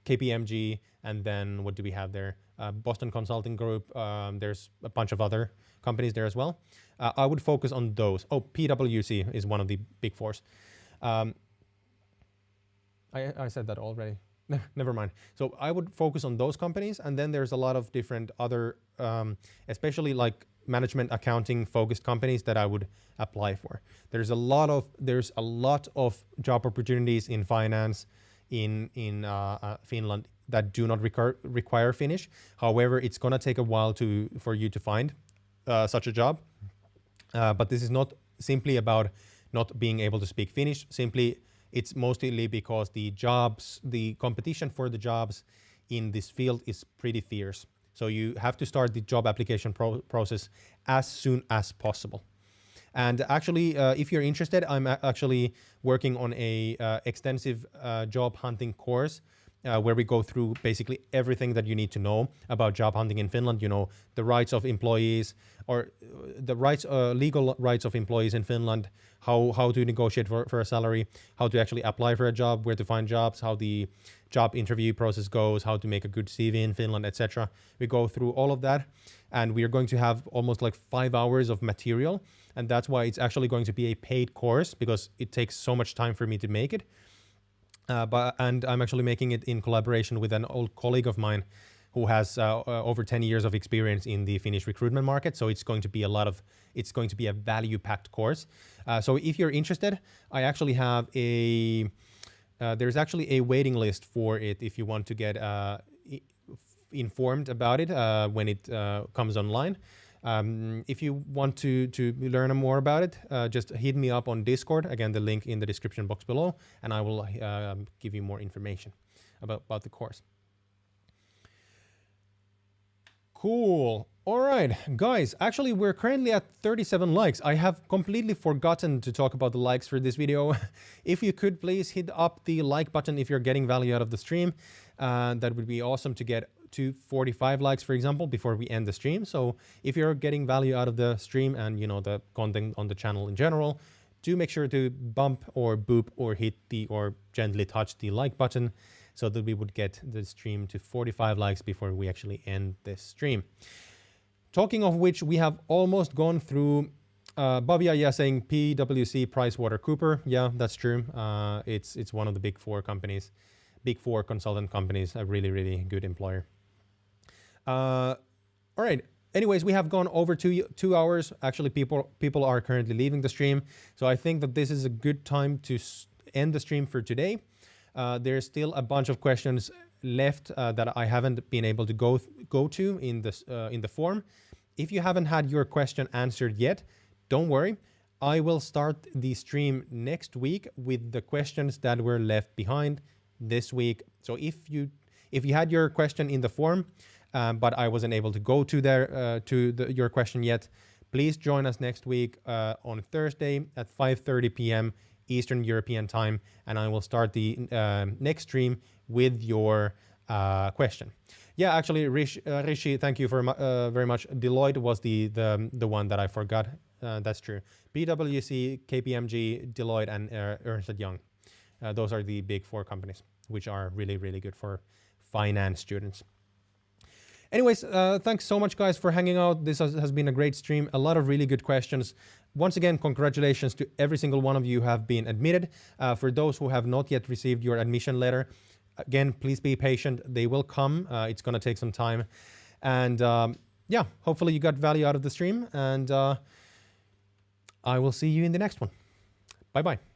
Speaker 1: KPMG, and then what do we have there? Boston Consulting Group. There's a bunch of other companies there as well. I would focus on those. Oh, PwC is one of the big fours. I said that already. Never mind. So I would focus on those companies, and then there's a lot of different other, especially like management accounting focused companies that I would apply for. There's a lot of job opportunities in finance in Finland that do not require Finnish. However, it's gonna take a while for you to find such a job. But this is not simply about not being able to speak Finnish. Simply, it's mostly because the competition for the jobs in this field is pretty fierce. So you have to start the job application process as soon as possible. And actually, if you're interested, I'm actually working on a extensive job hunting course where we go through basically everything that you need to know about job hunting in Finland. You know, the rights of employees or the rights, legal rights of employees in Finland, how to negotiate for a salary, how to actually apply for a job, where to find jobs, how the job interview process goes, how to make a good CV in Finland, etc. We go through all of that, and we are going to have almost like 5 hours of material, and that's why it's actually going to be a paid course because it takes so much time for me to make it. And I'm actually making it in collaboration with an old colleague of mine who has over 10 years of experience in the Finnish recruitment market. So it's going to be a value-packed course. So if you're interested, I actually have there's actually a waiting list for it if you want to get informed about it when it comes online. If you want to learn more about it, just hit me up on Discord. Again, the link in the description box below, and I will give you more information about the course. Cool. All right, guys, actually, we're currently at 37 likes. I have completely forgotten to talk about the likes for this video. If you could please hit up the like button if you're getting value out of the stream. That would be awesome to get to 45 likes, for example, before we end the stream. So if you're getting value out of the stream and, you know, the content on the channel in general, do make sure to bump or boop or hit or gently touch the like button so that we would get the stream to 45 likes before we actually end this stream. Talking of which, we have almost gone through Bavia saying PwC, PricewaterhouseCoopers. Yeah, that's true. It's one of the big four companies, big four consultant companies, a really, really good employer. All right. Anyways, we have gone over 2 hours. Actually, people are currently leaving the stream. So I think that this is a good time to end the stream for today. There's still a bunch of questions left that I haven't been able to go to in the form. If you haven't had your question answered yet, don't worry. I will start the stream next week with the questions that were left behind this week. So if you had your question in the form, but I wasn't able to go to your question yet, please join us next week on Thursday at 5:30 p.m. Eastern European time, and I will start the next stream with your question. Yeah, actually, Rishi, thank you very much. Deloitte was the one that I forgot. That's true. PwC, KPMG, Deloitte, and Ernst & Young. Those are the big 4 companies, which are really, really good for finance students. Anyways, thanks so much, guys, for hanging out. This has been a great stream. A lot of really good questions. Once again, congratulations to every single one of you who have been admitted. For those who have not yet received your admission letter, again, please be patient. They will come. It's going to take some time. And yeah, hopefully you got value out of the stream. And I will see you in the next one. Bye-bye.